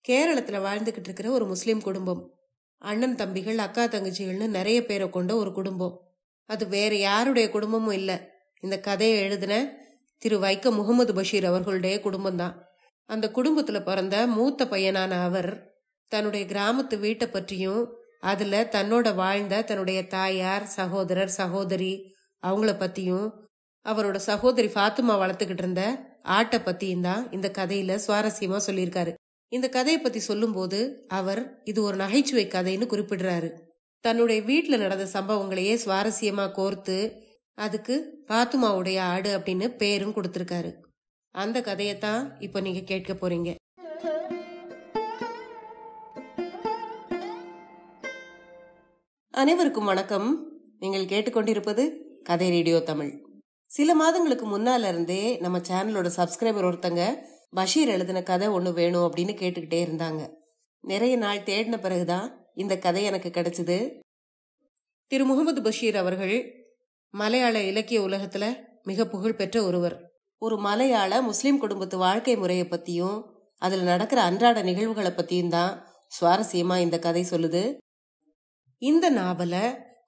கேரளத்துல வாழ்ந்துகிட்டு இருக்கிற ஒரு முஸ்லீம் குடும்பம். அண்ணன் தம்பிகள் அக்கா தங்கச்சிகள்னு நிறைய பேரை கொண்ட ஒரு குடும்பம். அது வேற யாருடைய குடும்பமும் இல்ல, இந்த கதையை எழுதின திரு வைக்க முகமது பஷீர் அவர்களுடைய குடும்பம்தான். அந்த குடும்பத்துல பிறந்த மூத்த பையனான அவர் தன்னுடைய கிராமத்து வீட்டை பற்றியும் அதுல தன்னோட வாழ்ந்த தன்னுடைய தாயார், சகோதரர், சகோதரி அவங்கள பத்தியும் அவரோட சகோதரி ஃபாத்துமா வளர்த்துக்கிட்டு இருந்த ஆட்டை பத்தியும் தான் இந்த கதையில சுவாரஸ்யமா சொல்லியிருக்காரு. இந்த கதையை பத்தி சொல்லும் போது அவர் இது ஒரு நகைச்சுவை கதைன்னு குறிப்பிடுறாரு. தன்னுடைய வீட்டுல நடந்த சம்பவங்களையே சுவாரஸ்யமா கோர்த்து அதுக்கு பாத்துமாவுடைய ஆடு அப்படின்னு பேரும் கொடுத்திருக்காரு. அந்த கதையத்தான் இப்ப நீங்க கேட்க போறீங்க. அனைவருக்கும் வணக்கம். நீங்கள் கேட்டுக்கொண்டிருப்பது கதை ரேடியோ தமிழ். சில மாதங்களுக்கு முன்னால இருந்தே நம்ம சேனலோட சப்ஸ்கிரைபர் ஒருத்தங்க பஷீர் எழுதின கதை ஒண்ணு வேணும் அப்படின்னு கேட்டுக்கிட்டே இருந்தாங்க. நிறைய நாள் தேடின பிறகுதான் இந்த கதை எனக்கு கிடைச்சது. திரு முகமது பஷீர் அவர்கள் மலையாள இலக்கிய உலகத்துல மிக புகழ் பெற்ற ஒருவர். ஒரு மலையாள முஸ்லிம் குடும்பத்து வாழ்க்கை முறையை பத்தியும் அதுல நடக்கிற அன்றாட நிகழ்வுகளை பத்தியும் தான் சுவாரஸ்யமா இந்த கதை சொல்லுது. இந்த நாவல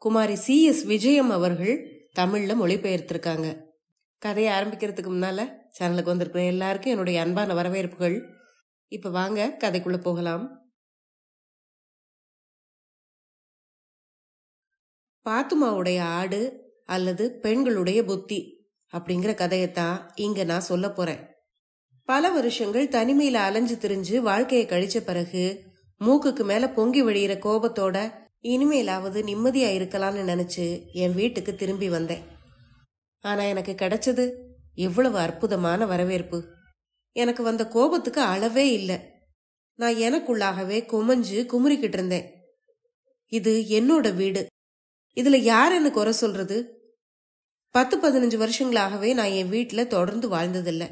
குமாரி CS விஜயம் அவர்கள் தமிழ்ல மொழிபெயர்த்திருக்காங்க. கதையை ஆரம்பிக்கிறதுக்கு முன்னால சேனலுக்கு வந்திருக்கிற எல்லாருக்கும் என்னுடைய அன்பான வரவேற்புகள். இப்ப வாங்க கதைக்குள்ள போகலாம். பாத்துமாவுடைய ஆடு அல்லது பெண்களுடைய புத்தி அப்படிங்கிற கதையத்தான் இங்க நான் சொல்ல போறேன். பல வருஷங்கள் தனிமையில அலைஞ்சு திரிஞ்சு வாழ்க்கையை கழிச்ச பிறகு மூக்குக்கு மேல பொங்கி வழியிற கோபத்தோட இனிமேலாவது நிம்மதியா இருக்கலாம்னு நினைச்சு என் வீட்டுக்கு திரும்பி வந்தேன். ஆனா எனக்கு கிடைச்சது எவ்வளவு அற்புதமான வரவேற்பு. எனக்கு வந்த கோபத்துக்கு அளவே இல்லை. நான் எனக்குள்ளாகவே குமஞ்சு குமுறிக்கிட்டு இருந்தேன். இது என்னோட வீடு, இதுல யாருன்னு குறை சொல்றது? 10-15 வருஷங்களாகவே நான் என் வீட்டுல தொடர்ந்து வாழ்ந்ததில்ல.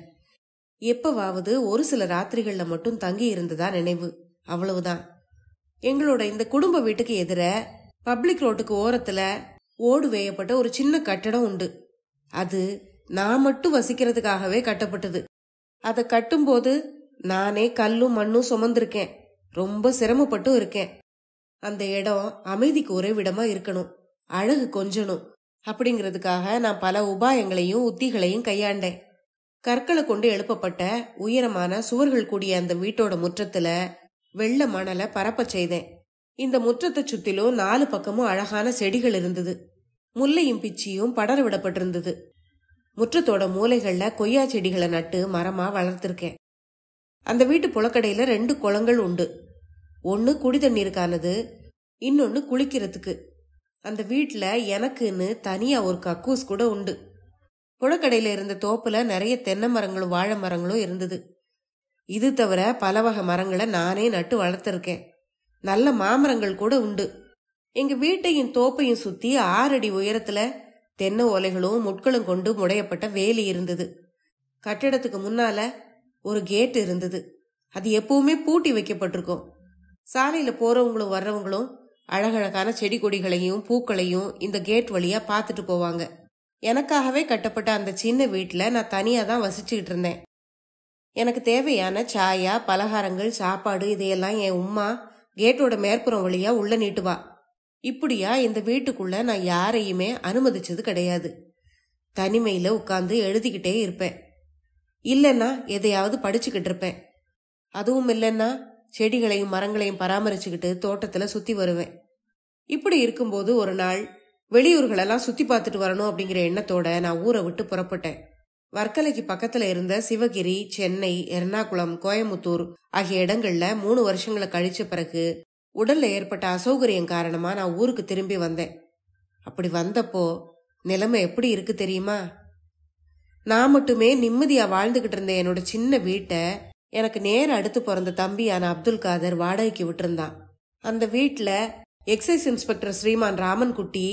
எப்பவாவது ஒரு சில ராத்திரிகள்ல மட்டும் தங்கி இருந்ததா நினைவு, அவ்வளவுதான். எங்களோட இந்த குடும்ப வீட்டுக்கு எதிர பப்ளிக் ரோட்டுக்கு ஓரத்துல ஓடு வேயப்பட்ட ஒரு சின்ன கட்டடம் உண்டு. அது நான் மட்டும் வசிக்கிறதுக்காகவே கட்டப்பட்டது. அதை கட்டும்போது நானே கல்லும் மண்ணும் சுமந்திருக்கேன், ரொம்ப சிரமப்பட்டும் இருக்கேன். அந்த இடம் அமைதிக்கு உறைவிடமா இருக்கணும், அழகு கொஞ்சணும் அப்படிங்கிறதுக்காக நான் பல உபாயங்களையும் உத்திகளையும் கையாண்டேன். கற்களை கொண்டு எழுப்பப்பட்ட உயரமான சுவர்கள் கூடிய அந்த வீட்டோட முற்றத்துல வெள்ள மணலை பரப்ப செய்தேன். இந்த முற்றத்தை சுத்திலும் 4 பக்கமும் அழகான செடிகள் இருந்தது. முல்லையும் பிச்சியும் படர விடப்பட்டிருந்தது. முற்றத்தோட மூலைகள்ல கொய்யா செடிகளை நட்டு மரமா வளர்த்திருக்கேன். அந்த வீட்டு புழக்கடையில 2 குளங்கள் உண்டு. ஒன்னு குடி தண்ணீருக்கானது, இன்னொன்னு குளிக்கிறதுக்கு. அந்த வீட்டுல எனக்குன்னு தனியா ஒரு கக்கூஸ் கூட உண்டு. புழக்கடையில இருந்த தோப்புல நிறைய தென்னை மரங்களும் வாழை மரங்களும் இருந்தது. இது தவிர பல வகை மரங்களை நானே நட்டு வளர்த்திருக்கேன். நல்ல மாமரங்கள் கூட உண்டு. எங்க வீட்டையும் தோப்பையும் சுத்தி 6 அடி உயரத்துல தென்னை ஓலைகளும் முட்களும் கொண்டு முடையப்பட்ட வேலி இருந்தது. கட்டிடத்துக்கு முன்னால ஒரு கேட் இருந்தது. அது எப்பவுமே பூட்டி வைக்கப்பட்டிருக்கும். சாலையில போறவங்களும் வர்றவங்களும் அழகழகான செடி கொடிகளையும் பூக்களையும் இந்த கேட் வழியா பாத்துட்டு போவாங்க. எனக்காகவே கட்டப்பட்ட அந்த சின்ன வீட்டுல நான் தனியா தான் வசிச்சுக்கிட்டு இருந்தேன். எனக்கு தேவையான சாயா, பலகாரங்கள், சாப்பாடு இதையெல்லாம் என் உம்மா கேட்டோட மேற்புறம் வழியா உள்ள நீட்டுவா. இப்படியா இந்த வீட்டுக்குள்ள நான் யாரையுமே அனுமதிச்சது கிடையாது. தனிமையில உட்கார்ந்து எழுதிக்கிட்டே இருப்பேன், இல்லைன்னா எதையாவது படிச்சுக்கிட்டு இருப்பேன். அதுவும் இல்லைன்னா செடிகளையும் மரங்களையும் பராமரிச்சுக்கிட்டு தோட்டத்துல சுத்தி வருவேன். இப்படி இருக்கும்போது ஒரு நாள் வெளியூர்களெல்லாம் சுத்தி பார்த்துட்டு வரணும் அப்படிங்கிற எண்ணத்தோட நான் ஊரை விட்டு புறப்பட்டேன். வர்க்கலைக்கு பக்கத்துல இருந்த சிவகிரி, சென்னை, எர்ணாகுளம், கோயமுத்தூர் ஆகிய இடங்கள்ல 3 வருஷங்களை கழிச்ச பிறகு உடல்ல ஏற்பட்ட அசௌகரியம் காரணமா நான் ஊருக்கு திரும்பி வந்தேன். அப்படி வந்தப்போ நிலைமை எப்படி இருக்கு தெரியுமா? நான் மட்டுமே நிம்மதியா வாழ்ந்துகிட்டு இருந்த என்னோட சின்ன வீட்டை எனக்கு நேர அடுத்து பிறந்த தம்பியான அப்துல் காதர் வாடகைக்கு விட்டுருந்தான். அந்த வீட்டுல எக்ஸைஸ் இன்ஸ்பெக்டர் ஸ்ரீமான் ராமன்குட்டி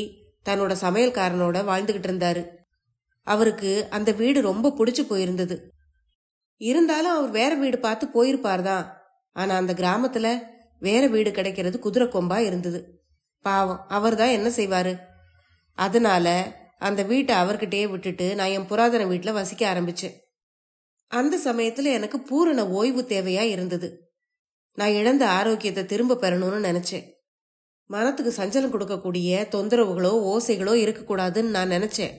தன்னோட சமையல்காரனோட வாழ்ந்துகிட்டு இருந்தாரு. அவருக்கு அந்த வீடு ரொம்ப பிடிச்சு போயிருந்தது. இருந்தாலும் அவர் வேற வீடு பார்த்து போயிருப்பார்தான். ஆனா அந்த கிராமத்துல வேற வீடு கிடைக்கிறது குதிரை கொம்பா இருந்தது. பாவம், அவர் தான் என்ன செய்வாரு? அதனால அந்த வீட்டை அவர்கிட்டயே விட்டுட்டு நான் என் புராதன வீட்டுல வசிக்க ஆரம்பிச்சேன். அந்த சமயத்துல எனக்கு பூரண ஓய்வு தேவையா இருந்தது. நான் இழந்த ஆரோக்கியத்தை திரும்ப பெறணும்னு நினைச்சேன். மனத்துக்கு சஞ்சலம் கொடுக்கக்கூடிய தொந்தரவுகளோ ஓசைகளோ இருக்கக்கூடாதுன்னு நான் நினைச்சேன்.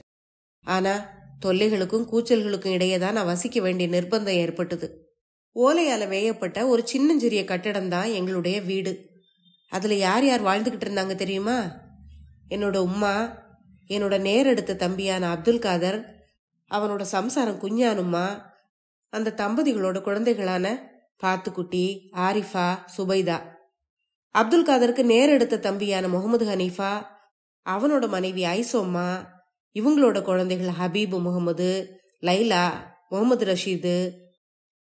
ஆனா தொல்லைகளுக்கும் கூச்சல்களுக்கும் இடையே தான் நான் வசிக்க வேண்டிய நிர்பந்தம் ஏற்பட்டது. ஓலையால வேயப்பட்ட ஒரு சின்னஞ்சிறிய கட்டடம் தான் எங்களுடைய வீடு. அதுல யார் யார் வாழ்ந்துகிட்டு இருந்தாங்க தெரியுமா? என்னோட உம்மா, என்னோட நேரெடுத்த தம்பியான அப்துல் காதர், அவனோட சம்சாரம் குஞ்ஞானும்மா, அந்த தம்பதிகளோட குழந்தைகளான பாத்துக்குட்டி, ஆரிஃபா, சுபைதா. அப்துல் காதருக்கு நேரெடுத்த தம்பியான முகமது ஹனீஃபா, அவனோட மனைவி ஐசோம்மா, இவங்களோட குழந்தைகள் ஹபீபு முகமது, லைலா, முகமது ரஷீது,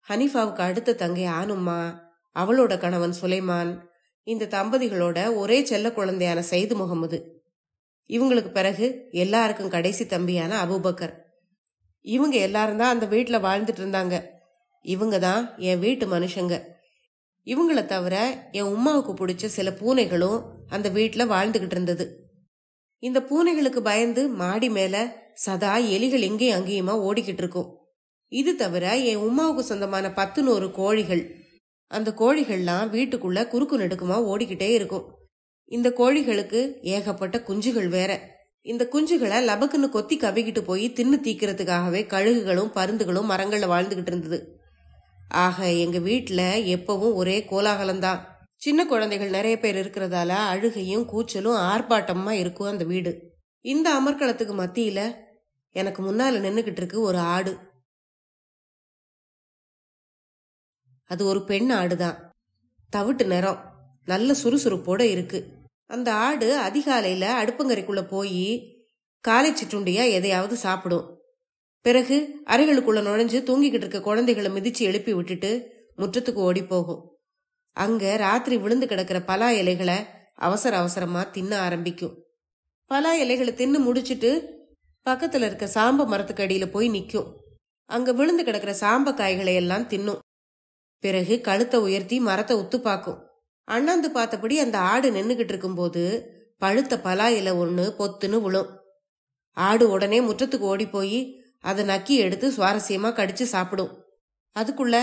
ஹனீஃபாவுக்கு அடுத்த தங்கை ஆனும்மா, அவளோட கணவன் சுலைமான், இந்த தம்பதிகளோட ஒரே செல்ல குழந்தையான சைது முகமது. இவங்களுக்கு பிறகு எல்லாருக்கும் கடைசி தம்பியான அபூபக்கர். இவங்க எல்லாரும் தான் அந்த வீட்டில் வாழ்ந்துட்டு இருந்தாங்க. இவங்க தான் என் வீட்டு மனுஷங்க. இவங்கள தவிர என் உமாவுக்கு பிடிச்ச சில பூனைகளும் அந்த வீட்டில் வாழ்ந்துகிட்டு இருந்தது. இந்த பூனைகளுக்கு பயந்து மாடி மேல சதா எலிகள் எங்கேயும் அங்கேயுமா ஓடிக்கிட்டு இருக்கும். இது தவிர என் உமாவுக்கு சொந்தமான 10-100 கோழிகள். அந்த கோழிகள்லாம் வீட்டுக்குள்ள குறுக்கு நெடுக்குமா ஓடிக்கிட்டே இருக்கும். இந்த கோழிகளுக்கு ஏகப்பட்ட குஞ்சுகள் வேற. இந்த குஞ்சுகளை லபக்குன்னு கொத்தி கவிக்கிட்டு போய் தின்னு தீக்கிறதுக்காகவே கழுகுகளும் பருந்துகளும் மரங்கள்ல வாழ்ந்துகிட்டு இருந்தது. ஆக எங்க வீட்டுல எப்பவும் ஒரே கோலாகலம்தான். சின்ன குழந்தைகள் நிறைய பேர் இருக்கிறதால அழுகையும் கூச்சலும் ஆர்ப்பாட்டமா இருக்கும் அந்த வீடு. இந்த அமர்க்களத்துக்கு மத்தியில எனக்கு முன்னால நின்னுகிட்டு இருக்கு ஒரு ஆடு. அது ஒரு பெண் ஆடுதான். தவிட்டு நிறம், நல்ல சுறுசுறுப்போட இருக்கு. அந்த ஆடு அதிகாலையில அடுப்பங்கரைக்குள்ள போய் காலை சிற்றுண்டியா எதையாவது சாப்பிடும். பிறகு அறைகளுக்குள்ள நுழைஞ்சு தூங்கிக்கிட்டு இருக்க குழந்தைகளை மிதிச்சு எழுப்பி விட்டுட்டு முற்றத்துக்கு ஓடி போகும். அங்க ராத்திரி விழுந்து கிடக்கிற பலா இலைகளை அவசர அவசரமா தின்ன ஆரம்பிக்கும். பலா இலைகளை தின்னு முடிச்சுட்டு பக்கத்துல இருக்க சாம்ப மரத்துக்கு அடியில போய் நிக்கும். அங்க விழுந்து கிடக்கிற சாம்ப காய்களை எல்லாம் தின்னும். பிறகு கழுத்தை உயர்த்தி மரத்தை உத்து பார்க்கும். அண்ணாந்து பார்த்தபடி அந்த ஆடு நின்னுகிட்டு இருக்கும்போது பழுத்த பலா இலை ஒண்ணு பொத்துன்னு விழும். ஆடு உடனே முற்றத்துக்கு ஓடி போய் அதை நக்கி எடுத்து சுவாரஸ்யமா கடிச்சு சாப்பிடும். அதுக்குள்ள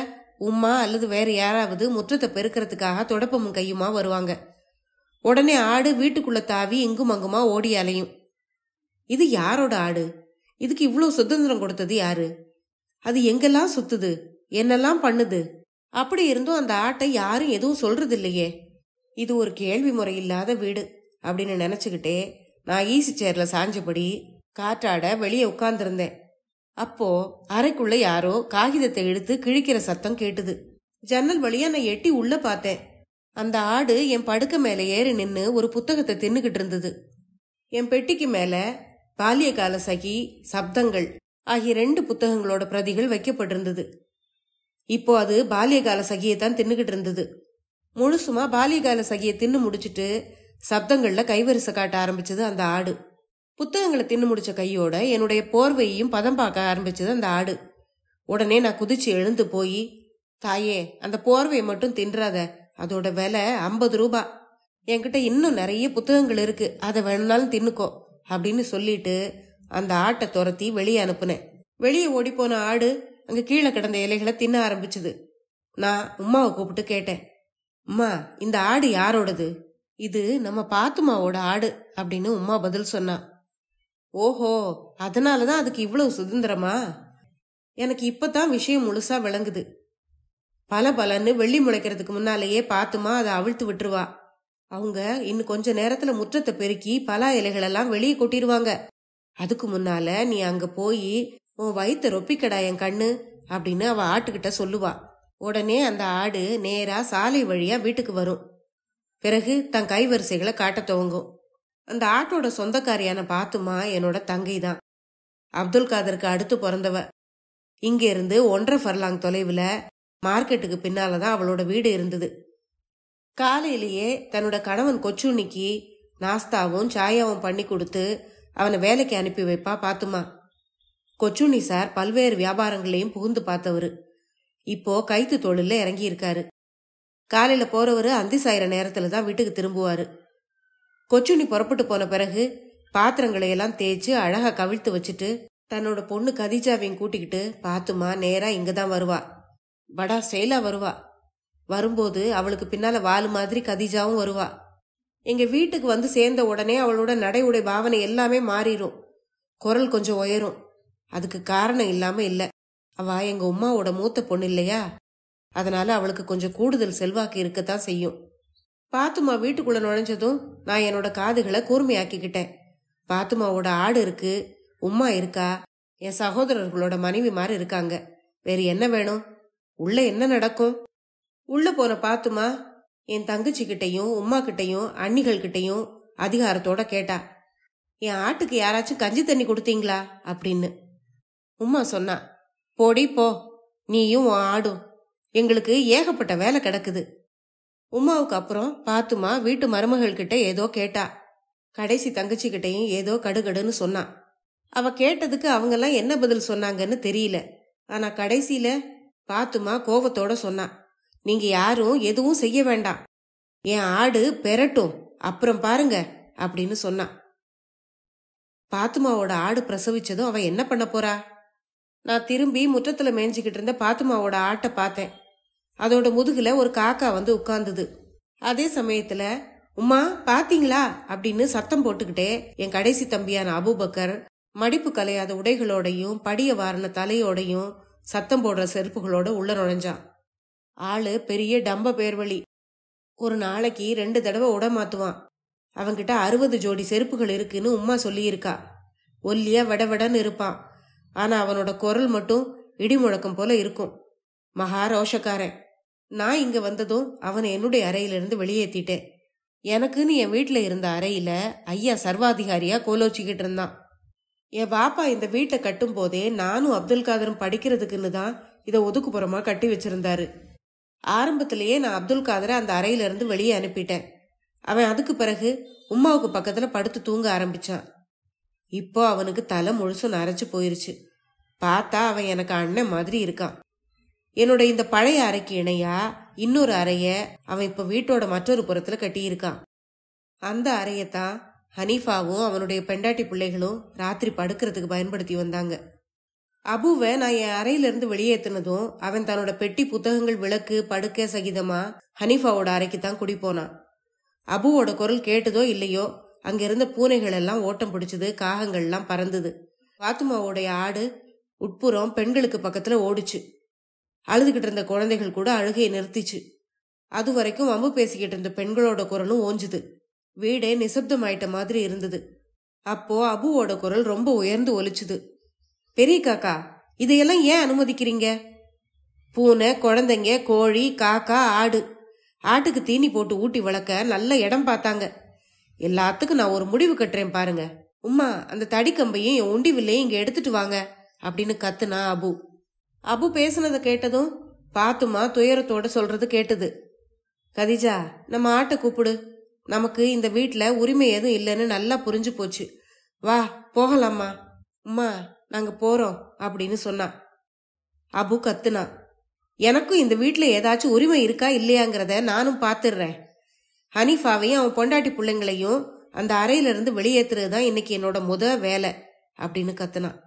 உம்மா அல்லது வேற யாராவது முற்றத்தை பெருக்கிறதுக்காக தொடப்பமும் கையுமா வருவாங்க. உடனே ஆடு வீட்டுக்குள்ள தாவி இங்கும் அங்குமா ஓடி அலையும். இது யாரோட ஆடு? இதுக்கு இவ்வளவு சுதந்திரம் கொடுத்தது யாரு? அது எங்கெல்லாம் சுத்துது, என்னெல்லாம் பண்ணுது? அப்படி இருந்தும் அந்த ஆட்டை யாரும் எதுவும் சொல்றது இல்லையே. இது ஒரு கேள்வி முறை இல்லாத வீடு அப்படின்னு நினைச்சுக்கிட்டே நான் ஈசி சேர்ல சாஞ்சபடி காற்றாட வெளியே உட்கார்ந்திருந்தேன். அப்போ அறைக்குள்ள யாரோ காகிதத்தை எடுத்து கிழிக்கிற சத்தம் கேட்டுது. ஜன்னல் வழியா நான் எட்டி உள்ள பார்த்தேன். அந்த ஆடு என் படுக்க மேல ஏறி நின்னு ஒரு புத்தகத்தை தின்னுகிட்டு இருந்தது. என் பெட்டிக்கு மேல பாலியகால சகி, சப்தங்கள் ஆகிய 2 புத்தகங்களோட பிரதிகள் வைக்கப்பட்டிருந்தது. இப்போ அது பாலியகால சகியைத்தான் தின்னுகிட்டு இருந்தது. முழுசுமா பாலியகால சகியை தின்னு முடிச்சுட்டு சப்தங்கள்ல கைவரிசை காட்ட ஆரம்பிச்சது அந்த ஆடு. புத்தகங்களை தின்னு முடிச்ச கையோட என்னுடைய போர்வையையும் பதம் பார்க்க ஆரம்பிச்சது அந்த ஆடு. உடனே நான் குதிச்சு எழுந்து போய், தாயே, அந்த போர்வையை மட்டும் தின்றாத, அதோட விலை 50 ரூபாய். என்கிட்ட இன்னும் நிறைய புத்தகங்கள் இருக்கு, அதை வேணும்னாலும் தின்னுக்கோ அப்படின்னு சொல்லிட்டு அந்த ஆட்டை துரத்தி வெளியே அனுப்புனேன். வெளியே ஓடி போன ஆடு அங்க கீழே கிடந்த இலைகளை தின்ன ஆரம்பிச்சது. நான் உம்மாவை கூப்பிட்டு கேட்டேன், உம்மா, இந்த ஆடு யாரோடது? இது நம்ம பாத்துமாவோட ஆடு அப்படின்னு உம்மா பதில் சொன்னா. ஓஹோ, அதனாலதான் அதுக்கு இவ்வளவு சுதந்திரமா? எனக்கு இப்பதான் விஷயம் முழுசா விளங்குது. பலன்னு வெள்ளி முளைக்கிறதுக்கு முன்னாலேயே பாத்துமா அதை அவிழ்த்து விட்டுருவா. அவங்க இன்னும் கொஞ்ச நேரத்துல முற்றத்தை பெருக்கி பலா இலைகளெல்லாம் வெளியே கொட்டிடுவாங்க. அதுக்கு முன்னால நீ அங்க போய் உன் வயிற்ற ரொப்பிக்கடா என் கண்ணு அப்படின்னு அவ ஆட்டுக்கிட்ட சொல்லுவா. உடனே அந்த ஆடு நேரா சாலை வழியா வீட்டுக்கு வரும். பிறகு தன் கைவரிசைகளை காட்ட துவங்கும். அந்த ஆட்டோட சொந்தக்காரியான பாத்துமா என்னோட தங்கை தான். அப்துல் காதருக்கு அடுத்து பிறந்தவ. இங்க இருந்து 1.5 ஃபர்லாங் தொலைவுல மார்க்கெட்டுக்கு பின்னாலதான் அவளோட வீடு இருந்தது. காலையிலேயே தன்னோட கணவன் கொச்சுண்ணிக்கு நாஸ்தாவும் சாயாவும் பண்ணி கொடுத்து அவனை வேலைக்கு அனுப்பி வைப்பா பாத்துமா. கொச்சுண்ணி சார் பல்வேறு வியாபாரங்களையும் புகுந்து பார்த்தவரு. இப்போ கைத்து தொழில இறங்கி இருக்காரு. காலையில போறவரு அந்தி சாயிர நேரத்துல தான் வீட்டுக்கு திரும்புவாரு. கொச்சுண்ணி புறப்பட்டு போன பிறகு பாத்திரங்களை எல்லாம் தேய்ச்சு அழகா கவிழ்த்து வச்சுட்டு தன்னோட பொண்ணு கதீஜாவையும் கூட்டிக்கிட்டு பாத்துமா நேரா இங்கதான் வருவா. படா ஸ்டைலா வருவா. வரும்போது அவளுக்கு பின்னால வாலு மாதிரி கதிஜாவும் வருவா. எங்க வீட்டுக்கு வந்து சேர்ந்த உடனே அவளோட நடை உடை பாவனை எல்லாமே மாறிடும். குரல் கொஞ்சம் உயரும். அதுக்கு காரணம் இல்லாம இல்ல, அவ எங்க உமாவோட மூத்த பொண்ணு இல்லையா, அதனால அவளுக்கு கொஞ்சம் கூடுதல் செல்வாக்கு இருக்கத்தான் செய்யும். பாத்துமா வீட்டுக்குள்ள நுழைஞ்சதும் நான் என்னோட காதுகளை கூர்மையாக்கிக்கிட்டேன். பாத்துமாவோட ஆடு இருக்கு, உமா இருக்கா, என் சகோதரர்களோட மனைவிமாரு இருக்காங்க. வேறு என்ன வேணும்? உள்ள என்ன நடக்கும்? உள்ள போன பாத்துமா என் தங்கச்சி கிட்டையும் உமா கிட்டையும் அண்ணிகள் கிட்டையும் அதிகாரத்தோட கேட்டா, என் ஆட்டுக்கு யாராச்சும் கஞ்சி தண்ணி கொடுத்தீங்களா அப்படின்னு. உமா சொன்னா, போடி போ, நீயும் உன் ஆடும், எங்களுக்கு ஏகப்பட்ட வேலை கிடக்குது. உமாவுக்கு அப்புறம் பாத்துமா வீட்டு மருமகள் கிட்ட ஏதோ கேட்டா. கடைசி தங்கச்சி கிட்டையும் ஏதோ கடுகடுன்னு சொன்னா. அவ கேட்டதுக்கு அவங்கெல்லாம் என்ன பதில் சொன்னாங்கன்னு தெரியல. ஆனா கடைசியில பாத்துமா கோவத்தோட சொன்னா, நீங்க யாரும் எதுவும் செய்ய வேண்டாம், என் ஆடு பெறட்டும், அப்புறம் பாருங்க அப்படின்னு சொன்னா. பாத்துமாவோட ஆடு பிரசவிச்சதும் அவ என்ன பண்ண போறா? நான் திரும்பி முற்றத்துல மேய்ஞ்சிக்கிட்டு இருந்த பாத்துமாவோட ஆட்டை பார்த்தேன். அதோட முதுகுல ஒரு காக்கா வந்து உட்கார்ந்தது. அதே சமயத்துல உமா பாத்தீங்களா அப்படின்னு சத்தம் போட்டுக்கிட்டே என் கடைசி தம்பியான அபூபக்கர் மடிப்பு கலையாத உடைகளோடையும் படிய வாரின தலையோடையும் சத்தம் போடுற செருப்புகளோட உள்ள நுழைஞ்சான். ஆளு பெரிய டம்ப பேர்வழி. ஒரு நாளைக்கு 2 தடவை உட மாத்துவான். அவன்கிட்ட 60 ஜோடி செருப்புகள் இருக்குன்னு உமா சொல்லியிருக்கா. ஒல்லியா வடவடன்னு இருப்பான். ஆனா அவனோட குரல் மட்டும் இடி முழக்கம் போல இருக்கும். மகா ரோஷக்காரன். நான் இங்க வந்ததும் அவனை என்னுடைய அறையிலிருந்து வெளியேற்றிட்டேன். எனக்குன்னு என் வீட்டுல இருந்த அறையில ஐயா சர்வாதிகாரியா கோலோச்சிக்கிட்டு இருந்தான். என் பாப்பா இந்த வீட்டை கட்டும் போதே நானும் அப்துல் காதரும் படிக்கிறதுக்குன்னு தான் இதை ஒதுக்குப்புறமா கட்டி வச்சிருந்தாரு. ஆரம்பத்திலேயே நான் அப்துல் காதரை அந்த அறையில இருந்து வெளியே அனுப்பிட்டேன். அவன் அதுக்கு பிறகு உமாவுக்கு பக்கத்துல படுத்து தூங்க ஆரம்பிச்சான். இப்போ அவனுக்கு தலை முழுசும் நரைச்சு போயிருச்சு. பார்த்தா அவன் எனக்கு அண்ணன் மாதிரி இருக்கான். என்னோட இந்த பழைய அறைக்கு இணையா இன்னொரு அறைய அவன் இப்ப வீட்டோட மற்றொரு புறத்துல கட்டியிருக்கான். அந்த அறையத்தான் ஹனீஃபாவும் அவனுடைய பெண்டாட்டி பிள்ளைகளும் ராத்திரி படுக்கிறதுக்கு பயன்படுத்தி வந்தாங்க. அபுவை நான் என் அறையில இருந்து வெளியேற்றினதும் அவன் தன்னோட பெட்டி புத்தகங்கள் விளக்கு படுக்க சகிதமா ஹனீஃபாவோட அறைக்கு தான் குடி போனான். அபுவோட குரல் கேட்டதோ இல்லையோ அங்கிருந்த பூனைகள் எல்லாம் ஓட்டம் பிடிச்சது, காகங்கள் எல்லாம் பறந்தது. பாத்துமாவோடைய ஆடு உட்புறம் பெண்களுக்கு பக்கத்துல ஓடிச்சு. அழுதுகிட்டு இருந்த குழந்தைகள் கூட அழுகையை நிறுத்திச்சு. அது வரைக்கும் வம்பு பேசிக்கிட்டு இருந்த பெண்களோட குரலும் ஓஞ்சுது. வீடே நிசப்தமாயிட்ட மாதிரி இருந்தது. அப்போ அபுவோட குரல் ரொம்ப உயர்ந்து ஒலிச்சுது. பெரிய காக்கா, இதையெல்லாம் ஏன் அனுமதிக்கிறீங்க? பூனை, குழந்தைங்க, கோழி, காக்கா, ஆடு, ஆட்டுக்கு தீனி போட்டு ஊட்டி வளர்க்க நல்ல இடம் பார்த்தாங்க. எல்லாத்துக்கும் நான் ஒரு முடிவு கட்டுறேன் பாருங்க. உம்மா, அந்த தடிக்கம்பையும் என் உண்டி வில்லையும் இங்க எடுத்துட்டு வாங்க அப்படின்னு கத்துனா அபு. அபு பேசுனதை கேட்டதும் பாத்துமா துயரத்தோட சொல்றது கேட்டது. கதிஜா, நம்ம ஆட்டை கூப்பிடு, நமக்கு இந்த வீட்டுல உரிமை எதுவும் இல்லைன்னு நல்லா புரிஞ்சு போச்சு, வா போகலாமா. உம்மா, நாங்க போறோம் அப்படின்னு சொன்னா. அபு கத்துனா, எனக்கும் இந்த வீட்டுல ஏதாச்சும் உரிமை இருக்கா இல்லையாங்கிறத நானும் பாத்துடுறேன். ஹனீஃபாவையும் அவன் பொண்டாட்டி பிள்ளைங்களையும் அந்த அறையில இருந்து வெளியேற்றுறதுதான் இன்னைக்கு என்னோட வேலை அப்படின்னு கத்துனான்.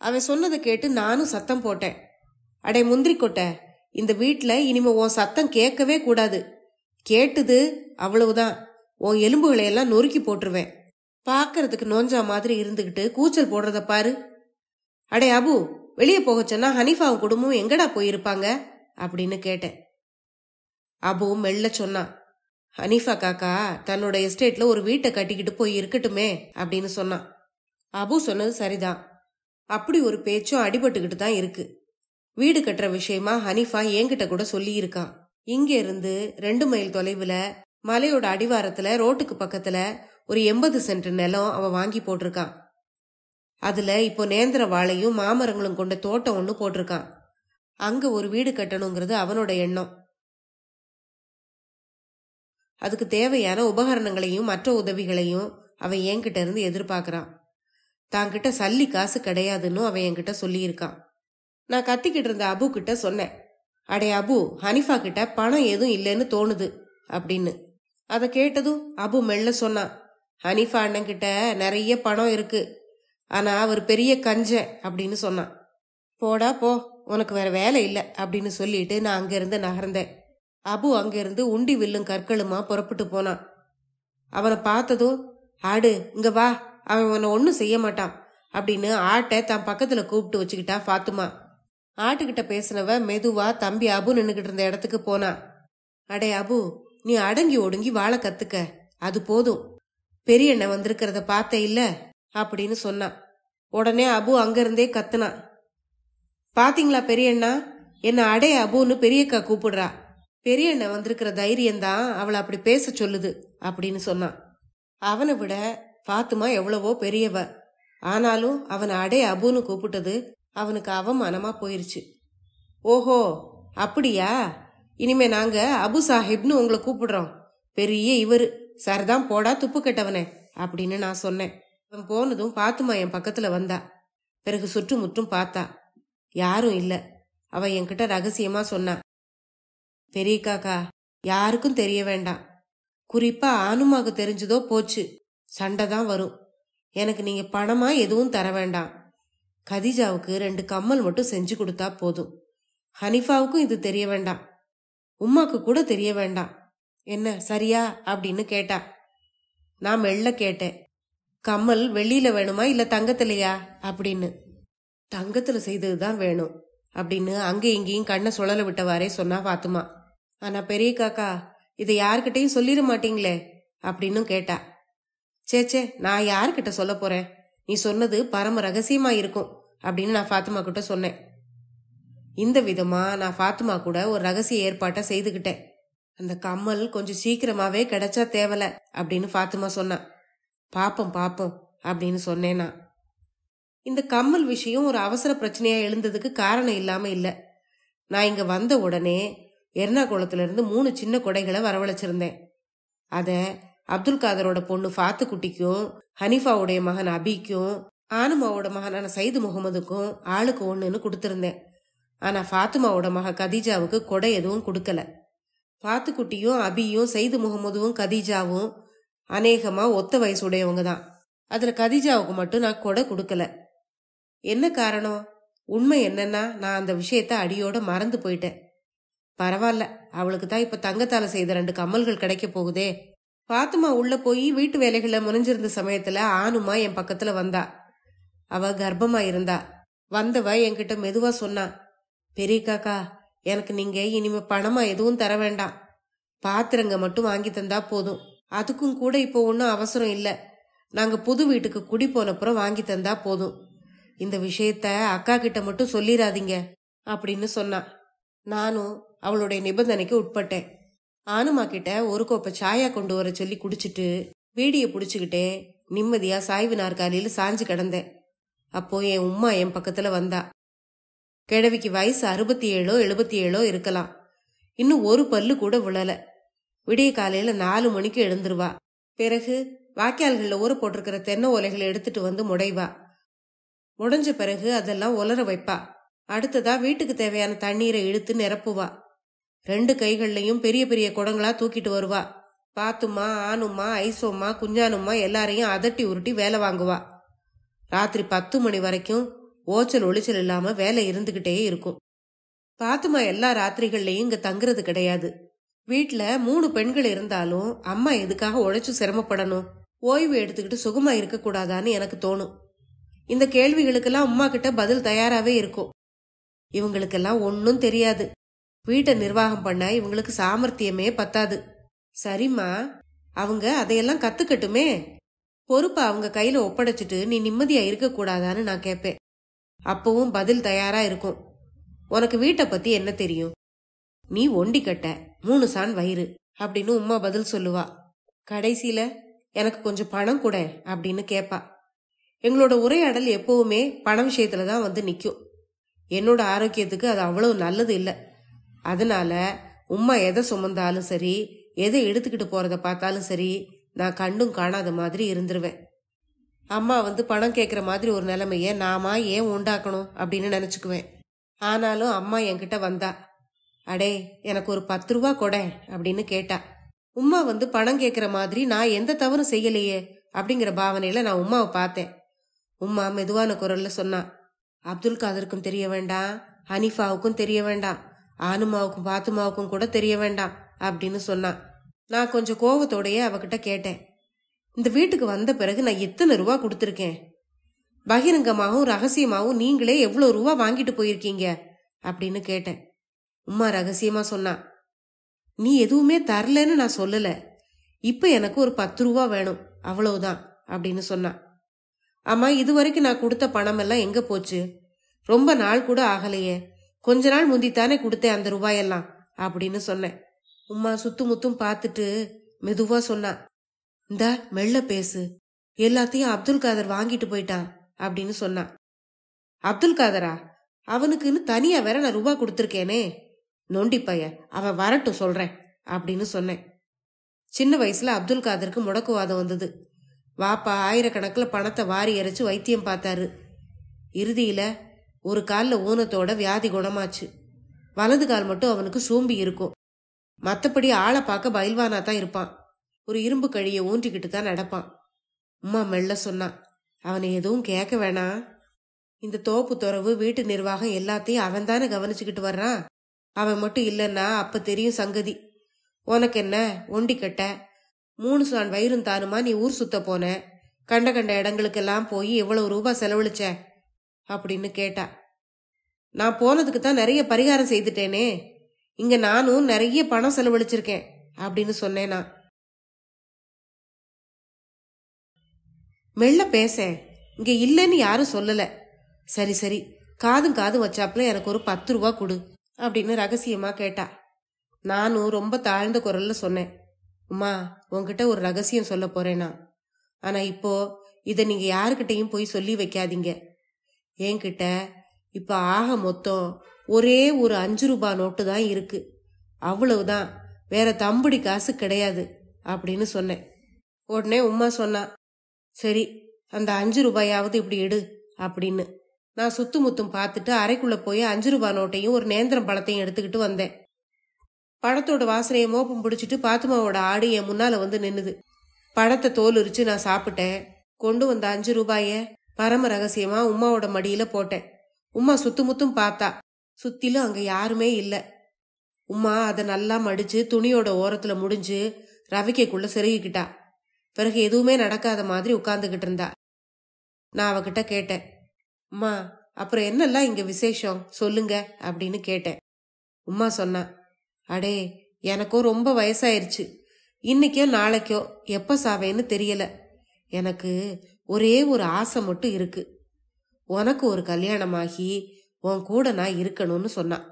அவன் சொன்னதை கேட்டு நானும் சத்தம் போட்டேன். அடே முந்திரி கொட்டை, இந்த வீட்டுல இனிமே உன் சத்தம் கேட்கவே கூடாது. கேட்டுது அவ்வளவுதான், உன் எலும்புகளை எல்லாம் நொறுக்கி போட்டுருவேன். பாக்கிறதுக்கு நோஞ்சா மாதிரி இருந்துகிட்டு கூச்சல் போடுறத பாரு. அடே அபு, வெளியே போக சொன்னா ஹனீஃபாவும் குடும்பமும் எங்கடா போயிருப்பாங்க அப்படின்னு கேட்டேன். அபு மெல்ல சொன்னான், ஹனீஃபா காக்கா தன்னோட எஸ்டேட்ல ஒரு வீட்டை கட்டிக்கிட்டு போய் இருக்கட்டுமே அப்படின்னு சொன்னான். அபு சொன்னது சரிதான். அப்படி ஒரு பேச்சும் அடிபட்டுக்கிட்டு தான் இருக்கு. வீடு கட்டுற விஷயமா ஹனீஃபா என்கிட்ட கூட சொல்லி இருக்கான். இங்க இருந்து 2 மைல் தொலைவுல மலையோட அடிவாரத்துல ரோட்டுக்கு பக்கத்துல ஒரு 80 சென்ட் நிலம் அவன் வாங்கி போட்டிருக்கான். அதுல இப்போ நேந்திர வாழையும் மாமரங்களும் கொண்ட தோட்டம் ஒண்ணு போட்டிருக்கான். அங்க ஒரு வீடு கட்டணுங்கிறது அவனோட எண்ணம். அதுக்கு தேவையான உபகரணங்களையும் மற்ற உதவிகளையும் அவன் என்கிட்ட இருந்து எதிர்பார்க்கறான். தாங்கிட்ட சல்லி காசு கிடையாதுன்னு அவன் என்கிட்ட சொல்லியிருக்கான். நான் கத்திக்கிட்டு இருந்த அபு கிட்ட சொன்னேன், அடே அபு, ஹனீஃபா கிட்ட பணம் எதுவும் இல்லைன்னு தோணுது அப்படின்னு. அதை கேட்டதும் அபு மெல்ல சொன்னான், ஹனீஃபா அண்ணன் கிட்ட நிறைய பணம் இருக்கு, ஆனா அவர் பெரிய கஞ்சன் அப்படின்னு சொன்னான். போடா போ, உனக்கு வேற வேலை இல்லை அப்படின்னு சொல்லிட்டு நான் அங்கிருந்து நகர்ந்தேன். அபு அங்கிருந்து உண்டி வில்லும் கற்களுமா புறப்பட்டு போனான். அவனை பார்த்ததும், ஆடு இங்க வா, அவன் உன்னை ஒன்னும் செய்ய மாட்டான் அப்படின்னு ஆட்டை தன் பக்கத்துல கூப்பிட்டு வச்சுக்கிட்டா ஃபாத்துமா. ஆட்டுக்கிட்ட பேசினவ மெதுவா தம்பி அபு நின்னுகிட்டு இருந்த இடத்துக்கு போனா. அடே அபு, நீ அடங்கி ஒடுங்கி வாழ கத்துக்க, அது போதும். பெரியண்ண வந்திருக்கிறத பார்த்த இல்ல அப்படின்னு சொன்னான். உடனே அபு அங்கிருந்தே கத்துனான். பாத்தீங்களா பெரியண்ணா, என்ன அடே அபுன்னு பெரியக்கா கூப்பிடுறா. பெரியண்ண வந்திருக்கிற தைரியம்தான் அவளை அப்படி பேச சொல்லுது அப்படின்னு சொன்னான். அவனை விட ஃபாத்துமா எவ்வளவோ பெரியவ. ஆனாலும் அவனை அடே அபுன்னு கூப்பிட்டது அவனுக்கு அவமானமா போயிருச்சு. ஓஹோ அப்படியா, இனிமே நாங்க அபு சாஹிப்னு உங்களை கூப்பிடுறோம். பெரிய இவரு சரிதான் போடா துப்பு கெட்டவனே அப்படின்னு நான் சொன்னேன். அவன் போனதும் ஃபாத்துமா என் பக்கத்துல வந்தா. பிறகு சுற்றுமுற்றும் பார்த்தா. யாரும் இல்ல. அவ என்கிட்ட ரகசியமா சொன்னா, பெரிய காக்கா, யாருக்கும் தெரிய வேண்டாம். குறிப்பா ஆனுமாக்கு தெரிஞ்சதோ போச்சு, சண்டை தான் வரும். எனக்கு நீங்க பணமா எதுவும் தர வேண்டாம். கதீஜாவுக்கு 2 கம்மல் மட்டும் செஞ்சு கொடுத்தா போதும். ஹனிஃபாவுக்கும் இது தெரிய வேண்டாம், உம்மாக்கு கூட தெரிய வேண்டாம். என்ன சரியா அப்படின்னு கேட்டா. நான் மெல்ல கேட்டேன், கம்மல் வெள்ளியில வேணுமா இல்ல தங்கத்திலையா அப்படின்னு. தங்கத்துல செய்ததுதான் வேணும் அப்படின்னு அங்கே இங்கேயும் கண்ணை சுழல விட்டவாறே சொன்னா ஃபாத்துமா. ஆனா பெரிய காக்கா, இதை யாருக்கிட்டையும் சொல்லிட மாட்டீங்களே அப்படின்னு கேட்டா. சேச்சே, நான் யாருக்கிட்ட சொல்ல போறேன், நீ சொன்னது பரம ரகசியமா இருக்கும் அப்படின்னு நான் ஃபாத்துமா கிட்ட சொன்னேன். இந்த விதமா நான் ஃபாத்துமா கூட ஒரு ரகசிய ஏற்பாட்டை செய்துகிட்டேன். அந்த கம்மல் கொஞ்சம் சீக்கிரமாவே கிடைச்சா தேவல அப்படின்னு ஃபாத்துமா சொன்னா. பாப்போம் பாப்போம் அப்படின்னு சொன்னேனா. இந்த கம்மல் விஷயம் ஒரு அவசர பிரச்சனையா எழுந்ததுக்கு காரணம் இல்லாம இல்ல. நான் இங்க வந்த உடனே எர்ணாகுளத்துல இருந்து 3 சின்ன கொடைகளை வரவழைச்சிருந்தேன். அத அப்துல் காதரோட பொண்ணு ஃபாத்து குட்டிக்கும், ஹனிஃபாவுடைய மகன் அபிக்கும், ஆனுமாவோட மகனான சைது முகமதுக்கும் ஆளுக்கு 1ன்னு கொடுத்திருந்தேன். ஆனா ஃபாத்துமாவோட மக கதீஜாவுக்கு கொடை எதுவும் கொடுக்கல. ஃபாத்து குட்டியும் அபியும் சைது முகமதுவும் கதீஜாவும் அநேகமா ஒத்த வயசுடையவங்க தான். அதுல கதீஜாவுக்கு மட்டும் நான் கொடை கொடுக்கல. என்ன காரணம்? உண்மை என்னன்னா, நான் அந்த விஷயத்த அடியோட மறந்து போயிட்டேன். பரவாயில்ல, அவளுக்கு தான் இப்ப தங்கத்தால செய்த 2 கம்மல்கள் கிடைக்க போகுதே. ஃபாத்துமா உள்ள போய் வீட்டு வேலைகளை முனைஞ்சிருந்த சமயத்துல ஆனுமா என் பக்கத்துல வந்தா. அவ கர்ப்பமா இருந்தா. வந்தவ என்கிட்ட மெதுவா சொன்னா, பெரிய காக்கா, எனக்கு நீங்க இனிமே பணமா எதுவும் தர வேண்டாம், பாத்திரங்க மட்டும் வாங்கி தந்தா போதும். அதுக்கும் கூட இப்போ ஒன்னும் அவசரம் இல்ல, நாங்க புது வீட்டுக்கு குடி போனப்புறம் வாங்கி தந்தா போதும். இந்த விஷயத்த அக்கா கிட்ட மட்டும் சொல்லிராதீங்க அப்படின்னு சொன்னா. நானும் அவளுடைய நிபந்தனைக்கு உட்பட்டேன். ஆனுமா கிட்ட ஒரு கோப்பை சாயா கொண்டு வர சொல்லி குடிச்சிட்டு வீடிய புடிச்சுக்கிட்டே நிம்மதியா சாய்வு நாற்காலியில சாஞ்சு கிடந்தேன். அப்போ என் உம்மா என் பக்கத்துல வந்தா. கிழவிக்கு வயசு 67 77 இருக்கலாம். இன்னும் ஒரு பல்லு கூட விழல. விடிய காலையில 4 மணிக்கு எழுந்துருவா. பிறகு வாய்க்கால்கள்ல ஊற போட்டிருக்கிற தென்னை ஓலைகளை எடுத்துட்டு வந்து முடைவா. முடைஞ்ச பிறகு அதெல்லாம் உலர வைப்பா. அடுத்ததா வீட்டுக்கு தேவையான தண்ணீரை இழுத்து நிரப்புவா. 2 கைகள்லயும் பெரிய பெரிய குடங்களா தூக்கிட்டு வருவா. பாத்துமா, ஆனுமா, ஐசோமா, குஞ்சானுமா எல்லாரையும் அதட்டி உருட்டி வேலை வாங்குவா. ராத்திரி 10 மணி வரைக்கும் ஓச்சல் ஒளிச்சல் இல்லாம வேலை இருந்துகிட்டே இருக்கும். பாத்துமா எல்லா ராத்திரிகள்லயும் இங்க தங்குறது கிடையாது. வீட்டுல 3 பெண்கள் இருந்தாலும் அம்மா எதுக்காக உழைச்சு சிரமப்படணும், ஓய்வு எடுத்துக்கிட்டு சுகமா இருக்க கூடாதான்னு எனக்கு தோணும். இந்த கேள்விகளுக்கெல்லாம் அம்மா கிட்ட பதில் தயாராவே இருக்கும். இவங்களுக்கெல்லாம் ஒன்னும் தெரியாது. வீட்டை நிர்வாகம் பண்ண இவங்களுக்கு சாமர்த்தியமே பத்தாது. சரிம்மா, அவங்க அதையெல்லாம் கத்துக்கட்டுமே. பொறுப்பை அவங்க கையில ஒப்படைச்சிட்டு நீ நிம்மதியா இருக்க கூடாதான்னு நான் கேட்பேன். அப்பவும் பதில் தயாரா இருக்கும். உனக்கு வீட்டை பத்தி என்ன தெரியும், நீ ஒண்டி கட்ட 3 சான் வயிறு அப்படின்னு உம்மா பதில் சொல்லுவா. கடைசியில எனக்கு கொஞ்சம் பணம் கூட அப்படின்னு கேப்பா. எங்களோட உரையாடல் எப்பவுமே பண விஷயத்துலதான் வந்து நிக்கும். என்னோட ஆரோக்கியத்துக்கு அது அவ்வளவு நல்லது இல்ல. அதனால உம்மா எதை சுமந்தாலும் சரி, எதை எடுத்துக்கிட்டு போறத பார்த்தாலும் சரி, நான் கண்டும் காணாத மாதிரி இருந்துருவேன். அம்மா வந்து பணம் கேட்குற மாதிரி ஒரு நிலைமைய நாமா ஏன் உண்டாக்கணும் அப்படின்னு நினைச்சுக்குவேன். ஆனாலும் அம்மா என்கிட்ட வந்தா, அடே எனக்கு ஒரு 10 ரூபா கொடை அப்படின்னு கேட்டா. உம்மா வந்து பணம் கேட்குற மாதிரி நான் எந்த தவறும் செய்யலையே அப்படிங்கிற பாவனையில நான் உம்மாவை பார்த்தேன். உம்மா மெதுவான குரல்ல சொன்னா, அப்துல் காதருக்கும் தெரிய வேண்டாம், ஹனிஃபாவுக்கும் தெரிய வேண்டாம், ஆனுமாவுக்கும் பாத்துமாவுக்கும் கூட தெரிய வேண்டாம் அப்படின்னு சொன்னான். நான் கொஞ்சம் கோவத்தோடயே அவகிட்ட கேட்டேன், இந்த வீட்டுக்கு வந்த பிறகு நான் எத்தனை ரூபா கொடுத்துருக்கேன்? பகிரங்கமாகவும் ரகசியமாகவும் நீங்களே எவ்வளவு ரூபா வாங்கிட்டு போயிருக்கீங்க அப்படின்னு கேட்டேன். உம்மா ரகசியமா சொன்னா, நீ எதுவுமே தரலன்னு நான் சொல்லல, இப்ப எனக்கு ஒரு 10 ரூபா வேணும் அவ்வளவுதான் அப்படின்னு சொன்னா. ஆமா, இதுவரைக்கும் நான் கொடுத்த பணம் எல்லாம் எங்க போச்சு? ரொம்ப நாள் கூட ஆகலையே, கொஞ்ச நாள் முந்தித்தானே கொடுத்தேன் அந்த ரூபாயெல்லாம் அப்படின்னு சொன்னேன். உம்மா சுத்து முத்தும் பார்த்துட்டு மெதுவா சொன்னா, இந்தா மெல்ல பேசு, எல்லாத்தையும் அப்துல் காதர் வாங்கிட்டு போயிட்டான் அப்படின்னு சொன்னான். அப்துல் காதரா? அவனுக்குன்னு தனியா வேற நான் ரூபா கொடுத்துருக்கேனே. நொண்டி பைய, அவன் வரட்டும் சொல்றேன் அப்படின்னு சொன்னேன். சின்ன வயசுல அப்துல் காதருக்கு முடக்குவாதம் வந்தது. வாப்பா ஆயிரக்கணக்கில் பணத்தை வாரி இறைச்சு வைத்தியம் பார்த்தாரு. இறுதியில ஒரு காலில் ஊனத்தோட வியாதி குணமாச்சு. வலது கால் மட்டும் அவனுக்கு சூம்பி இருக்கும். மற்றபடி ஆளை பார்க்க பயில்வானா தான் இருப்பான். ஒரு இரும்பு கழியை ஊன்றிக்கிட்டு தான் நடப்பான். உம்மா மெல்ல சொன்னான், அவனை எதுவும் கேட்க வேணாம். இந்த தோப்பு துறவு வீட்டு நிர்வாகம் எல்லாத்தையும் அவன் தானே கவனிச்சுக்கிட்டு வர்றான். அவன் மட்டும் இல்லைன்னா அப்ப தெரியும் சங்கதி. உனக்கு என்ன ஒண்டி கட்ட 3 சான் வயிறும் தானுமா நீ ஊர் சுத்த போன? கண்ட கண்ட இடங்களுக்கெல்லாம் போய் எவ்வளவு ரூபாய் செலவழிச்ச அப்படின்னு கேட்டா. நான் போனதுக்கு தான் நிறைய பரிகாரம் செய்துட்டேனே, இங்க நானும் நிறைய பணம் செலவழிச்சிருக்கேன் அப்படின்னு சொன்னேனா. மெல்ல பேச, இங்க இல்லைன்னு யாரும் சொல்லல. சரி சரி, காதும் காதும் வச்சாப்புல எனக்கு ஒரு 10 ரூபா கொடு அப்படின்னு ரகசியமா கேட்டா. நானும் ரொம்ப தாழ்ந்த குரல்ல சொன்னேன், உமா உன்கிட்ட ஒரு ரகசியம் சொல்ல போறேனா, ஆனா இப்போ இத நீங்க யாருக்கிட்டையும் போய் சொல்லி வைக்காதீங்க. என்கிட்ட இப்ப ஆக மொத்தம் ஒரே ஒரு 5 ரூபாய் நோட்டு தான் இருக்கு, அவ்வளவுதான், வேற தம்புடி காசு கிடையாது அப்படின்னு சொன்னேன். உடனே உமா சொன்னா, சரி அந்த 5 ரூபாயாவது இப்படி எடு அப்படின்னு. நான் சுத்து முத்தும் பார்த்துட்டு அறைக்குள்ள போய் 5 ரூபாய் நோட்டையும் ஒரு நேந்திரம் பழத்தையும் எடுத்துக்கிட்டு வந்தேன். பழத்தோட வாசனையை மோப்பம் பிடிச்சிட்டு பாத்துமாவோட ஆடு என் முன்னால வந்து நின்னுது. பழத்தை தோல் உரிச்சு நான் சாப்பிட்டேன். கொண்டு வந்த 5 ரூபாய பரம ரகசியமா உமாவோட மடியில போட்டேன். உமா சுத்து முத்தும் பார்த்தா. சுத்திலும் அங்க யாருமே இல்ல. உமா அதை நல்லா மடிச்சு துணியோட ஓரத்துல முடிஞ்சு ரவிக்கைக்குள்ள செருகிக்கிட்டா. பிறகு எதுவுமே நடக்காத மாதிரி உட்கார்ந்துகிட்டு இருந்தா. நான் அவகிட்ட கேட்டேன், உமா அப்புறம் என்னெல்லாம் இங்க விசேஷம் சொல்லுங்க அப்படின்னு கேட்டேன். உமா சொன்னா, அடே எனக்கோ ரொம்ப வயசாயிருச்சு, இன்னைக்கோ நாளைக்கோ எப்ப சாவேன்னு தெரியல, எனக்கு ஒரே ஒரு ஆசை மட்டும் இருக்கு, உனக்கு ஒரு கல்யாணமாகி உன் கூட நான் இருக்கணும்னு சொன்னான்.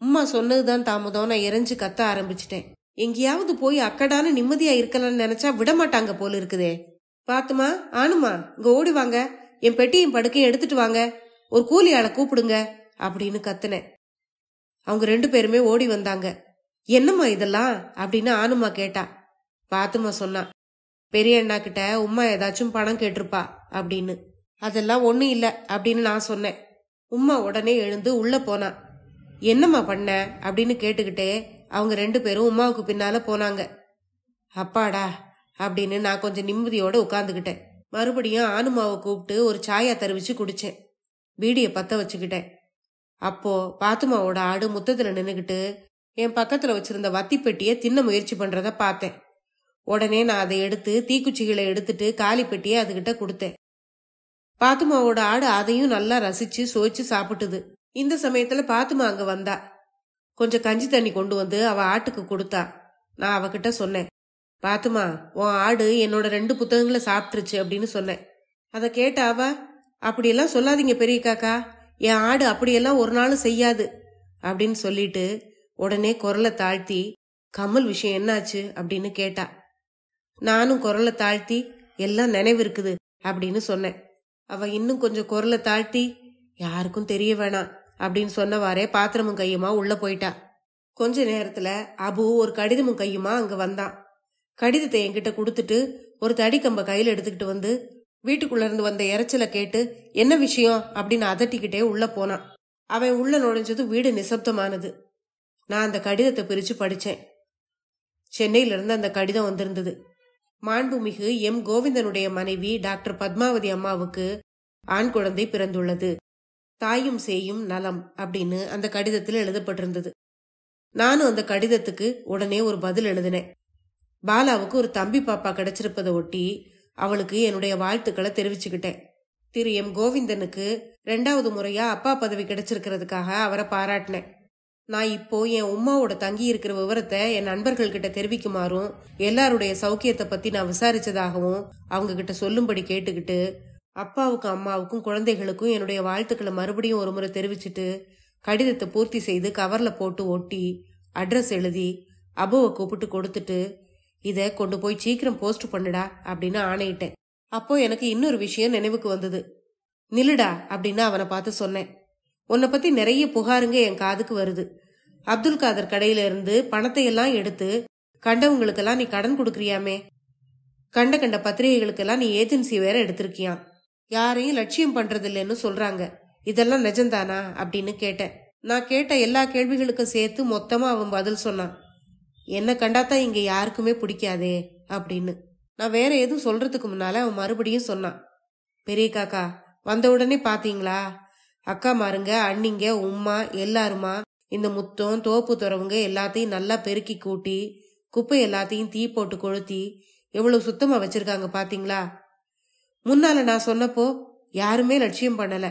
உம்மா சொன்னதுதான் தாமதம். நான் இறைஞ்சு கத்த ஆரம்பிச்சிட்டேன். எங்கேயாவது போய் அக்கடான நிம்மதியா இருக்கலாம்னு நினைச்சா விடமாட்டாங்க போல இருக்குதே. பாத்துமா ஆனுமா இங்க ஓடி வாங்க, என் பெட்டியும் படுக்கையும் எடுத்துட்டு வாங்க, ஒரு கூலி ஆளை கூப்பிடுங்க அப்படின்னு கத்துனேன். அவங்க 2 பேருமே ஓடி வந்தாங்க. என்னம்மா இதெல்லாம் அப்படின்னு ஆனுமா கேட்டா. பாத்துமா சொன்னா, பெரிய அண்ணா கிட்ட உம்மா ஏதாச்சும் பணம் கேட்டிருப்பா அப்படின்னு. அதெல்லாம் ஒண்ணும் இல்ல அப்படின்னு நான் சொன்னேன். உம்மா உடனே எழுந்து உள்ள போனா. என்னம்மா பண்ண அப்படின்னு கேட்டுக்கிட்டே அவங்க 2 பேரும் உமாவுக்கு பின்னால போனாங்க. அப்பாடா அப்படின்னு நான் கொஞ்சம் நிம்மதியோட உட்கார்ந்துகிட்டேன். மறுபடியும் ஆனுமாவை கூப்பிட்டு ஒரு சாயா தருவிச்சு குடிச்சேன். பீடியை பத்த வச்சுக்கிட்டேன். அப்போ பாத்துமாவோட ஆடு முத்தத்துல நின்னுகிட்டு என் பக்கத்துல வச்சிருந்த வத்தி பெட்டியை தின்ன முயற்சி பண்றத பார்த்தேன். உடனே நான் அதை எடுத்து தீக்குச்சிகளை எடுத்துட்டு காலி பெட்டியை அதுகிட்ட கொடுத்தேன். பாத்துமாவோட ஆடு அதையும் நல்லா ரசிச்சு சுவைச்சு சாப்பிட்டுது. இந்த சமயத்துல பாத்துமா அங்க வந்தா. கொஞ்சம் கஞ்சி தண்ணி கொண்டு வந்து அவ ஆட்டுக்கு கொடுத்தா. நான் அவகிட்ட சொன்னேன், பாத்துமா உன் ஆடு என்னோட 2 புத்தகங்களை சாப்பிட்டுருச்சு அப்படின்னு சொன்னேன். அதை கேட்ட அவ, அப்படியெல்லாம் சொல்லாதீங்க பெரிய காக்கா, என் ஆடு அப்படியெல்லாம் ஒரு நாளும் செய்யாது அப்படின்னு சொல்லிட்டு உடனே குரலை தாழ்த்தி, கமல் விஷயம் என்னாச்சு அப்படின்னு கேட்டா. நானும் குரலை தாழ்த்தி, எல்லாம் நினைவு இருக்குது அப்படின்னு சொன்னேன். அவ இன்னும் கொஞ்சம் குரலை தாழ்த்தி, யாருக்கும் தெரிய வேணாம் அப்படின்னு சொன்னவாறே பாத்திரமும் கையுமா உள்ள போயிட்டா. கொஞ்ச நேரத்துல அபு ஒரு கடிதமும் கையுமா அங்க வந்தான். கடிதத்தை என்கிட்ட கொடுத்துட்டு ஒரு தடி கம்ப கையில எடுத்துக்கிட்டு வந்து வீட்டுக்குள்ள இருந்து வந்த இறைச்சலை கேட்டு என்ன விஷயம் அப்படின்னு அதட்டிக்கிட்டே உள்ள போனான். அவன் உள்ள நுழைஞ்சதும் வீடு நிசப்தமானது. நான் அந்த கடிதத்தை பிரிச்சு படிச்சேன். சென்னையில இருந்து அந்த கடிதம் வந்திருந்தது. மாண்புமிகு எம் கோவிந்தனுடைய மனைவி டாக்டர் பத்மாவதி அம்மாவுக்கு ஆண் குழந்தை பிறந்துள்ளது, தாயும் சேயும் நலம் அப்படின்னு அந்த கடிதத்தில் எழுதப்பட்டிருந்தது. நானும் அந்த கடிதத்துக்கு உடனே ஒரு பதில் எழுதினேன். பாலாவுக்கு ஒரு தம்பி பாப்பா கிடைச்சிருப்பதை ஒட்டி அவளுக்கு என்னுடைய வாழ்த்துக்களை தெரிவிச்சுக்கிட்டேன். திரு எம் கோவிந்தனுக்கு 2வது முறையா அப்பா பதவி கிடைச்சிருக்கிறதுக்காக அவரை பாராட்டினேன். நான் இப்போ என் உமாவோட தங்கி இருக்கிற விவரத்தை என் நண்பர்கள் கிட்ட தெரிவிக்குமாறும் எல்லாருடைய சௌக்கியத்தை பத்தி நான் விசாரிச்சதாகவும் அவங்க கிட்ட சொல்லும்படி கேட்டுக்கிட்டு அப்பாவுக்கும் அம்மாவுக்கும் குழந்தைகளுக்கும் என்னுடைய வாழ்த்துக்களை மறுபடியும் ஒரு முறை தெரிவிச்சுட்டு கடிதத்தை பூர்த்தி செய்து கவர்ல போட்டு ஒட்டி அட்ரஸ் எழுதி அபுவை கூப்பிட்டு கொடுத்துட்டு இதை கொண்டு போய் சீக்கிரம் போஸ்ட் பண்ணுடா அப்படின்னு ஆணையிட்டேன். அப்போ எனக்கு இன்னொரு விஷயம் நினைவுக்கு வந்தது. நில்லுடா அப்படின்னு அவனை பார்த்து சொன்னேன். உன்னை பத்தி நிறைய புகாருங்க என் காதுக்கு வருது. அப்துல் காதர் கடையில இருந்து பணத்தை எல்லாம் எடுத்து கண்டவங்களுக்கெல்லாம் நீ கடன் கொடுக்கறியாமே, கண்ட பத்திரிகைகளுக்கெல்லாம் நீ ஏஜென்சி வேற எடுத்திருக்கியான், யாரையும் லட்சியம் பண்றது இல்லைன்னு சொல்றாங்க, இதெல்லாம் நிஜம்தானா அப்படின்னு கேட்டேன். நான் கேட்ட எல்லா கேள்விகளுக்கும் சேர்த்து மொத்தமா அவன் பதில் சொன்னான். என்ன கண்டாத்தான் இங்க யாருக்குமே பிடிக்காதே அப்படின்னு. நான் வேற எதுவும் சொல்றதுக்கு முன்னால அவன் மறுபடியும் சொன்னான். பெரிய காக்கா, வந்த உடனே பாத்தீங்களா, அக்கா மாருங்க, அண்ணிங்க, உம்மா எல்லாருமா இந்த முத்தம் தோப்பு துறவுங்க எல்லாத்தையும் நல்லா பெருக்கி கூட்டி குப்பை எல்லாத்தையும் தீ போட்டு கொளுத்தி எவ்வளவு சுத்தமா வச்சிருக்காங்க பாத்தீங்களா. முன்னால நான் சொன்னப்போ யாருமே லட்சியம் பண்ணல,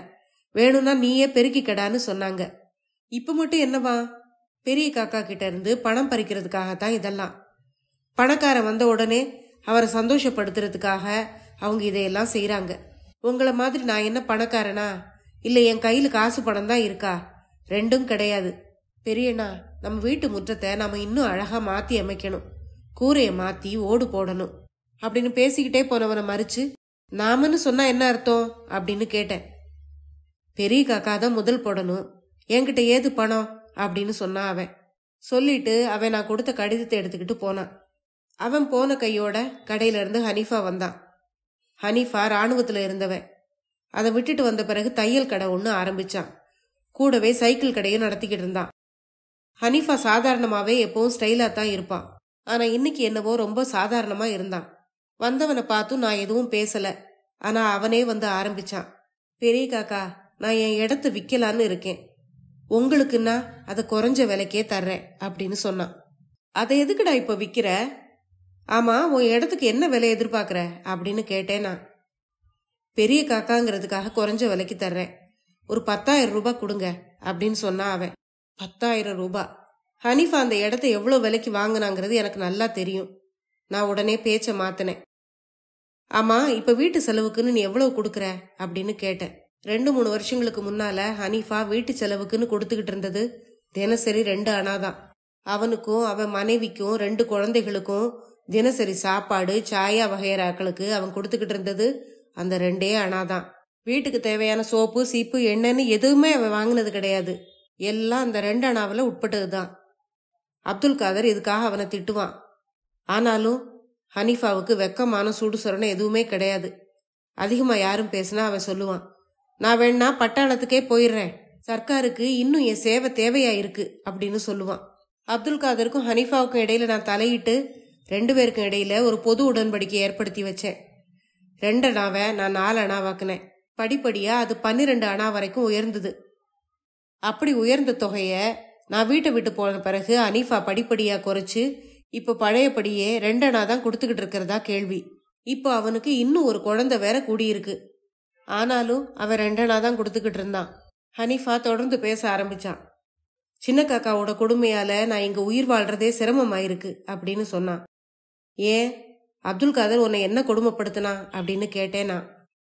வேணும்னா நீயே பெருக்கிக்கடான்னு சொன்னாங்க. இப்ப மட்டும் என்னவா, பெரிய காக்கா கிட்ட இருந்து பணம் பறிக்கிறதுக்காகத்தான் இதெல்லாம். பணக்காரன் வந்த உடனே அவரை சந்தோஷப்படுத்துறதுக்காக அவங்க இதையெல்லாம் செய்யறாங்க. உங்களை மாதிரி நான் என்ன பணக்காரனா, இல்ல என் கையில காசு பணம் தான் இருக்கா? ரெண்டும் கிடையாது. பெரியண்ணா, நம்ம வீட்டு முற்றத்தை நாம இன்னும் அழகா மாத்தி அமைக்கணும், கூரைய மாத்தி ஓடு போடணும் அப்படின்னு பேசிக்கிட்டே போனவனை மறிச்சு நாமன்னு சொன்னா என்ன அர்த்தம் அப்படின்னு கேட்டேன். பெரிய காக்கா தான் முதல் போடணும், என்கிட்ட ஏது பணம் அப்படின்னு சொன்னா அவன். சொல்லிட்டு அவன் நான் கொடுத்த கடிதத்தை எடுத்துக்கிட்டு போனான். அவன் போன கையோட கடையில இருந்து ஹனீஃபா வந்தான். ஹனீஃபா ராணுவத்துல இருந்தவன். அதை விட்டுட்டு வந்த பிறகு தையல் கடை ஒண்ணு ஆரம்பிச்சான். கூடவே சைக்கிள் கடையும் நடத்திக்கிட்டு இருந்தான். ஹனீஃபா சாதாரணமாவே எப்பவும் ஸ்டைலா தான் இருப்பான். ஆனா இன்னைக்கு என்னவோ ரொம்ப சாதாரணமா இருந்தான். வந்தவனை பார்த்தும் நான் எதுவும் பேசல. ஆனா அவனே வந்து ஆரம்பிச்சான். பெரிய காக்கா, நான் என் இடத்த விக்கலான்னு இருக்கேன், உங்களுக்குன்னா அதை குறைஞ்ச விலைக்கே தர்றேன் அப்படின்னு சொன்னான். அதை எதுக்குடா இப்ப விக்கிற? ஆமா, உன் இடத்துக்கு என்ன விலை எதிர்பார்க்கற அப்படின்னு கேட்டேன் நான். பெரிய காக்காங்கிறதுக்காக குறைஞ்ச விலைக்கு தர்றேன், ஒரு 10,000 ரூபாய் கொடுங்க அப்படின்னு சொன்னா அவன். 10,000 ரூபாய்? ஹனீஃபா அந்த இடத்த எவ்வளவு விலைக்கு வாங்கினாங்கிறது எனக்கு நல்லா தெரியும். நான் உடனே பேச்ச மாத்தினேன். ஆமா, இப்ப வீட்டு செலவுக்குன்னு நீ எவ்வளவு கொடுக்கற அப்படின்னு கேட்டேன். 2-3 வருஷங்களுக்கு முன்னால ஹனீஃபா வீட்டு செலவுக்குன்னு கொடுத்துக்கிட்டு இருந்தது தினசரி 2 அணாதான். அவனுக்கும் அவன் மனைவிக்கும் 2 குழந்தைகளுக்கும் தினசரி சாப்பாடு சாயா வகையறாக்களுக்கு அவன் கொடுத்துக்கிட்டு இருந்தது அந்த 2 அணாதான். வீட்டுக்கு தேவையான சோப்பு சீப்பு எண்ணெய்ன்னு எதுவுமே அவன் வாங்கினது கிடையாது. எல்லாம் அந்த 2 அணாவில் உட்பட்டதுதான். அப்துல் காதர் இதுக்காக அவனை திட்டுவான். ஆனாலும் ஹனீஃபாவுக்கு வெக்கமான சூடு சொரணை எதுவுமே கிடையாது. அதிகமா யாரும் பேசினா அவன் சொல்லுவான், நான் வேணா பட்டாளத்துக்கே போயிடுறேன், சர்க்காருக்கு இன்னும் என் சேவை தேவையா இருக்கு அப்படின்னு சொல்லுவான். அப்துல் காதருக்கும் ஹனீஃபாவுக்கும் இடையில நான் தலையிட்டு 2 பேருக்கும் இடையில ஒரு பொது உடன்படிக்கை ஏற்படுத்தி வச்சேன். 2 அணாவை நான் 4 அணாவாக்குனேன். படிப்படியா அது 12 அணா வரைக்கும் உயர்ந்தது. அப்படி உயர்ந்த தொகைய நான் வீட்டை விட்டு போன பிறகு ஹனீஃபா படிப்படியா குறைச்சு இப்ப பழையபடியே 2 அணா தான் கொடுத்துக்கிட்டு இருக்கிறதா கேள்வி. இப்போ அவனுக்கு இன்னும் ஒரு குழந்தை வேற கூடியிருக்கு. ஆனாலும் அவன் 2 அணா தான் கொடுத்துக்கிட்டு இருந்தான். ஹனீஃபா தொடர்ந்து பேச ஆரம்பிச்சான். சின்ன காக்காவோட கொடுமையால நான் இங்க உயிர் வாழ்றதே சிரமமாயிருக்கு அப்படின்னு சொன்னான். ஏன், அப்துல் காதர் உன்னை என்ன கொடுமைப்படுத்தினா அப்படின்னு கேட்டேனா.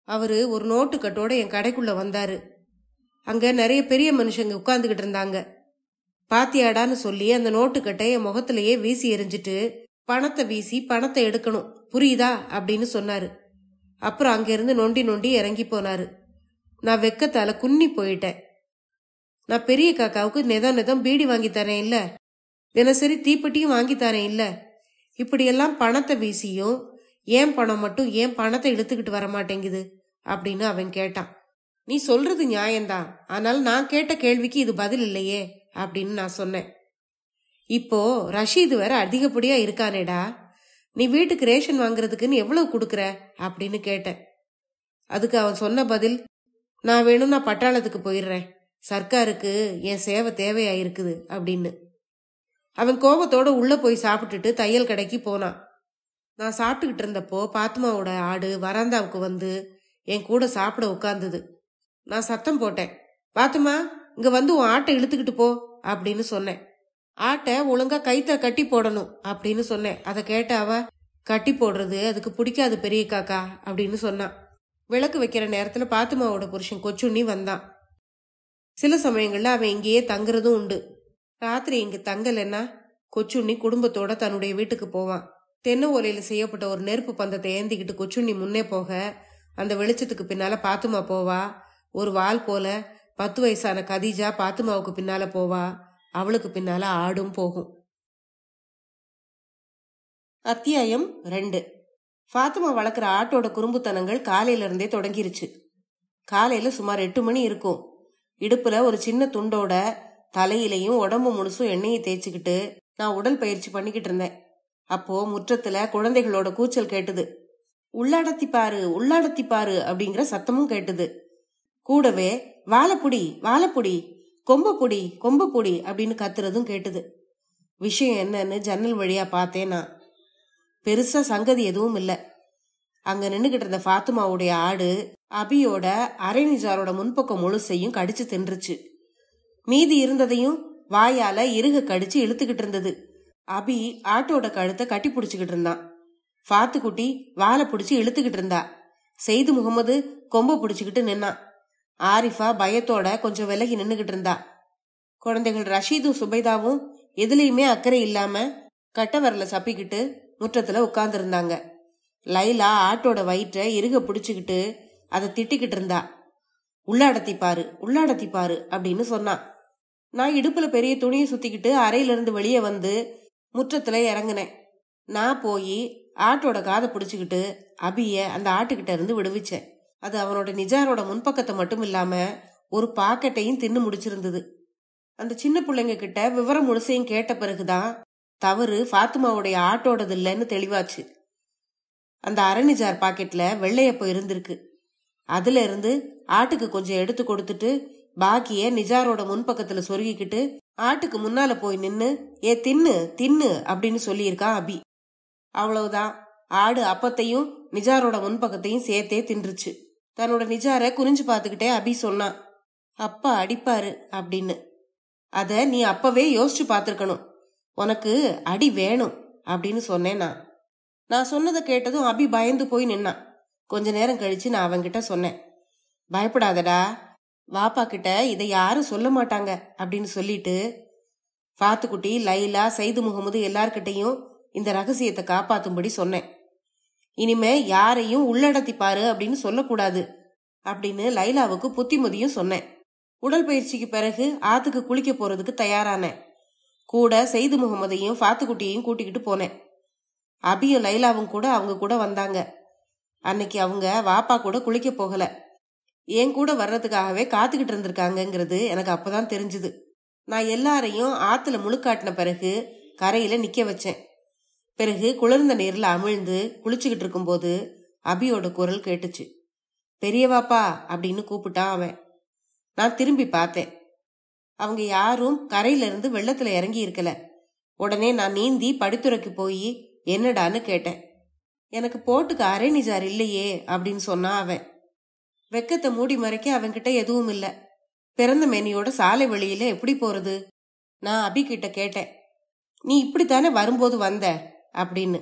அவரு ஒரு நோட்டு கட்டோட என் கடைக்குள்ள வந்தாரு. அங்க நிறைய பெரிய மனுஷங்க உட்கார்ந்துகிட்டு இருந்தாங்க. பாத்தியாடான்னு சொல்லி அந்த நோட்டுக்கட்டை என் முகத்திலேயே வீசி எறிஞ்சிட்டு பணத்தை வீசி பணத்தை எடுக்கணும், புரியுதா அப்படின்னு சொன்னாரு. அப்புறம் அங்கிருந்து நொண்டி நொண்டி இறங்கி போனாரு. நான் வெக்கத்தால குன்னி போயிட்டேன். நான் பெரிய காக்காவுக்கு நெதம் பீடி வாங்கி தரேன் இல்ல, தினசரி தீப்பெட்டியும் வாங்கி தரேன் இல்ல, இப்படியெல்லாம் பணத்தை வீசியும் ஏன் பணம் மட்டும் ஏன் பணத்தை இழுத்துக்கிட்டு வர மாட்டேங்குது அப்படின்னு அவன் கேட்டான். நீ சொல்றது நியாயம்தான், ஆனால் நான் கேட்ட கேள்விக்கு இது பதில் இல்லையே அப்படின்னு நான் சொன்னேன். இப்போ ரஷீது வேற அதிகப்படியா இருக்கானேடா, நீ வீட்டுக்கு ரேஷன் வாங்குறதுக்குன்னு எவ்வளவு கொடுக்கற அப்படின்னு கேட்டேன். அதுக்கு அவன் சொன்ன பதில், நான் வேணும்னா பட்டாளத்துக்கு போயிடுறேன், சர்க்காருக்கு என் சேவை தேவையா இருக்குது அப்படின்னு. அவன் கோபத்தோட உள்ள போய் சாப்பிட்டுட்டு தையல் கடைக்கு போனான். நான் சாப்பிட்டுக்கிட்டு இருந்தப்போ பாத்துமாவோட ஆடு வராந்தாவுக்கு வந்து என் கூட சாப்பிட உட்கார்ந்தது. நான் சத்தம் போட்டேன், பாத்துமா இங்க வந்து உன் ஆட்டை இழுத்துக்கிட்டு போ அப்படின்னு சொன்னேன். ஆட்டை ஒழுங்கா கைத்த கட்டி போடணும் அப்படின்னு சொன்னேன். அதை கேட்ட அவ, கட்டி போடுறது அதுக்கு பிடிக்காது பெரிய காக்கா அப்படின்னு சொன்னான். விளக்கு வைக்கிற நேரத்துல பாத்துமாவோட புருஷன் கொச்சுண்ணி வந்தான். சில சமயங்கள்ல அவன் இங்கேயே தங்குறதும் உண்டு. ராத்திரி இங்க தங்கலன்னா கொச்சுண்ணி குடும்பத்தோட தன்னுடைய வீட்டுக்கு போவான். தென்னை ஓலையில செய்யப்பட்ட ஒரு நெருப்பு பந்தத்தை ஏந்திக்கிட்டு கொச்சுண்ணி முன்னே போக, அந்த வெளிச்சத்துக்கு பின்னால பாத்துமா போவா. ஒரு வால் போல 10 வயசான கதீஜா பாத்துமாவுக்கு பின்னால போவா. அவளுக்கு பின்னால ஆடும் போகும். அத்தியாயம் 2. பாத்துமா வளர்க்குற ஆட்டோட குறும்புத்தனங்கள் காலையில இருந்தே தொடங்கிருச்சு. காலையில சுமார் 8 மணி இருக்கும். இடுப்புல ஒரு சின்ன துண்டோட தலையிலையும் உடம்பு முழுசும் எண்ணெயை தேய்ச்சிக்கிட்டு நான் உடல் பயிற்சி பண்ணிக்கிட்டு இருந்தேன். அப்போ முற்றத்துல குழந்தைகளோட கூச்சல் கேட்டுது. உள்ளாடத்தி பாரு உள்ளாடத்தி பாரு அப்படிங்கிற சத்தமும் கேட்டுது. கூடவே வாழைப்புடி வாழைப்புடி, கொம்பப்புடி கொம்பப்புடி அப்படின்னு கத்துறதும் கேட்டுது. விஷயம் என்னன்னு ஜன்னல் வழியா பார்த்தேன். நான் பெருசா சங்கதி எதுவும் இல்ல. அங்க நின்னுகிட்டு இருந்த பாத்துமாவுடைய ஆடு அபியோட அரை நிஜாரோட முன்பக்கம் முழுசையும் கடிச்சு தின்றுச்சு. மீதி இருந்ததையும் வாயால இறுக கடிச்சு இழுத்துக்கிட்டு இருந்தது. அபி ஆட்டோட கழுத்தை கட்டி பிடிச்சுக்கிட்டு இருந்தான். பாத்துக்குட்டி வாழை பிடிச்சு இழுத்துக்கிட்டு இருந்தா. செய்து முகமது கொம்ப பிடிச்சுக்கிட்டு நின்னான். ஆரிஃபா பயத்தோட கொஞ்சம் விலகி நின்னுகிட்டு இருந்தா. குழந்தைகள் ரஷீதும் சுபைதாவும் எதுலையுமே அக்கறை இல்லாம கட்ட வரல சப்பிக்கிட்டு முற்றத்துல உட்கார்ந்து இருந்தாங்க. லைலா ஆட்டோட வயிற்ற இறுக பிடிச்சுக்கிட்டு அதை திட்டிக்கிட்டு இருந்தா. உள்ளாடத்தி பாரு உள்ளாடத்தி பாரு அப்படின்னு சொன்னான். நான் இடுப்புல பெரிய துணியை சுத்திக்கிட்டு அறையில இருந்து வெளியே வந்து முற்றத்துல இறங்கினேன். நான் போய் ஆட்டோட காதை பிடிச்சுக்கிட்டு அபிய அந்த ஆட்டுக்கிட்ட இருந்து விடுவிச்சேன். அது அவனோட நிஜாரோட முன்பக்கத்தை மட்டும் இல்லாம ஒரு பாக்கெட்டையும் தின்னு முடிச்சிருந்தது. அந்த சின்ன பிள்ளைங்க கிட்ட விவரம் முழுசையும் கேட்ட பிறகுதான் தவறு பாத்துமாவுடைய ஆட்டோடது இல்லைன்னு தெளிவாச்சு. அந்த அரை நிஜார் பாக்கெட்ல வெள்ளையப்போ இருந்திருக்கு. அதுல இருந்து ஆட்டுக்கு கொஞ்சம் எடுத்து கொடுத்துட்டு பாக்கிய நிஜாரோட முன்பக்கத்துல சொருகிக்கிட்டு ஆட்டுக்கு முன்னால போய் நின்னு ஏ தின்னு தின்னு அப்படின்னு சொல்லியிருக்கான் அபி. அவ்வளவுதான். ஆடு அப்பத்தையும் நிஜாரோட முன்பக்கத்தையும் சேர்த்தே தின்றுச்சு. தன்னோட நிஜார குறிஞ்சு பார்த்துக்கிட்டே அபி சொன்னான், அப்பா அடிப்பாரு அப்படின்னு. அத நீ அப்பவே யோசிச்சு பார்த்திருக்கணும். உனக்கு அடி வேணும் அப்படின்னு சொன்னேன். நான் சொன்னதை கேட்டதும் அபி பயந்து போய் நின்னான். கொஞ்ச நேரம் கழிச்சு நான் அவன்கிட்ட சொன்னேன், பயப்படாதடா, வாப்பா கிட்ட இதை யாரும் சொல்ல மாட்டாங்க அப்படின்னு சொல்லிட்டு பாத்துக்குட்டி லைலா செய்து முகமது எல்லார்கிட்டையும் இந்த ரகசியத்தை காப்பாத்தும்படி சொன்னேன். இனிமே யாரையும் உள்ளடத்தி பாரு அப்படின்னு சொல்லக்கூடாது அப்படின்னு லைலாவுக்கு புத்திமதியும் சொன்னேன். உடற்பயிற்சிக்கு பிறகு ஆத்துக்கு குளிக்க போறதுக்கு தயாரானேன். கூட செய்து முகமதையும் பாத்துக்குட்டியையும் கூட்டிக்கிட்டு போனேன். அபியும் லைலாவும் கூட அவங்க கூட வந்தாங்க. அன்னைக்கு அவங்க வாப்பா கூட குளிக்க போகல, என் கூட வர்றதுக்காகவே காத்துக்கிட்டு இருந்திருக்காங்கிறது எனக்கு அப்பதான் தெரிஞ்சுது. நான் எல்லாரையும் ஆத்துல முழுக்காட்டின பிறகு கரையில நிக்க வச்சேன். பிறகு குளிர்ந்த நீர்ல அமிழ்ந்து குளிச்சுக்கிட்டு இருக்கும்போது அபியோட குரல் கேட்டுச்சு. பெரியவாப்பா அப்படின்னு கூப்பிட்டான் அவன். நான் திரும்பி பார்த்தேன். அவங்க யாரும் கரையில இருந்து வெள்ளத்துல இறங்கி இருக்கல. உடனே நான் நீந்தி படித்துறைக்கு போய் என்னடான்னு கேட்டேன். எனக்கு போட்டுக்கு அரை நிஜார் இல்லையே அப்படின்னு சொன்னான் அவன். வெக்கத்தை மூடி மறைக்க அவன்கிட்ட எதுவும் இல்ல. பிறந்த மேனியோட சாலை வழியில எப்படி போறது? நான் அபி கிட்ட கேட்டேன், நீ இப்படித்தானே வரும்போது வந்த அப்படின்னு.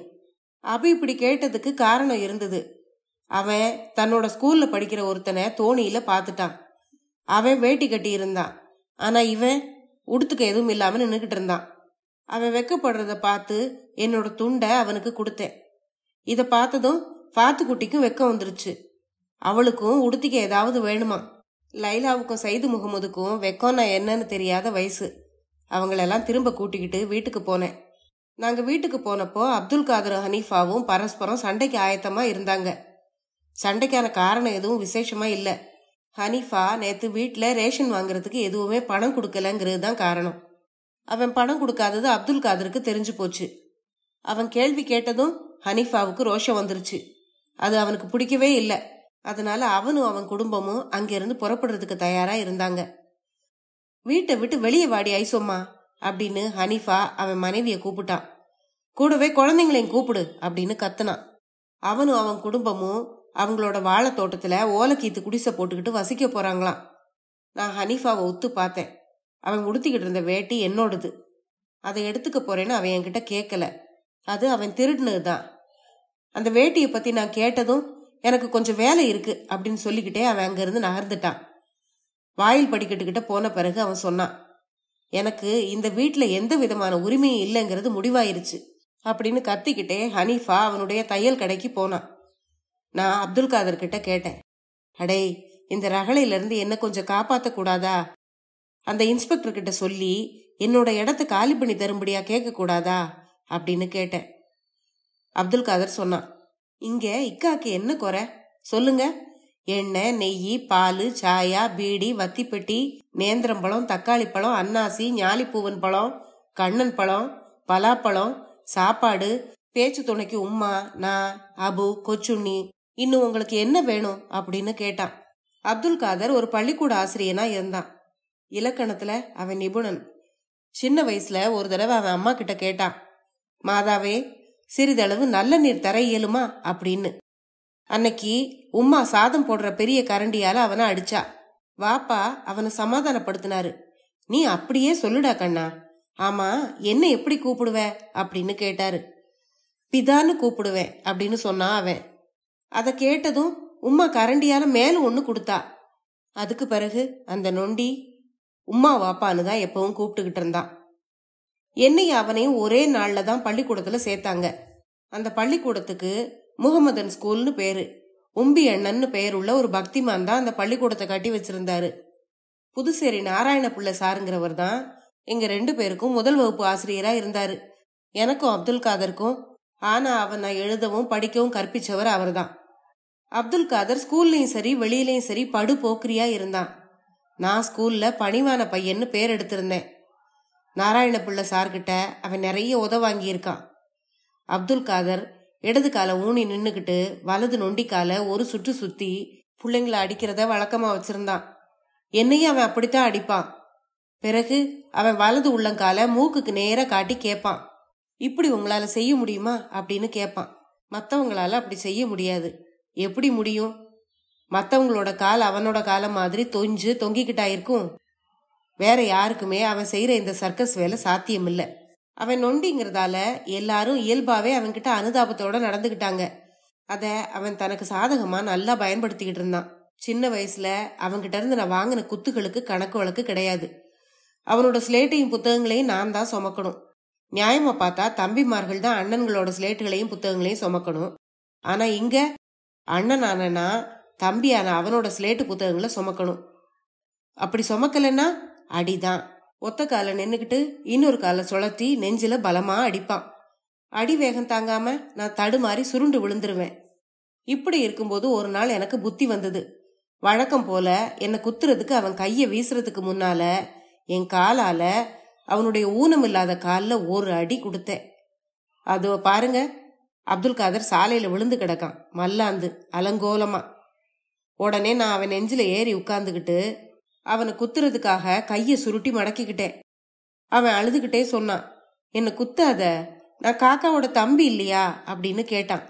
அபி இப்படி கேட்டதுக்கு காரணம் இருந்தது. அவன் தன்னோட ஸ்கூல்ல படிக்கிற ஒருத்தனை தோணியில பாத்துட்டான். அவன் வேட்டி கட்டி இருந்தான். ஆனா இவன் உடுத்துக்க எதுவும் இல்லாம நின்னுகிட்டு இருந்தான். அவன் வெக்கப்படுறத பார்த்து என்னோட துண்டை அவனுக்கு கொடுத்தேன். இத பார்த்ததும் பாத்துக்குட்டிக்கும் வெக்கம் வந்துருச்சு. அவளுக்கும் உடுத்திக்க ஏதாவது வேணுமா. லைலாவுக்கும் சைது முகமதுக்கும் வெக்கம்னா என்னன்னு தெரியாத வயசு. அவங்களெல்லாம் திரும்ப கூட்டிக்கிட்டு வீட்டுக்கு போனேன். நாங்க வீட்டுக்கு போனப்போ அப்துல் காதர் ஹனீஃபாவும் பரஸ்பரம் சண்டைக்கு ஆயத்தமா இருந்தாங்க. சண்டைக்கான காரணம் எதுவும் விசேஷமா இல்ல. ஹனீஃபா நேத்து வீட்டுல ரேஷன் வாங்குறதுக்கு எதுவுமே பணம் கொடுக்கலங்கிறது தான் காரணம். அவன் பணம் கொடுக்காதது அப்துல் காதருக்கு தெரிஞ்சு போச்சு. அவன் கேள்வி கேட்டதும் ஹனீஃபாவுக்கு ரோஷம் வந்துருச்சு. அது அவனுக்கு பிடிக்கவே இல்லை. அதனால அவனும் அவன் குடும்பமும் அங்கிருந்து புறப்படுறதுக்கு தயாரா இருந்தாங்க. வீட்டை விட்டு வெளியே வாடி ஐசோம்மா அப்படின்னு ஹனீஃபா அவன் மனைவியை கூப்பிட்டான். கூடவே குழந்தைங்களையும் கூப்பிடு அப்படின்னு கத்துனான். அவனும் அவன் குடும்பமும் அவங்களோட வாழை தோட்டத்துல ஓலக்கீத்து குடிசை போட்டுக்கிட்டு வசிக்க போறாங்களாம். நான் ஹனீஃபாவை உத்து பார்த்தேன். அவன் உடுத்திக்கிட்டு இருந்த வேட்டி என்னோடது. அதை எடுத்துக்க போறேன்னு அவன் என்கிட்ட கேட்கல. அது அவன் திருடுனதுதான். அந்த வேட்டியை பத்தி நான் கேட்டதும் எனக்கு கொஞ்சம் வேலை இருக்கு அப்படின்னு சொல்லிக்கிட்டே அவன் அங்கிருந்து நகர்ந்துட்டான். வாயில் படிக்கட்டுக்கிட்ட போன பிறகு அவன் சொன்னான், எனக்கு இந்த வீட்டுல எந்த விதமான உரிமையும் இல்லைங்கிறது முடிவாயிருச்சு அப்படின்னு கத்திக்கிட்டே ஹனீஃபா அவனுடைய தையல் கடைக்கு போனான். நான் அப்துல் காதர் கிட்ட கேட்டேன், அடே, இந்த ரகளையில இருந்து என்ன கொஞ்சம் காப்பாத்த கூடாதா? அந்த இன்ஸ்பெக்டர் கிட்ட சொல்லி என்னோட இடத்த காலி பண்ணி தரும்படியா கேட்க கூடாதா அப்படின்னு கேட்டேன். அப்துல் காதர் சொன்னான், இங்க இக்காக்கு என்ன குறை சொல்லுங்க? எண்ணெய், நெய், பால், சாயா, பீடி, வத்திப்பெட்டி, நேந்திரம்பழம், தக்காளி பழம், அன்னாசி, ஞாலிப்பூவன் பழம், கண்ணன் பழம், பலாப்பழம், சாப்பாடு, பேச்சு துணைக்கு உம்மா, நான், அபு, கொச்சுண்ணி, இன்னும் உங்களுக்கு என்ன வேணும் அப்படின்னு கேட்டான். அப்துல் காதர் ஒரு பள்ளிக்கூட ஆசிரியனா இருந்தான். இலக்கணத்துல அவன் நிபுணன். சின்ன வயசுல ஒரு தடவை அவன் அம்மா கிட்ட கேட்டான், மாதாவே, சிறிதளவு நல்ல நீர் தர இயலுமா அப்படின்னு. அன்னைக்கு உம்மா சாதம் போடுற பெரிய கரண்டியால அவனை அடிச்சா. வாப்பா அவனை சமாதானப்படுத்தினாரு. நீ அப்படியே சொல்லுடா கண்ணா. ஆமா, என்ன எப்படி கூப்பிடுவ அப்படின்னு கேட்டாரு. பிதான்னு கூப்பிடுவேன் அப்படின்னு சொன்னான் அவன். அதை கேட்டதும் உம்மா கரண்டியால மேலும் ஒண்ணு கொடுத்தா. அதுக்கு பிறகு அந்த நொண்டி உம்மா வாப்பான்னு தான் எப்பவும் கூப்பிட்டுக்கிட்டு இருந்தான். என்னையும் அவனையும் ஒரே நாள்ல தான் பள்ளிக்கூடத்துல சேர்த்தாங்க. அந்த பள்ளிக்கூடத்துக்கு முகமதன் ஸ்கூல்னு பேரு. உம்பி அண்ணன்னு பெயர் உள்ள ஒரு பக்திமான் தான் அந்த பள்ளிக்கூடத்தை கட்டி வச்சிருந்தாரு. புதுச்சேரி நாராயண பிள்ளை சாருங்கிறவர் தான் எங்க 2 பேருக்கும் முதல் வகுப்பு ஆசிரியரா இருந்தாரு. எனக்கும் அப்துல் காதருக்கும் ஆனா அவனை எழுதவும் படிக்கவும் கற்பிச்சவர் அவர் தான். அப்துல் காதர் ஸ்கூல்லயும் சரி வெளியிலயும் சரி படு போக்கிரியா இருந்தான். நான் ஸ்கூல்ல பணிவான பையன்னு பேர் எடுத்திருந்தேன். நாராயண பிள்ளை சார்கிட்ட அவன் நிறைய உதவாங்கி இருக்கான். அப்துல் காதர் இடது காலை ஊனி நின்னுக்கிட்டு வலது நொண்டிக்கால ஒரு சுற்று சுத்தி பிள்ளைங்களை அடிக்கிறத வழக்கமா வச்சிருந்தான். என்னையும் அவன் அப்படித்தான் அடிப்பான். பிறகு அவன் வலது உள்ளங்கால மூக்குக்கு நேரா காட்டி கேட்பான், இப்படி உங்களால செய்ய முடியுமா அப்படின்னு கேட்பான். மற்றவங்களால அப்படி செய்ய முடியாது. எப்படி முடியும்? மற்றவங்களோட கால் அவனோட காலை மாதிரி தொங்கிக்கிட்டா இருக்கும். வேற யாருக்குமே அவன் செய்யற இந்த சர்க்கஸ் வேலை சாத்தியம் இல்லை. அவன் நொண்டிங்கிறதால எல்லாரும் இயல்பாவே அவன்கிட்ட அனுதாபத்தோட நடந்துகிட்டாங்க. அத அவன் தனக்கு சாதகமா நல்லா பயன்படுத்திக்கிட்டு இருந்தான். சின்ன வயசுல அவன்கிட்ட இருந்து நான் வாங்கின குத்துகளுக்கு கணக்கு வழக்கு கிடையாது. அவனோட ஸ்லேட்டையும் புத்தகங்களையும் நான் தான் சுமக்கணும். நியாயமா பார்த்தா தம்பிமார்கள் தான் அண்ணன்களோட ஸ்லேட்டுகளையும் புத்தகங்களையும் சுமக்கணும். ஆனா இங்க அண்ணன் ஆனா தம்பியான அவனோட ஸ்லேட்டு புத்தகங்களை சுமக்கணும். அப்படி சுமக்கலன்னா அடிதான். ஒத்த கால நின்னுக்கிட்டு இன்னொரு காலை சுழத்தி நெஞ்சில பலமா அடிப்பான். அடி வேகம் தாங்காம நான் தடுமாறி சுருண்டு விழுந்துருவேன். இப்படி இருக்கும்போது ஒரு நாள் எனக்கு புத்தி வந்தது. வழக்கம் போல என்னை குத்துறதுக்கு அவன் கைய வீசுறதுக்கு முன்னால என் காலால அவனுடைய ஊனம் இல்லாத காலில் ஒரு அடி கொடுத்தேன். அதோ பாருங்க, அப்துல் காதர் சாலையில விழுந்து கிடக்கான், மல்லாந்து அலங்கோலமா. உடனே நான் அவன் நெஞ்சில ஏறி உட்கார்ந்துகிட்டு அவனை குத்துறதுக்காக கைய சுருட்டி மடக்கிக்கிட்டேன். அவன் அழுதுகிட்டே சொன்னான், என்ன குத்தாத, நான் காக்காவோட தம்பி இல்லையா அப்படின்னு கேட்டான்.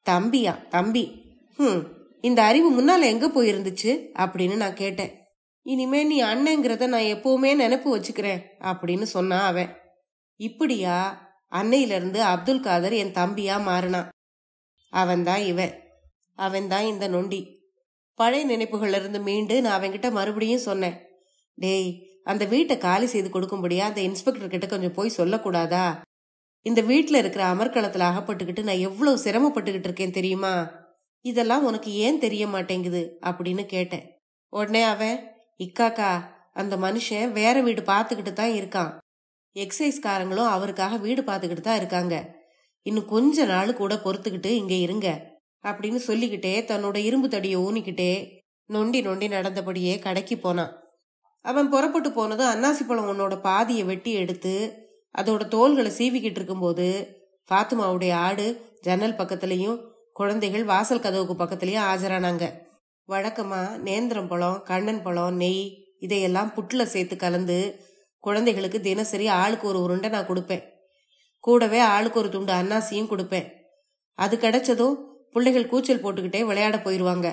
தம்பியா? தம்பி? இந்த அறிவு முன்னால எங்க போயிருந்துச்சு அப்படின்னு நான் கேட்டேன். இனிமே நீ அண்ணங்கிறத நான் எப்பவுமே நினைப்பு வச்சுக்கிறேன் அப்படின்னு சொன்னான் அவன். இப்படியா? அன்னையில இருந்து அப்துல் காதர் என் தம்பியா மாறினான். அவன்தான் இவன். அவன்தான் இந்த நொண்டி. பழைய நினைப்புகள்ல இருந்து மீண்டு நான் அவன்கிட்ட மறுபடியும் சொன்னேன், டேய், அந்த வீட்டை காலி செய்து கொடுக்கும்படியா அந்த இன்ஸ்பெக்டர் கிட்ட கொஞ்சம் போய் சொல்லக்கூடாதா? இந்த வீட்டுல இருக்கிற அமர்க்களத்துல அகப்பட்டுக்கிட்டு நான் எவ்வளவு சிரமப்பட்டுக்கிட்டு இருக்கேன் தெரியுமா? இதெல்லாம் உனக்கு ஏன் தெரிய மாட்டேங்குது அப்படின்னு கேட்டேன். உடனே அவன், இக்காக்கா, அந்த மனுஷன் வேற வீடு பார்த்துக்கிட்டு தான் இருக்கான். எக்ஸைஸ்காரங்களும் அவருக்காக வீடு பார்த்துக்கிட்டு தான் இருக்காங்க. இன்னும் கொஞ்ச நாள் கூட பொறுத்துக்கிட்டு இங்க இருங்க அப்படின்னு சொல்லிக்கிட்டே தன்னோட இரும்பு தடியை ஊனிக்கிட்டே நொண்டி நொண்டி நடந்தபடியே கடைக்கு போனான். அவன் புறப்பட்டு போனது அன்னாசி பழம் உன்னோட பாதியை வெட்டி எடுத்து அதோட தோள்களை சீவிக்கிட்டு இருக்கும்போது பாத்துமாவுடைய ஆடு ஜன்னல் பக்கத்துலயும் குழந்தைகள் வாசல் கதவுக்கு பக்கத்துலயும் ஆஜரானாங்க. வழக்கமா நேந்திரம் பழம், கண்ணன் பழம், நெய் இதையெல்லாம் புட்டுல சேர்த்து கலந்து குழந்தைகளுக்கு தினசரி ஆளுக்கு ஒரு உருண்டை நான் கொடுப்பேன். கூடவே ஆளுக்கு ஒரு துண்டு அன்னாசியும் கொடுப்பேன். அது கிடைச்சதும் பிள்ளைகள் கூச்சல் போட்டுக்கிட்டே விளையாட போயிடுவாங்க.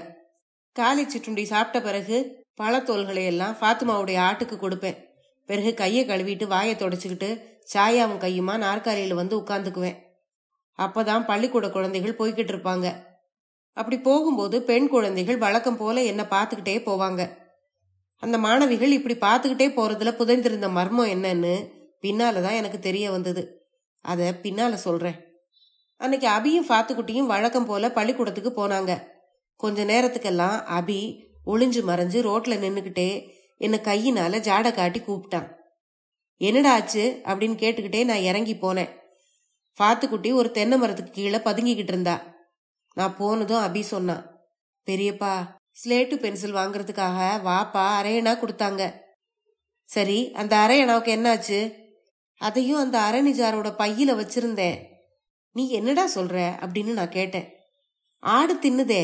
காலை சிற்றுண்டி சாப்பிட்ட பிறகு பழத்தோல்களை எல்லாம் ஃபாத்துமாவுடைய ஆட்டுக்கு கொடுப்பேன். பிறகு கையை கழுவிட்டு வாயை தொடச்சிக்கிட்டு சாயாவும் கையுமா நாற்காலியில் வந்து உட்கார்ந்துக்குவேன். அப்பதான் பள்ளிக்கூட குழந்தைகள் போய்கிட்டு இருப்பாங்க. அப்படி போகும்போது பெண் குழந்தைகள் வழக்கம் போல என்ன பார்த்துக்கிட்டே போவாங்க. அந்த மாணவிகள் இப்படி பார்த்துக்கிட்டே போறதுல புதைந்திருந்த மர்மம் என்னன்னு பின்னாலதான் எனக்கு தெரிய வந்தது. அத பின்னால சொல்றேன். அன்னைக்கு அபியும் ஃபாத்துக்குட்டியும் வழக்கம் போல பள்ளிக்கூடத்துக்கு போனாங்க. கொஞ்ச நேரத்துக்கெல்லாம் அபி ஒளிஞ்சு மறைஞ்சு ரோட்ல நின்னுக்கிட்டே என்ன கையினால ஜாட காட்டி கூப்பிட்டான். என்னடா ஆச்சு அப்படின்னு கேட்டுக்கிட்டே நான் இறங்கி போனேன். ஃபாத்துக்குட்டி ஒரு தென்னை மரத்துக்கு கீழே பதுங்கிக்கிட்டு இருந்தா. நான் போனதும் அபி சொன்னான், பெரியப்பா ஸ்லேட்டு பென்சில் வாங்குறதுக்காக வாப்பா அரையணா கொடுத்தாங்க. சரி, அந்த அரையணாவுக்கு என்னாச்சு? அதையும் அந்த அரணிஜாரோட பையில வச்சிருந்தேன். நீ என்னடா சொல்ற அப்படின்னு நான் கேட்டேன். ஆடு தின்னுதே,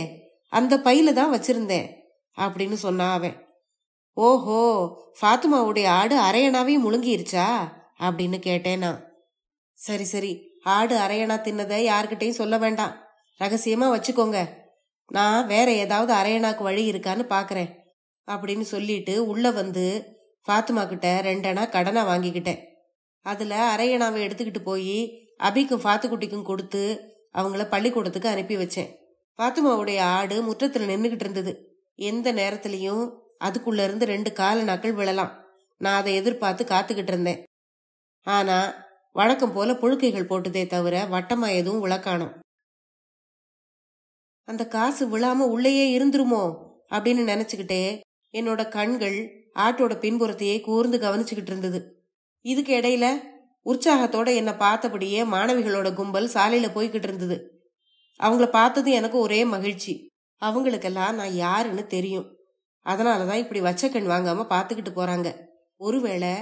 அந்த பையில தான் வச்சிருந்தேன் அப்படின்னு சொன்னா அவன். ஓஹோ, ஃபாத்துமாவுடைய ஆடு அரையணாவையும் முழுங்கிருச்சா அப்படின்னு கேட்டேன் நான். சரி சரி, ஆடு அரையணா தின்னதை யாருக்கிட்டையும் சொல்ல வேண்டாம், ரகசியமா வச்சுக்கோங்க. நான் வேற ஏதாவது அரையணாக்கு வழி இருக்கான்னு பாக்குறேன் அப்படின்னு சொல்லிட்டு உள்ள வந்து ஃபாத்துமா கிட்ட 2 அணா கடனா வாங்கிக்கிட்டேன். அதுல அரையணாவை எடுத்துக்கிட்டு போய் அபிக்கும் ஃபாத்துக்குட்டிக்கும் கொடுத்து அவங்கள பள்ளிக்கூடத்துக்கு அனுப்பி வச்சேன். ஃபாத்துமாவுடைய ஆடு முற்றத்துல நின்றுகிட்டு இருந்தது. எந்த நேரத்திலையும் அதுக்குள்ள இருந்து 2 காலனாக்கள் விழலாம். நான் அதை எதிர்பார்த்து காத்துக்கிட்டு இருந்தேன். ஆனா வழக்கம் போல புழுக்கைகள் போட்டதே தவிர வட்டமா எதுவும் விளக்கானோம். அந்த காசு விழாம உள்ளேயே இருந்துருமோ அப்படின்னு நினைச்சுக்கிட்டே என்னோட கண்கள் ஆட்டோட பின்புறத்தையே கூர்ந்து கவனிச்சுக்கிட்டு இருந்தது. இதுக்கு இடையில உற்சாகத்தோட என்னை பார்த்தபடியே மாணவிகளோட கும்பல் சாலையில போய்கிட்டு இருந்தது. அவங்கள பார்த்ததும் எனக்கு ஒரே மகிழ்ச்சி. அவங்களுக்கெல்லாம் நான் யாருன்னு தெரியும். அதனாலதான் இப்படி வச்ச கண் வாங்காம பாத்துக்கிட்டு போறாங்க. ஒருவேளை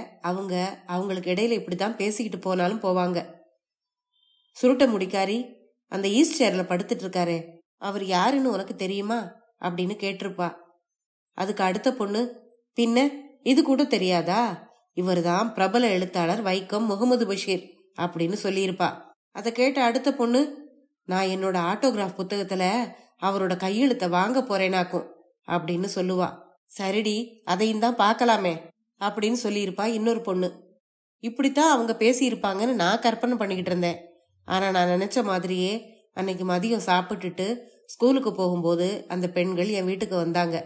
அவங்களுக்கு இடையில இப்படிதான் பேசிக்கிட்டு போனாலும் போவாங்க. சுருட்ட முடிக்காரி அந்த ஈஸ்ட் சேர்ல படுத்துட்டு இருக்காரே, அவர் யாருன்னு உனக்கு தெரியுமா அப்படின்னு கேட்டிருப்பா. அதுக்கு அடுத்த பொண்ணு, பின்ன இது கூட தெரியாதா, இவர்தான் பிரபல எழுத்தாளர் வைக்கம் முகமது பஷீர் அப்படின்னு சொல்லியிருப்பா. அதை கேட்ட அடுத்த பொண்ணு, நான் என்னோட ஆட்டோகிராஃப் புத்தகத்துல அவரோட கையெழுத்த வாங்க போறேனாக்கும் அப்படின்னு சொல்லுவா. சரிடி, அதையும் தான் பார்க்கலாமே அப்படின்னு சொல்லியிருப்பா இன்னொரு பொண்ணு. இப்படித்தான் அவங்க பேசியிருப்பாங்கன்னு நான் கற்பனை பண்ணிக்கிட்டு இருந்தேன். ஆனா நான் நினைச்ச மாதிரியே அன்னைக்கு மதியம் சாப்பிட்டுட்டு ஸ்கூலுக்கு போகும்போது அந்த பெண்கள் என் வீட்டுக்கு வந்தாங்க.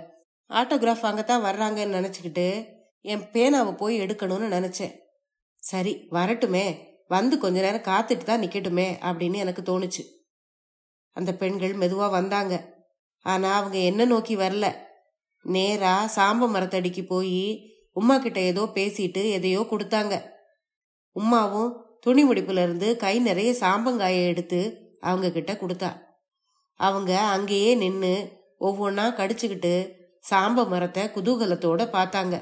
ஆட்டோகிராஃப் வாங்கத்தான் வர்றாங்கன்னு நினைச்சுக்கிட்டு என் பேனாவை போய் எடுக்கணும்னு நினைச்சேன். சரி வரட்டுமே, வந்து கொஞ்ச நேரம் காத்துட்டு தான் நிக்கட்டுமே அப்படின்னு எனக்கு தோணுச்சு. அந்த பெண்கள் மெதுவா வந்தாங்க. ஆனா அவங்க என்ன நோக்கி வரல. நேரா சாம்ப மரத்தடிக்கு போய் உமா கிட்ட ஏதோ பேசிட்டு எதையோ கொடுத்தாங்க. உமாவும் துணி முடிப்புல இருந்து கை நிறைய சாம்பங்காயை எடுத்து அவங்க கிட்ட கொடுத்தா. அவங்க அங்கேயே நின்னு ஒவ்வொன்னா கடிச்சுக்கிட்டு சாம்ப மரத்தை குதூகலத்தோட பார்த்தாங்க.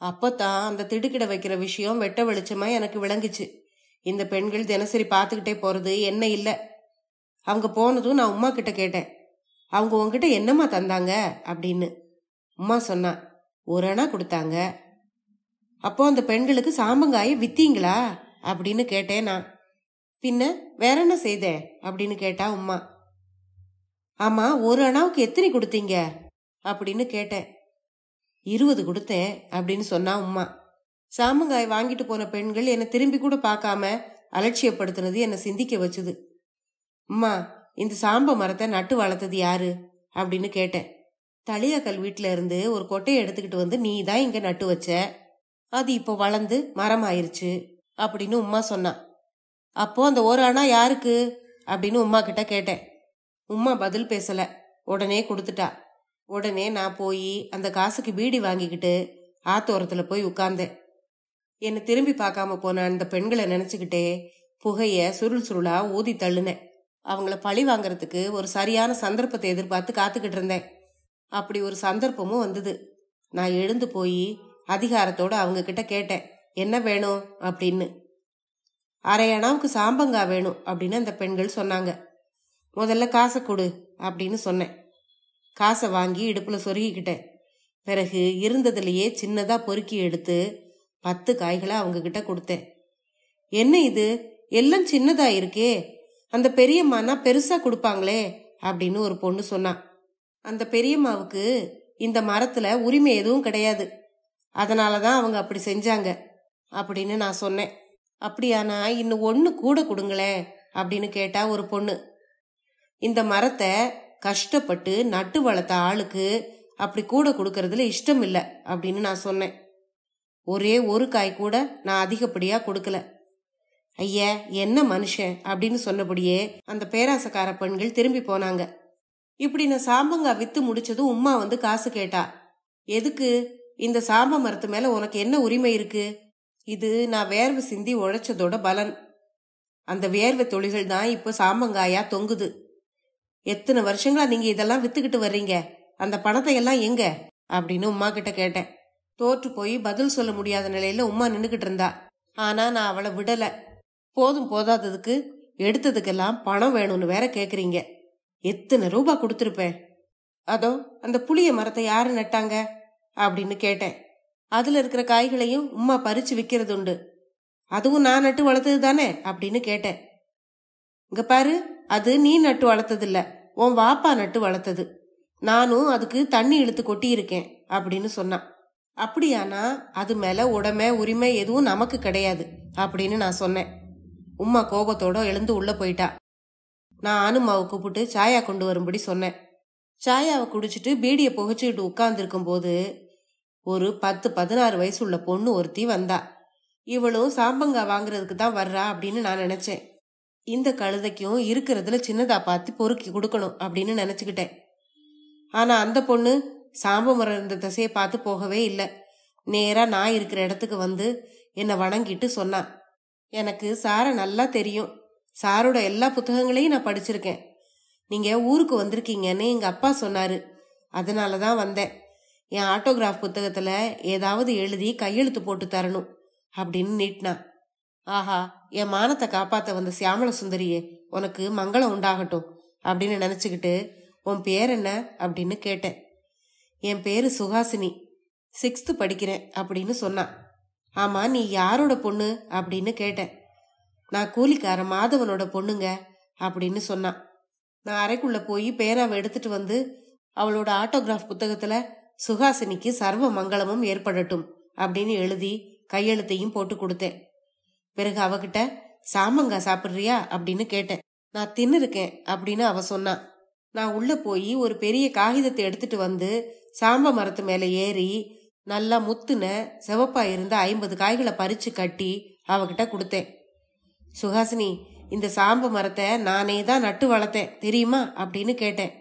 அப்பதான் அந்த திடுக்கிட வைக்கிற விஷயம் வெட்ட வெளிச்சமா எனக்கு விளங்குச்சு. இந்த பெண்கள் தினசரி பார்த்துக்கிட்டே போறது என்ன இல்ல. அவங்க போனதும் நான் உமா கிட்ட கேட்டேன், அவங்க உங்ககிட்ட என்னம்மா தந்தாங்க அப்படின்னு. உமா சொன்னா, 1 அணா கொடுத்தாங்க. அப்போ அந்த பெண்களுக்கு சாம்பங்காய வித்தீங்களா அப்படின்னு கேட்டேன் நான். பின்ன வேற என்ன செய்த அப்படின்னு கேட்டா உமா. ஆமா, 1 அணாவுக்கு எத்தனை கொடுத்தீங்க அப்படின்னு கேட்டேன். 20 கொடுத்தேன் அப்படின்னு சொன்னா உமா. சாம்பங்காய் வாங்கிட்டு போன பெண்கள் என்னை திரும்பி கூட பார்க்காம அலட்சியப்படுத்தினது என்னை சிந்திக்க வச்சுது. உமா, இந்த சாம்ப மரத்தை நட்டு வளர்த்தது யாரு அப்படின்னு கேட்டேன். தளியாக்கல் வீட்டுல இருந்து ஒரு கொட்டையை எடுத்துக்கிட்டு வந்து நீ தான் இங்க நட்டு வச்ச, அது இப்போ வளர்ந்து மரம் ஆயிருச்சு அப்படின்னு உமா சொன்னா. அப்போ அந்த 1 அணா யாருக்கு அப்படின்னு உமா கிட்ட கேட்டேன். உமா பதில் பேசல, உடனே கொடுத்துட்டா. உடனே நான் போய் அந்த காசுக்கு பீடி வாங்கிக்கிட்டு ஆத்தோரத்துல போய் உட்கார்ந்தேன். என்னை திரும்பி பார்க்காம போன அந்த பெண்களை நினைச்சுக்கிட்டே புகைய சுருள் சுருளா ஊதி தள்ளுனேன். அவங்கள பழி வாங்கறதுக்கு ஒரு சரியான சந்தர்ப்பத்தை எதிர்பார்த்து காத்துக்கிட்டு இருந்தேன். அப்படி ஒரு சந்தர்ப்பமும் வந்தது. நான் எழுந்து போய் அதிகாரத்தோட அவங்க கிட்ட கேட்டேன், என்ன வேணும் அப்படின்னு. 1/2 அணாவுக்கு சாம்பங்கா வேணும் அப்படின்னு அந்த பெண்கள் சொன்னாங்க. முதல்ல காசை கொடு அப்படின்னு சொன்னேன். காசை வாங்கி இடுப்புல சொருகிக்கிட்டேன். பிறகு இருந்ததுலயே சின்னதா பொறுக்கி எடுத்து 10 காய்களை அவங்க கிட்ட கொடுத்தேன். என்ன இது எல்லாம் சின்னதா இருக்கே, அந்த பெரியம்மானா பெருசா கொடுப்பாங்களே அப்படின்னு ஒரு பொண்ணு சொன்னா. அந்த பெரியம்மாவுக்கு இந்த மரத்துல உரிமை எதுவும் கிடையாது, அதனாலதான் அவங்க அப்படி செஞ்சாங்க அப்படின்னு நான் சொன்னேன். அப்படியானா இன்னும் 1 கூட கொடுங்களேன் அப்படின்னு கேட்டா ஒரு பொண்ணு. இந்த மரத்தை கஷ்டப்பட்டு நட்டு வளர்த்த ஆளுக்கு அப்படி கூட கொடுக்கறதுல இஷ்டம் இல்லை அப்படின்னு நான் சொன்னேன். ஒரே ஒரு காய் கூட நான் அதிகப்படியா கொடுக்கல. ஐயா என்ன மனுஷன் அப்படின்னு சொன்னபடியே அந்த பேராசக்கார பெண்கள் திரும்பி போனாங்க. இப்படி நான் சாம்பங்காய் வித்து முடிச்சதும் உம்மா வந்து காசு கேட்டா. எதுக்கு? இந்த சாம்ப மரத்து மேல உனக்கு என்ன உரிமை இருக்கு? இது நான் வேர்வை சிந்தி உழைச்சதோட பலன். அந்த வேர்வை தொழில்கள் தான் இப்போ சாம்பங்காயா தொங்குது. எத்தனை வருஷங்களா நீங்க இதெல்லாம் வித்துக்கிட்டு வர்றீங்க, அந்த பணத்தை எல்லாம் எங்க அப்படின்னு உமா கிட்ட கேட்டேன். தோற்று போய் பதில் சொல்ல முடியாத நிலையில உமா நின்னுகிட்டு இருந்தா. ஆனா நான் அவளை விடல. போதும் போதாததுக்கு எடுத்ததுக்கெல்லாம் பணம் வேணும்னு வேற கேக்குறீங்க. எத்தனை ரூபாய் கொடுத்துருப்பேன். அதோ அந்த புளிய மரத்தை யாரு நட்டாங்க அப்படின்னு கேட்டேன். அதுல இருக்கிற காய்களையும் உமா பறிச்சு விக்கிறது உண்டு. அதுவும் நான் நட்டு வளர்த்தது தானே அப்படின்னு கேட்டேன். இங்க பாரு, அது நீ நட்டு வளர்த்தது இல்ல, உன் வாப்பா நட்டு வளர்த்தது. நானும் அதுக்கு தண்ணி இழுத்து கொட்டி இருக்கேன் அப்படின்னு சொன்னான். அப்படியானா அது மேல உரிமை எதுவும் நமக்கு கிடையாது அப்படின்னு நான் சொன்னேன். உம்மா கோபத்தோட எழுந்து உள்ள போயிட்டா. நான் ஆனுமாவை கூப்பிட்டு சாயா கொண்டு வரும்படி சொன்னேன். சாயாவை குடிச்சிட்டு பீடியை புகைச்சுக்கிட்டு உட்கார்ந்து இருக்கும் போது ஒரு 10-16 வயசு உள்ள பொண்ணு ஒருத்தி வந்தா. இவளும் சாம்பங்காய் வாங்குறதுக்கு தான் வர்றா அப்படின்னு நான் நினைச்சேன். இந்த கழுதைக்கும் இருக்கிறதுல சின்னதா பார்த்து பொறுக்கி கொடுக்கணும் அப்படின்னு நினைச்சுக்கிட்டேன். ஆனா அந்த பொண்ணு சாம்ப மரம் இருந்த திசையை பார்த்து போகவே இல்லை. நேரா நான் இருக்கிற இடத்துக்கு வந்து என்னை வணங்கிட்டு சொன்னான். எனக்கு சாரை நல்லா தெரியும், சாரோட எல்லா புத்தகங்களையும் நான் படிச்சிருக்கேன். நீங்க ஊருக்கு வந்திருக்கீங்கன்னு எங்க அப்பா சொன்னாரு, அதனாலதான் வந்தேன். என் ஆட்டோகிராஃப் புத்தகத்துல ஏதாவது எழுதி கையெழுத்து போட்டு தரணும் அப்படின்னு நீட்டினான். ஆஹா, என் மானத்தை காப்பாத்த வந்த சியாமல சுந்தரியே, உனக்கு மங்களம் உண்டாகட்டும் அப்படின்னு நினைச்சுக்கிட்டு உன் பேர் என்ன அப்படின்னு கேட்டேன். என் பேரு சுஹாசினி, 6th படிக்கிறேன் அப்படின்னு சொன்னான். ஆமா, நீ யாரோட பொண்ணு அப்படின்னு கேட்டேன். நான் கூலிக்கார மாதவனோட பொண்ணுங்க அப்படின்னு சொன்னான். நான் அறைக்குள்ள போய் பேனாவை எடுத்துட்டு வந்து அவளோட ஆட்டோகிராஃப் புத்தகத்துல சுஹாசினிக்கு சர்வ மங்களமும் ஏற்படட்டும் அப்படின்னு எழுதி கையெழுத்தையும் போட்டு கொடுத்தேன். பிறகு அவகிட்ட சாமங்காய் சாப்பிடுறியா அப்படின்னு கேட்டேன். நான் தின்னுருக்கேன் அப்படின்னு அவ சொன்னான். நான் உள்ள போய் ஒரு பெரிய காகிதத்தை எடுத்துட்டு வந்து சாம்ப மரத்து மேல ஏறி நல்லா முத்துன செவப்பா இருந்த 50 காய்களை பறிச்சு கட்டி அவகிட்ட கொடுத்தேன். சுஹாசினி, இந்த சாம்ப மரத்தை நானே தான் நட்டு வளர்த்தேன் தெரியுமா அப்படின்னு கேட்டேன்.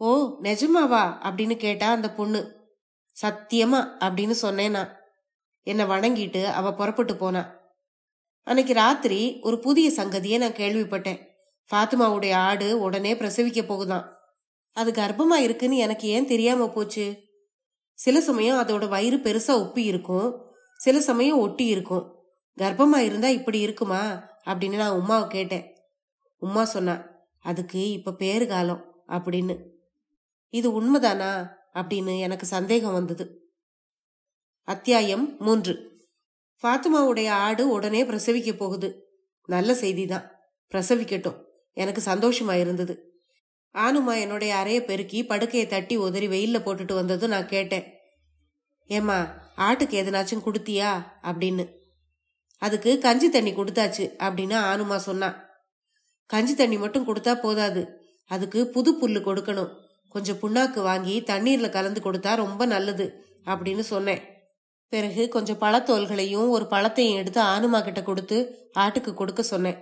ஓ நிஜமாவா அப்படின்னு கேட்டா அந்த பொண்ணு. சத்தியமா அப்படின்னு சொன்னேன் நான். என்னை வணங்கிட்டு அவ புறப்பட்டு போனா. அன்னைக்கு ராத்திரி ஒரு புதிய சங்கதியை நான் கேள்விப்பட்டேன். ஃபாத்திமாவுடைய ஆடு உடனே பிரசவிக்க போகுதான். அது கர்ப்பமா இருக்குன்னு எனக்கு ஏன் தெரியாம போச்சு? சில சமயம் அதோட வயிறு பெருசா உப்பி இருக்கும், சில சமயம் ஒட்டி இருக்கும். கர்ப்பமா இருந்தா இப்படி இருக்குமா அப்படின்னு நான் உமாவை கேட்டேன். உமா சொன்னா, அதுக்கு இப்ப பேரு காலம் அப்படின்னு. இது உண்மைதானா அப்படின்னு எனக்கு சந்தேகம் வந்தது. அத்தியாயம் 3. ஃபாத்திமாவுடைய ஆடு உடனே பிரசவிக்க போகுது. நல்ல செய்திதான், பிரசவிக்கட்டும். எனக்கு சந்தோஷமா இருந்தது. ஆனுமா என்னுடைய அறைய பெருக்கி படுக்கையை தட்டி உதறி வெயில்ல போட்டுட்டு வந்ததும் நான் கேட்டேன். ஏமா, ஆட்டுக்கு எதனாச்சும் கொடுத்தியா அப்படின்னு. அதுக்கு கஞ்சி தண்ணி கொடுத்தாச்சு அப்படின்னு ஆனுமா சொன்னா. கஞ்சி தண்ணி மட்டும் கொடுத்தா போதாது, அதுக்கு புது புல்லு கொடுக்கணும். கொஞ்சம் புண்ணாக்கு வாங்கி தண்ணீர்ல கலந்து கொடுத்தா ரொம்ப நல்லது அப்படின்னு சொன்னேன். பிறகு கொஞ்சம் பழத்தோல்களையும் ஒரு பழத்தையும் எடுத்து ஆனுமா கிட்ட கொடுத்து ஆட்டுக்கு கொடுக்க சொன்னேன்.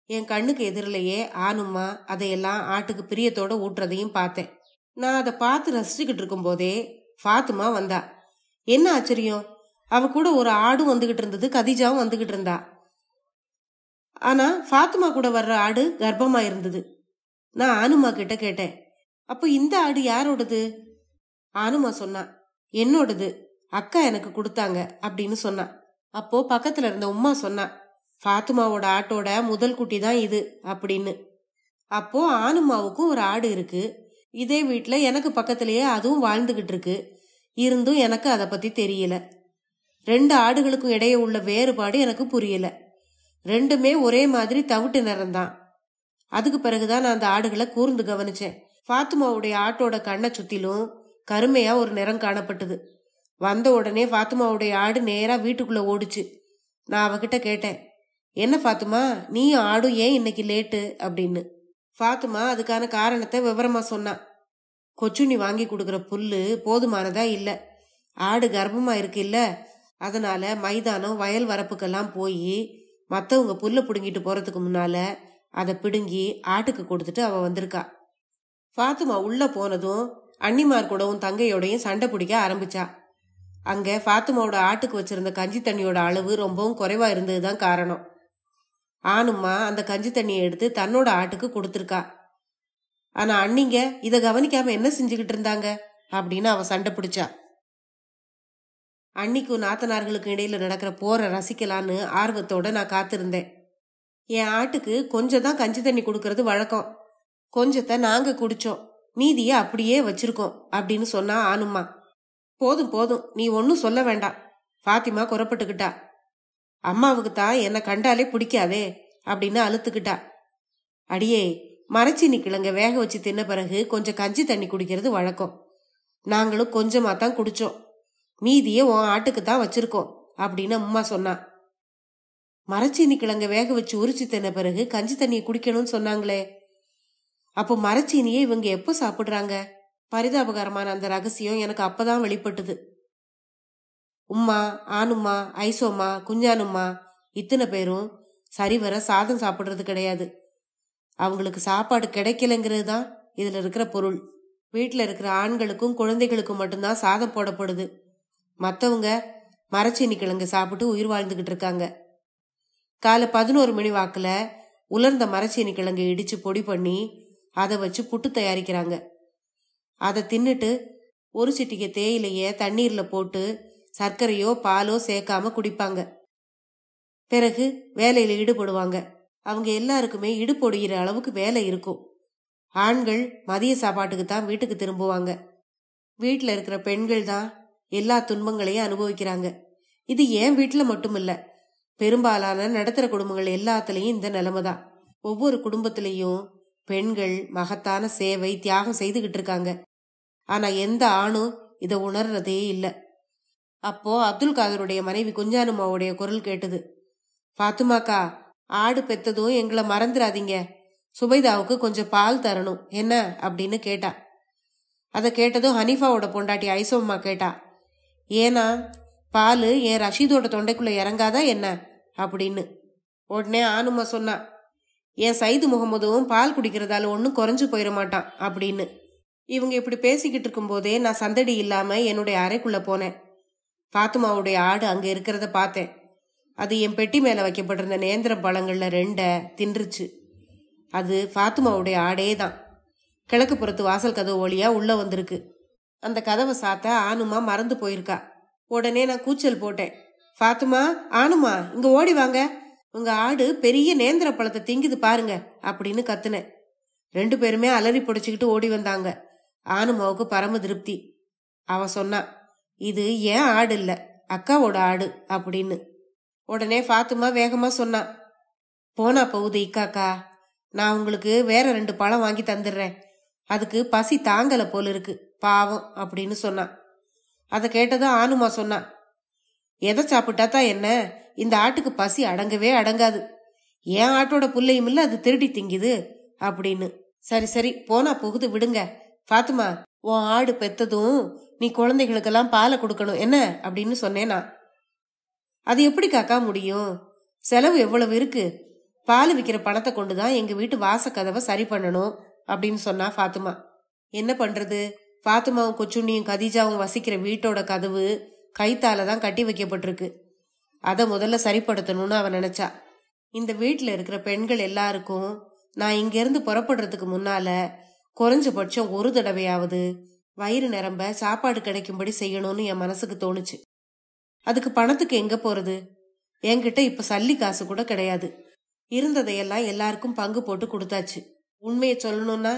என் கண்ணுக்கு எதிரிலேயே ஆனுமா அதையெல்லாம் ஆட்டுக்கு பிரியத்தோட ஊட்டுறதையும் பார்த்தேன். நான் அதை பார்த்து ரசிச்சுக்கிட்டு இருக்கும் போதே ஃபாத்திமா வந்தா. என்ன ஆச்சரியம், அவ கூட ஒரு ஆடும் வந்துகிட்டு இருந்தது, கதீஜாவும் வந்துகிட்டு இருந்தா. ஆனா ஃபாத்திமா கூட வர்ற ஆடு கர்ப்பமா இருந்தது. நான் ஆனுமா கிட்ட கேட்டேன், அப்போ இந்த ஆடு யாரோடது? ஆனுமா சொன்னா, என்னோடது, அக்கா எனக்கு கொடுத்தாங்க அப்படின்னு சொன்னா. அப்போ பக்கத்துல இருந்த உம்மா சொன்னா, ஃபாத்திமாவோட ஆட்டோட முதல் குட்டி தான் இது அப்படின்னு. அப்போ ஆனுமாவுக்கும் ஒரு ஆடு இருக்கு, இதே வீட்டுல எனக்கு பக்கத்திலேயே அதுவும் வாழ்ந்துகிட்டு இருக்கு. இருந்தும் எனக்கு அதை பத்தி தெரியல. 2 ஆடுகளுக்கும் இடையே உள்ள வேறுபாடு எனக்கு புரியல. ரெண்டுமே ஒரே மாதிரி தவிட்டு நிறம்தான். அதுக்கு பிறகுதான் நான் அந்த ஆடுகளை கூர்ந்து கவனிச்சேன். ஃபாத்துமாவுடைய ஆட்டோட கண்ணை சுத்திலும் கருமையா ஒரு நிறம் காணப்பட்டது. வந்த உடனே ஃபாத்துமாவுடைய ஆடு நேரா வீட்டுக்குள்ள ஓடுச்சு. நான் அவகிட்ட கேட்டேன், என்ன ஃபாத்துமா, நீயும் ஆடும் ஏன் இன்னைக்கு லேட்டு அப்படின்னு. ஃபாத்துமா அதுக்கான காரணத்தை விவரமா சொன்னா. கொச்சுண்ணி வாங்கி கொடுக்கற புல்லு போதுமானதா இல்ல, ஆடு கர்ப்பமா இருக்கு இல்ல, அதனால மைதானம் வயல் வரப்புக்கெல்லாம் போய் மத்தவங்க புல்ல புடுங்கிட்டு போறதுக்கு முன்னால அதை பிடுங்கி ஆட்டுக்கு கொடுத்துட்டு அவ வந்திருக்கா. ஃபாத்துமா உள்ள போனதும் அண்ணிமார் கூடவும் தங்கையோடையும் சண்டை பிடிக்க ஆரம்பிச்சா. அங்க ஃபாத்துமாவோட ஆட்டுக்கு வச்சிருந்த கஞ்சி தண்ணியோட அளவு ரொம்பவும் குறைவா இருந்ததுதான் காரணம். ஆணுமா அந்த கஞ்சி தண்ணியை எடுத்து தன்னோட ஆட்டுக்கு கொடுத்துருக்கா. ஆனா அண்ணிங்க இத கவனிக்காம என்ன செஞ்சுக்கிட்டு இருந்தாங்க அப்படின்னு அவ சண்டை பிடிச்சா. அன்னிக்கும் நாத்தனார்களுக்கு இடையில நடக்கிற போரை ரசிக்கலான்னு ஆர்வத்தோட நான் காத்திருந்தேன். என் ஆட்டுக்கு கொஞ்சம் தான் கஞ்சி தண்ணி கொடுக்கறது வழக்கம், கொஞ்சத்தை நாங்க குடிச்சோம், மீதிய அப்படியே வச்சிருக்கோம் அப்படின்னு சொன்னா ஆணுமா. போதும் போதும், நீ ஒன்னும் சொல்ல வேண்டாம், ஃபாத்திமா குறப்பட்டுக்கிட்டா. அம்மாவுக்கு தான் என்னை கண்டாலே பிடிக்காதே அப்படின்னு அழுத்துக்கிட்டா. அடியே, மரச்சீனி கிழங்க வேக வச்சு தின்ன பிறகு கொஞ்சம் கஞ்சி தண்ணி குடிக்கிறது வழக்கம், நாங்களும் கொஞ்சமா தான் குடிச்சோம், மீதியே உன் ஆட்டுக்கு தான் வச்சிருக்கோம் அப்படின்னு அம்மா சொன்னா. மரச்சீனி கிழங்க வேக வச்சு உரிச்சு தின்ன பிறகு கஞ்சி தண்ணியை குடிக்கணும்னு சொன்னாங்களே, அப்போ மரச்சீனியை இவங்க எப்போ சாப்பிடுறாங்க? பரிதாபகரமான அந்த ரகசியம் எனக்கு அப்பதான் வெளிப்பட்டது. உம்மா, ஆணுமா, ஐசோம்மா, குஞ்சானும்மா இத்தனை பேரும் சரிவர சாதம் சாப்பிடுறது கிடையாது. அவங்களுக்கு சாப்பாடு கிடைக்கலங்கிறது தான் இதுல இருக்கிற பொருள். வீட்டுல இருக்கிற ஆண்களுக்கும் குழந்தைகளுக்கும் மட்டும்தான் சாதம் போடப்படுது. மற்றவங்க மரச்சீனி கிழங்கு சாப்பிட்டு உயிர் வாழ்ந்துகிட்டு இருக்காங்க. காலை 11 மணி வாக்குல உலர்ந்த மரச்சீனி கிழங்கு இடிச்சு பொடி பண்ணி அதை வச்சு புட்டு தயாரிக்கிறாங்க. அதை தின்னுட்டு ஒரு சிட்டிகை தேயிலைய தண்ணீர்ல போட்டு சர்க்கரையோ பாலோ சேர்க்காம குடிப்பாங்க. பிறகு வேலையில ஈடுபடுவாங்க. அவங்க எல்லாருக்குமே இடுப்பொடிகிற அளவுக்கு வேலை இருக்கும். ஆண்கள் மதிய சாப்பாட்டுக்கு தான் வீட்டுக்கு திரும்புவாங்க. வீட்டுல இருக்கிற பெண்கள் தான் எல்லா துன்பங்களையும் அனுபவிக்கிறாங்க. இது ஏன் வீட்டுல மட்டும் இல்ல, பெரும்பாலான நடுத்தர குடும்பங்கள் எல்லாத்துலயும் இந்த நிலைமை தான். ஒவ்வொரு குடும்பத்திலையும் பெண்கள் மகத்தான சேவை தியாகம் செய்துகிட்டு இருக்காங்க. ஆனா எந்த ஆணும் இதை உணர்றதே இல்லை. அப்போ அப்துல் காதருடைய மனைவி குஞ்சானுமாவுடைய குரல் கேட்டது. ஃபாத்துமாக்கா, ஆடு பெத்ததும் எங்களை மறந்துடாதீங்க, சுபைதாவுக்கு கொஞ்சம் பால் தரணும் என்ன அப்படின்னு கேட்டா. அதை கேட்டதும் ஹனீஃபாவோட பொண்டாட்டி ஐசோம்மா கேட்டா, ஏனா பால் என் ரஷீதோட தொண்டைக்குள்ள இறங்காதா என்ன அப்படின்னு. உடனே ஆணுமா சொன்னா, என் சைது முகமதுவும் பால் குடிக்கிறதால ஒன்னும் குறைஞ்சு போயிட மாட்டான் அப்படின்னு. இவங்க இப்படி பேசிக்கிட்டு இருக்கும் போதே நான் சந்தடி இல்லாம என்னுடைய அறைக்குள்ள போனேன். ஃபாத்துமாவுடைய ஆடு அங்க இருக்கிறத பார்த்தேன். அது என் பெட்டி மேல வைக்கப்பட்டிருந்த நேந்திர பழங்கள்ல 2 தின்றுச்சு. அது ஃபாத்துமாவுடைய ஆடே தான். கிழக்கு புறத்து வாசல் கதவு வழியா உள்ள வந்திருக்கு. அந்த கதவை சாத்த ஆணுமா மறந்து போயிருக்கா. உடனே நான் கூச்சல் போட்டேன், ஃபாத்துமா, ஆணுமா இங்க ஓடி வாங்க, உங்க ஆடு பெரிய நேந்திர பழத்தை திங்குது பாருங்க அப்படின்னு கத்துனேன். 2 பேருமே அலறி புடிச்சுக்கிட்டு ஓடி வந்தாங்க. ஆணுமாவுக்கு பரம திருப்தி. அவ சொன்னா, இது ஏன் ஆடு இல்ல, அக்காவோட ஆடு அப்படின்னு. உடனே ஃபாத்துமா வேகமா சொன்னா, போனா போகுது இக்காக்கா, நான் உங்களுக்கு வேற 2 பழம் வாங்கி தந்துடுறேன், அதுக்கு பசி தாங்கல போல இருக்கு பாவம் அப்படின்னு சொன்னான். அதை கேட்டதும் ஆணுமா சொன்னா, எதை சாப்பிட்டாதான் என்ன, இந்த ஆட்டுக்கு பசி அடங்கவே அடங்காது, என் ஆட்டோட புள்ளையும் இல்ல அது திருடி திங்குது அப்படின்னு. சரி சரி போனா போகுது விடுங்க, ஃபாத்துமா உன் ஆடு பெத்ததும் நீ குழந்தைகளுக்கெல்லாம் பாலை கொடுக்கணும் என்ன அப்படின்னு சொன்னேனா. அது எப்படி காக்கா முடியும், செலவு எவ்வளவு இருக்கு, பால் விற்கிற பணத்தை கொண்டுதான் எங்க வீட்டு வாச கதவை சரி பண்ணணும் அப்படின்னு சொன்னா ஃபாத்துமா. என்ன பண்றது, ஃபாத்துமாவும் கொச்சுண்ணியும் கதீஜாவும் வசிக்கிற வீட்டோட கதவு கைத்தால தான் கட்டி வைக்கப்பட்டிருக்கு. அதை முதல்ல சரிப்படுத்தணும்னு அவன் நினைச்சா. இந்த வீட்டுல இருக்கிற பெண்கள் எல்லாருக்கும் நான் இங்க இருந்து புறப்படுறதுக்கு முன்னால குறைஞ்சபட்சம் ஒரு தடவையாவது வயிறு நிரம்ப சாப்பாடு கிடைக்கும்படி செய்யணும்னு என் மனசுக்கு தோணுச்சு. அதுக்கு பணத்துக்கு எங்க போறது, என்கிட்ட இப்ப சல்லி காசு கூட கிடையாது. இருந்ததையெல்லாம் எல்லாருக்கும் பங்கு போட்டு கொடுத்தாச்சு. உண்மையை சொல்லணும்னா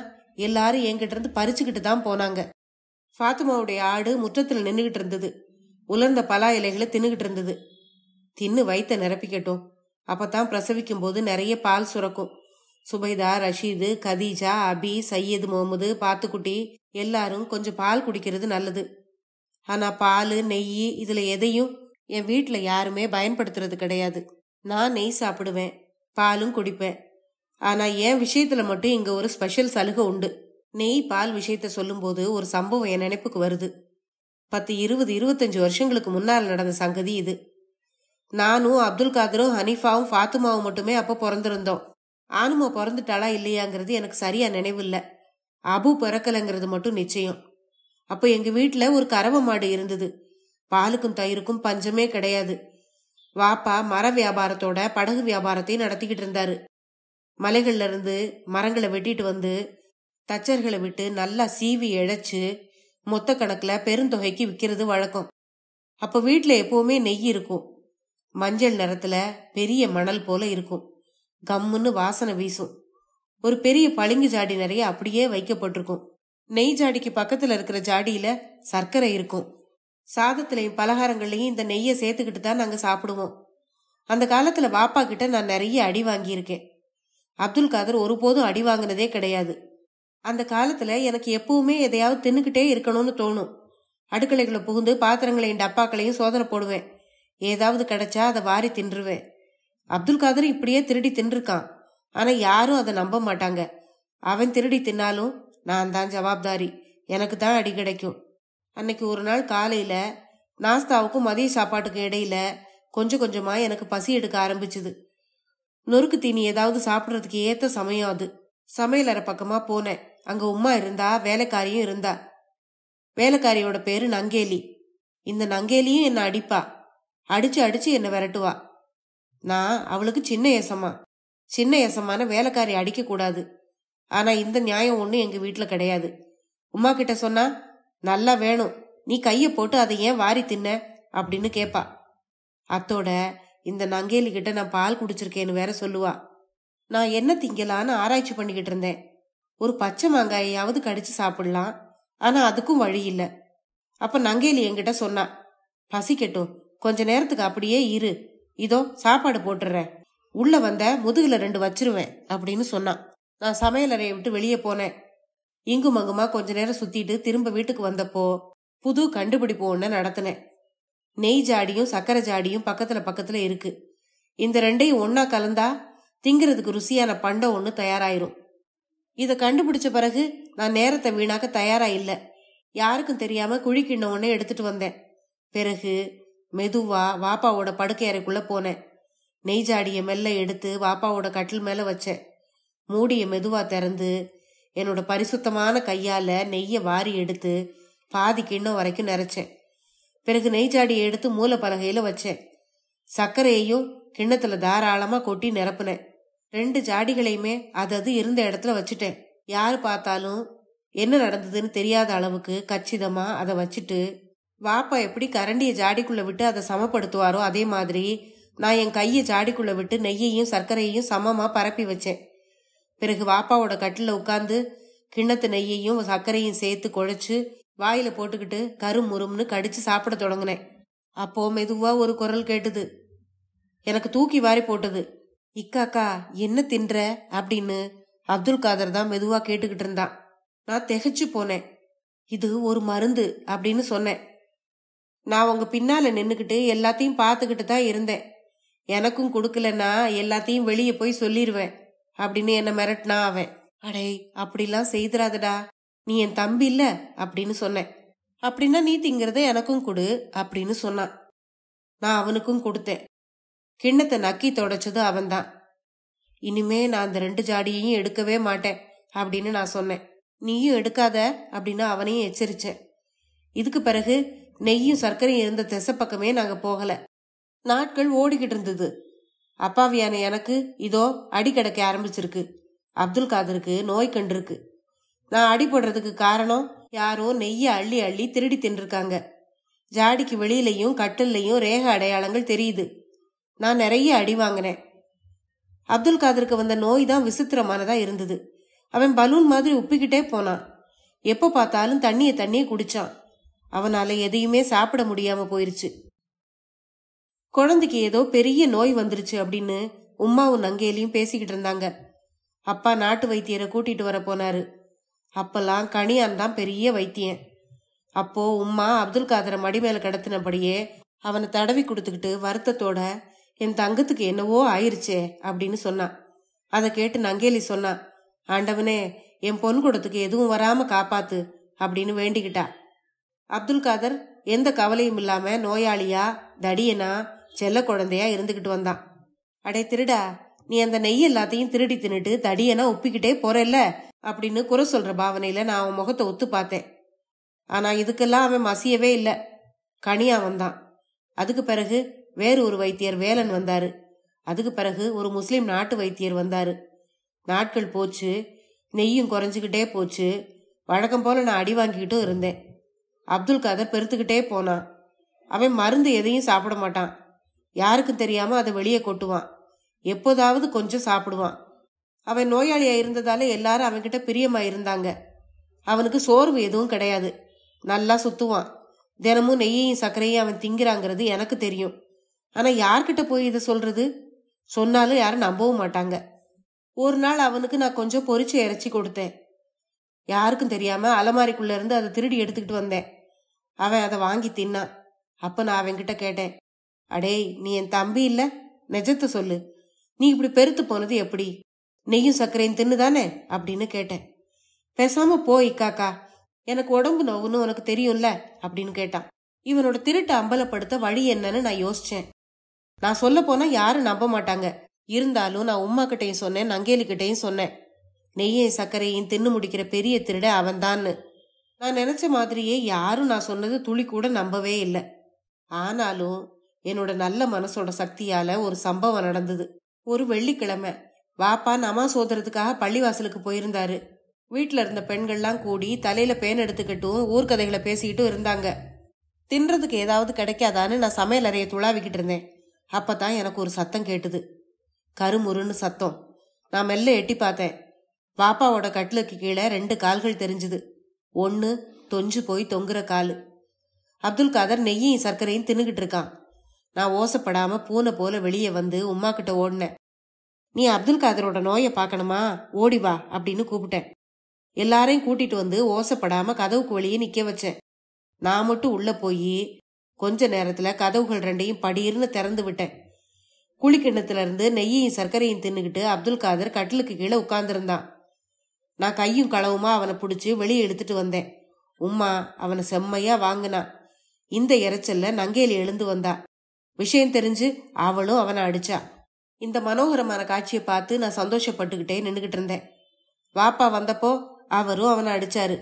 எல்லாரும் என்கிட்ட இருந்து பறிச்சுக்கிட்டு தான் போனாங்க. ஃபாத்துமாவுடைய ஆடு முற்றத்துல நின்றுகிட்டு இருந்தது. உலர்ந்த பலா இலைகளை தின்னுகிட்டு இருந்தது. தின்னு வயிற்ற நிரப்பிக்கட்டும், அப்பதான் பிரசவிக்கும் போது நிறைய பால் சுரக்கும். சுபைதா, ரஷீது, கதீஜா, அபி, சையது, முகமது, பாத்துக்குட்டி எல்லாரும் கொஞ்சம் பால் குடிக்கிறது நல்லது. ஆனா பால், நெய் இதுல எதையும் என் வீட்டுல யாருமே பயன்படுத்துறது கிடையாது. நான் நெய் சாப்பிடுவேன், பாலும் குடிப்பேன். ஆனா என் விஷயத்துல மட்டும் இங்க ஒரு ஸ்பெஷல் சலுகை உண்டு. நெய் பால் விஷயத்த சொல்லும் போது ஒரு சம்பவம் என் நினைப்புக்கு வருது. 10, 20, 25 வருஷங்களுக்கு முன்னால் நடந்த சங்கதி இது. நானும் அப்துல் காதரும் ஹனீஃபாவும் ஃபாத்துமாவும் மட்டுமே அப்ப பிறந்திருந்தோம். ஆனுமா பிறந்துட்டாளா இல்லையாங்கிறது எனக்கு சரியா நினைவில்லை. அபு பிறக்கலைங்கிறது மட்டும் நிச்சயம். அப்போ எங்க வீட்டுல ஒரு கறவை மாடு இருந்தது. பாலுக்கும் தயிருக்கும் பஞ்சமே கிடையாது. வாப்பா மர வியாபாரத்தோட படகு வியாபாரத்தையும் நடத்திக்கிட்டு இருந்தாரு. மலைகள்ல இருந்து மரங்களை வெட்டிட்டு வந்து தச்சர்களை விட்டு நல்லா சீவி இழைச்சு மொத்த கணக்குல பெருந்தொகைக்கு விற்கிறது வழக்கம். அப்ப வீட்டுல எப்பவுமே நெய் இருக்கும். மஞ்சள் நிறத்துல பெரிய மணல் போல இருக்கும். கம்முன்னு வாசனை வீசும். ஒரு பெரிய பளிங்கு ஜாடி நிறைய அப்படியே வைக்கப்பட்டிருக்கும். நெய் ஜாடிக்கு பக்கத்துல இருக்கிற ஜாடியில சர்க்கரை இருக்கும். சாதத்திலையும் பலகாரங்கள்லையும் இந்த நெய்யை சேர்த்துக்கிட்டு தான் நாங்க சாப்பிடுவோம். அந்த காலத்துல வாப்பா கிட்ட நான் நிறைய அடி வாங்கியிருக்கேன். அப்துல் காதர் ஒருபோதும் அடி வாங்கினதே கிடையாது. அந்த காலத்துல எனக்கு எப்பவுமே எதையாவது தின்னுக்கிட்டே இருக்கணும்னு தோணும். அடுக்கலைகளை புகுந்து பாத்திரங்களையும் டப்பாக்களையும் சோதனை போடுவேன். ஏதாவது கிடைச்சா அதை வாரி தின்றுவேன். அப்துல் காதர் இப்படியே திருடி தின்றுருக்கான். ஆனா யாரும் அதை நம்ப மாட்டாங்க. அவன் திருடி தின்னாலும் நான் தான் ஜவாப்தாரி. எனக்கு தான் அடி கிடைக்கும். அன்னைக்கு ஒரு நாள் காலையில நாஸ்தாவுக்கும் மதிய சாப்பாட்டுக்கும் இடையில கொஞ்சம் கொஞ்சமா எனக்கு பசி எடுக்க ஆரம்பிச்சுது. நொறுக்கு தீனி ஏதாவது சாப்பிட்றதுக்கு ஏத்த சமயம் அது. சமையலறை பக்கமா போனேன். அங்க உமா இருந்தா, வேலைக்காரியும் இருந்தா. வேலைக்காரியோட பேரு நங்கேலி. இந்த நங்கேலியும் என்ன அடிப்பா. அடிச்சு அடிச்சு என்ன விரட்டுவா. நான் அவளுக்கு சின்ன ஏசமான வேலைக்காரி அடிக்க கூடாது. ஆனா இந்த நியாயம் ஒண்ணு எங்க வீட்டுல கிடையாது. உமா கிட்ட சொன்னா, நல்லா வேணும், நீ கைய போட்டு அதை ஏன் வாரி தின்ன அப்படின்னு கேப்பா. அத்தோட இந்த நங்கேலி கிட்ட நான் பால் குடிச்சிருக்கேன்னு வேற சொல்லுவா. நான் என்ன திங்கலான்னு ஆராய்ச்சி பண்ணிக்கிட்டு இருந்தேன். ஒரு பச்சை மாங்காயாவது கடிச்சு சாப்பிடலாம். ஆனா அதுக்கும் வழி இல்ல. அப்ப நங்கேலி என்கிட்ட சொன்னா, பசிக்கட்டும், கொஞ்ச நேரத்துக்கு அப்படியே இரு, இதோ சாப்பாடு போட்டுறேன், உள்ள வந்த முதுகுல 2 வச்சிருவேன் அப்படின்னு சொன்னான். நான் சமையலறையை விட்டு வெளியே போனேன். இங்கும் அங்குமா கொஞ்ச நேரம் சுத்திட்டு திரும்ப வீட்டுக்கு வந்தப்போ புது கண்டுபிடிப்பு ஒண்ணு நடத்தினேன். நெய் ஜாடியும் சக்கரை ஜாடியும் பக்கத்துல பக்கத்துல இருக்கு. இந்த ரெண்டையும் ஒன்னா கலந்தா திங்கிறதுக்கு ருசியான பண்டம் ஒண்ணு தயாராயிரும். இத கண்டுபிடிச்ச பிறகு நான் நேரத்தை வீணாக்க தயாரா இல்ல. யாருக்கும் தெரியாம குழிக்கிண்ண ஒண்ணே எடுத்துட்டு வந்தேன். பிறகு மெதுவா வாப்பாவோட படுக்கை அறைக்குள்ள போனேன். நெய் ஜாடிய மெல்ல எடுத்து வாப்பாவோட கட்டில் மேல வச்சேன். மூடிய மெதுவா திறந்து என்னோட பரிசுத்தமான கையால நெய்ய வாரி எடுத்து பாதி கிண்ணம் வரைக்கும் நிறைச்சேன். பிறகு நெய் ஜாடியை எடுத்து மூல பலகையில வச்சேன். சர்க்கரையையும் கிண்ணத்துல தாராளமா கொட்டி நிரப்புனேன். 2 ஜாடிகளையுமே அது இருந்த இடத்துல வச்சுட்டேன். யாரு பார்த்தாலும் என்ன நடந்ததுன்னு தெரியாத அளவுக்கு கச்சிதமா அதை வச்சுட்டு, வாப்பா எப்படி கரண்டிய ஜாடிக்குள்ள விட்டு அதை சமப்படுத்துவாரோ அதே மாதிரி நான் என் கையை ஜாடிக்குள்ள விட்டு நெய்யையும் சர்க்கரையையும் சமமா பரப்பி வச்சேன். பிறகு வாப்பாவோட கட்டில உட்கார்ந்து கிண்ணத்து நெய்யையும் சர்க்கரையும் சேர்த்து குழைச்சு வாயில போட்டுக்கிட்டு கருமுறும்னு கடிச்சு சாப்பிட தொடங்கினேன். அப்போ மெதுவா ஒரு குரல் கேட்டுது. எனக்கு தூக்கி வாரி போட்டது. இக்காக்கா என்ன தின்ற அப்படின்னு அப்துல் காதர் தான் மெதுவா கேட்டுக்கிட்டு இருந்தான். நான் திகைச்சு போனேன். இது ஒரு மருந்து அப்படின்னு சொன்னேன். நான் உங்க பின்னால நின்னுக்கிட்டு எல்லாத்தையும் பார்த்துக்கிட்டு தான் இருந்தேன். எனக்கும் கொடுக்கலன்னா எல்லாத்தையும் வெளியே போய் சொல்லிடுவேன் அப்படின்னு என்ன மிரட்டினா அவன். அடே, அப்படிலாம் செய்திராதடா, நீ என் தம்பி இல்ல அப்படின்னு சொன்னேன். அப்படின்னா நீ திங்கிறத எனக்கும் கொடு அப்படின்னு சொன்னான். நான் அவனுக்கும் கொடுத்தேன். கிண்ணத்தை நக்கி தொடச்சது அவன்தான். இனிமே நான் அந்த 2 ஜாடியையும் எடுக்கவே மாட்டேன் அப்படின்னு நான் சொன்னேன். நீயும் எடுக்காத அப்படின்னு அவனையும் எச்சரிச்சேன். இதுக்கு பிறகு நெய்யும் சர்க்கரையும் இருந்த திசை பக்கமே நாங்க போகல. நாட்கள் ஓடிக்கிட்டு இருந்தது. அப்பாவியான எனக்கு இதோ அடி கிடைக்க ஆரம்பிச்சிருக்கு. அப்துல் காதருக்கு நோய் கண்டிருக்கு. நான் அடிபடுறதுக்கு காரணம் யாரோ நெய்ய அள்ளி அள்ளி திருடி தின்றுருக்காங்க. ஜாடிக்கு வெளியிலையும் கட்டிலையும் ரேக அடையாளங்கள் தெரியுது. நான் நிறைய அடி வாங்கினேன். அப்துல் காதருக்கு வந்த நோய் தான் விசித்திரமானதா இருந்தது. அவன் பலூன் மாதிரி உப்பிக்கிட்டே போனான். எப்போ பார்த்தாலும் தண்ணிய குடிச்சான். அவனால எதையுமே சாப்பிட முடியாம போயிருச்சு. குழந்தைக்கு ஏதோ பெரிய நோய் வந்துருச்சு அப்படின்னு உம்மாவும் நங்கேலியும் பேசிக்கிட்டு இருந்தாங்க. அப்பா நாட்டு வைத்தியரை கூட்டிட்டு வர போனாரு. அப்பெல்லாம் கணியான் தான் பெரிய வைத்தியன். அப்போ உம்மா அப்துல் காதரை மடி மேல கடத்தினபடியே அவனை தடவி கொடுத்துக்கிட்டு வருத்தத்தோட, என் தங்கத்துக்கு என்னவோ ஆயிருச்சே அப்படின்னு சொன்னான். அதை கேட்டு நங்கேலி சொன்னா, ஆண்டவனே என் பொன் குடத்துக்கு எதுவும் வராம காப்பாத்து அப்படின்னு வேண்டிக்கிட்டா. அப்துல் காதர் எந்த கவலையும் இல்லாம நோயாளியா தடியனா செல்ல குழந்தையா இருந்துகிட்டு வந்தான். அடே திருடா, நீ அந்த நெய் எல்லாத்தையும் திருடி தின்னுட்டு தடியனா உப்பிக்கிட்டே போறல்ல அப்படின்னு குறை சொல்ற பாவனையில நான் அவன் முகத்தை ஒத்து பார்த்தேன். ஆனா இதுக்கெல்லாம் அவன் மசியவே இல்லை. கனியா வந்தான். அதுக்கு பிறகு வேறு ஒரு வைத்தியர் வேலன் வந்தாரு. அதுக்கு பிறகு ஒரு முஸ்லிம் நாட்டு வைத்தியர் வந்தாரு. நாட்கள் போச்சு, நெய்யும் குறைஞ்சுக்கிட்டே போச்சு. வழக்கம் போல நான் அடி வாங்கிக்கிட்டும் இருந்தேன். அப்துல் காதர் பெருத்துக்கிட்டே போனான். அவன் மருந்து எதையும் சாப்பிட மாட்டான். யாருக்கும் தெரியாம அதை வெளியே கொட்டுவான். எப்போதாவது கொஞ்சம் சாப்பிடுவான். அவன் நோயாளியா இருந்ததால எல்லாரும் அவன்கிட்ட பிரியமா இருந்தாங்க. அவனுக்கு சோர்வு எதுவும் கிடையாது. நல்லா சுத்துவான். தினமும் நெய்யையும் சர்க்கரையும் அவன் திங்கிறாங்கிறது எனக்கு தெரியும். ஆனா யார்கிட்ட போய் இதை சொல்றது? சொன்னாலும் யாரும் நம்பவும் மாட்டாங்க. ஒரு நாள் அவனுக்கு நான் கொஞ்சம் பொரிச்ச இறைச்சி கொடுத்தேன். யாருக்கும் தெரியாம அலமாரிக்குள்ள இருந்து அதை திருடி எடுத்துக்கிட்டு வந்தேன். அவன் அதை வாங்கி தின்னான். அப்ப நான் அவன்கிட்ட கேட்டேன், அடே நீ என் தம்பி இல்ல, நிஜத்தை சொல்லு, நீ இப்படி பெருத்து போனது எப்படி? நெய்யும் சர்க்கரையும் தின்னுதானே அப்படின்னு கேட்டேன். பேசாம போய் காக்கா, எனக்கு உடம்பு நோவுன்னு உனக்கு தெரியும்ல அப்படின்னு கேட்டான். இவனோட திருட்டு அம்பலப்படுத்த வழி என்னன்னு நான் யோசிச்சேன். நான் சொல்ல போனா யாரும் நம்ப மாட்டாங்க. இருந்தாலும் நான் உம்மா கிட்டையும் சொன்னேன், நங்கேலி கிட்டையும் சொன்னேன். நெய்யையும் சர்க்கரையும் தின்னு முடிக்கிற பெரிய திருட அவன் தான்னு. நான் நினைச்ச மாதிரியே யாரும் நான் சொன்னது துளி கூட நம்பவே இல்லை. ஆனாலும் என்னோட நல்ல மனசோட சக்தியால ஒரு சம்பவம் நடந்தது. ஒரு வெள்ளிக்கிழமை வாப்பா நமாஸ் ஓதுறதுக்காக பள்ளிவாசலுக்கு போயிருந்தாரு. வீட்டுல இருந்த பெண்கள்லாம் கூடி தலையில பேன் எடுத்துக்கிட்டும் ஊர்கதைகளை பேசிக்கிட்டும் இருந்தாங்க. தின்றதுக்கு ஏதாவது கிடைக்காதான்னு நான் சமையல் அறையை துளாவிக்கிட்டு இருந்தேன். அப்பதான் எனக்கு ஒரு சத்தம் கேட்டுது. கருமுருன்னு சத்தம். நான் மெல்ல எட்டி பார்த்தேன். வாப்பாவோட கட்டிலுக்கு கீழே 2 கால்கள் தெரிஞ்சுது. ஒன்னு தொஞ்சு போய் தொங்குற காலு. அப்துல் காதர் நெய்யையும் சர்க்கரையும் தின்னுகிட்டு இருக்கான். நான் ஓசப்படாம பூனை போல வெளியே வந்து உம்மா கிட்ட ஓடினேன். நீ அப்துல் காதரோட நோயை பார்க்கணுமா, ஓடி வா அப்படின்னு கூப்பிட்டேன். எல்லாரையும் கூட்டிட்டு வந்து ஓசப்படாம கதவுக்கு வெளியே நிக்க வச்சேன். நான் மட்டும் உள்ள போய் கொஞ்ச நேரத்துல கதவுகள் 2ஐயும் படியிருந்து திறந்து விட்டேன். குளிக்கிண்ணத்துல இருந்து நெய்யையும் சர்க்கரையும் தின்னுகிட்டு அப்துல் காதர் கட்டிலுக்கு கீழே உட்கார்ந்துருந்தான். நான் கையும் களவுமா அவனை பிடிச்சி வெளியே எடுத்துட்டு வந்தேன். உம்மா அவனை செம்மையா வாங்கினா. இந்த இறைச்சல்ல நங்கேலி எழுந்து வந்தா. விஷயம் தெரிஞ்சு அவளும் அவனை அடிச்சா. இந்த மனோகரமான காட்சியை பார்த்து நான் சந்தோஷப்பட்டுக்கிட்டே நின்னுகிட்டு இருந்தேன். வாப்பா வந்தப்போ அவரும் அவனை அடிச்சாரு.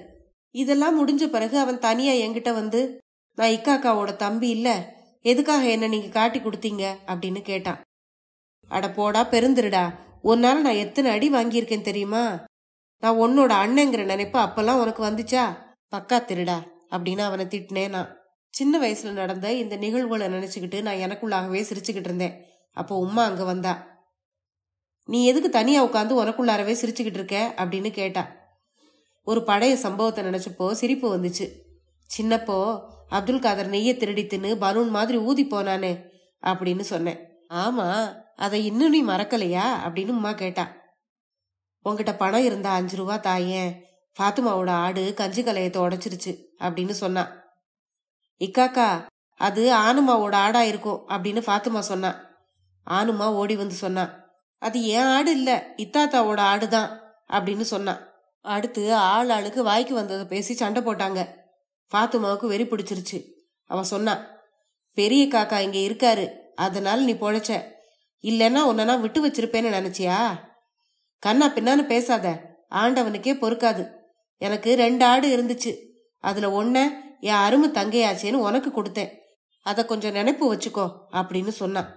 இதெல்லாம் முடிஞ்ச பிறகு அவன் தனியா என்கிட்ட வந்து, நான் இக்காக்காவோட தம்பி இல்ல, எதுக்காக என்ன நீங்க காட்டி கொடுத்தீங்க அப்படின்னு கேட்டான். அட போடா பெருந்திருடா, உன்னால நான் எத்தனை அடி வாங்கியிருக்கேன் தெரியுமா? நான் உன்னோட அண்ணங்கிற நினைப்பு அப்பெல்லாம் உனக்கு வந்துச்சா? பக்கா திருடா அப்படின்னு அவனை திட்டினேன். நான் சின்ன வயசுல நடந்த இந்த நிகழ்வுகளை நினைச்சுக்கிட்டு நான் எனக்குள்ளாகவே சிரிச்சுக்கிட்டு இருந்தேன். அப்போ உம்மா அங்க வந்தா. நீ எதுக்கு தனியா உட்காந்து உனக்குள்ளாரவே சிரிச்சுக்கிட்டு இருக்க அப்படின்னு கேட்டா. ஒரு பழைய சம்பவத்தை நினைச்சப்போ சிரிப்பு வந்துச்சு. சின்னப்போ அப்துல் காதர் நெய்ய திருடி தின்னு பலூன் மாதிரி ஊதி போனானே அப்படின்னு சொன்னேன். ஆமா, அதை இன்னும் நீ மறக்கலையா அப்படின்னு உம்மா கேட்டா. உங்ககிட்ட பணம் இருந்தா 5 ரூபா தாயேன், ஃபாத்துமாவோட ஆடு கஞ்சி கலையத்தை உடைச்சிருச்சு அப்படின்னு சொன்னா. இக்காக்கா அது ஆனுமாவோட ஆடா இருக்கும் அப்படின்னு ஃபாத்துமா சொன்னா. ஆனுமா ஓடி வந்து சொன்னா, அது ஏன் ஆடு இல்ல, இத்தாத்தாவோட ஆடுதான் அப்படின்னு சொன்னா. அடுத்து ஆளுக்கு வாய்க்கு வந்ததை பேசி சண்டை போட்டாங்க. ஃபாத்துமாவுக்கு வெறி பிடிச்சிருச்சு. அவ சொன்னா, பெரிய காக்கா இங்க இருக்காரு, அதனால நீ பொழைச்ச, இல்லன்னா உன்ன விட்டு வச்சிருப்பேன்னு நினைச்சியா? கண்ணா பின்னான்னு பேசாத, ஆண்டவனுக்கே பொறுக்காது. எனக்கு 2 ஆடு இருந்துச்சு, அதுல ஒன்ன என் அருமை தங்கையாச்சேன்னு உனக்கு கொடுத்தேன், அதை கொஞ்சம் நினைப்பு வச்சுக்கோ அப்படின்னு சொன்னான்.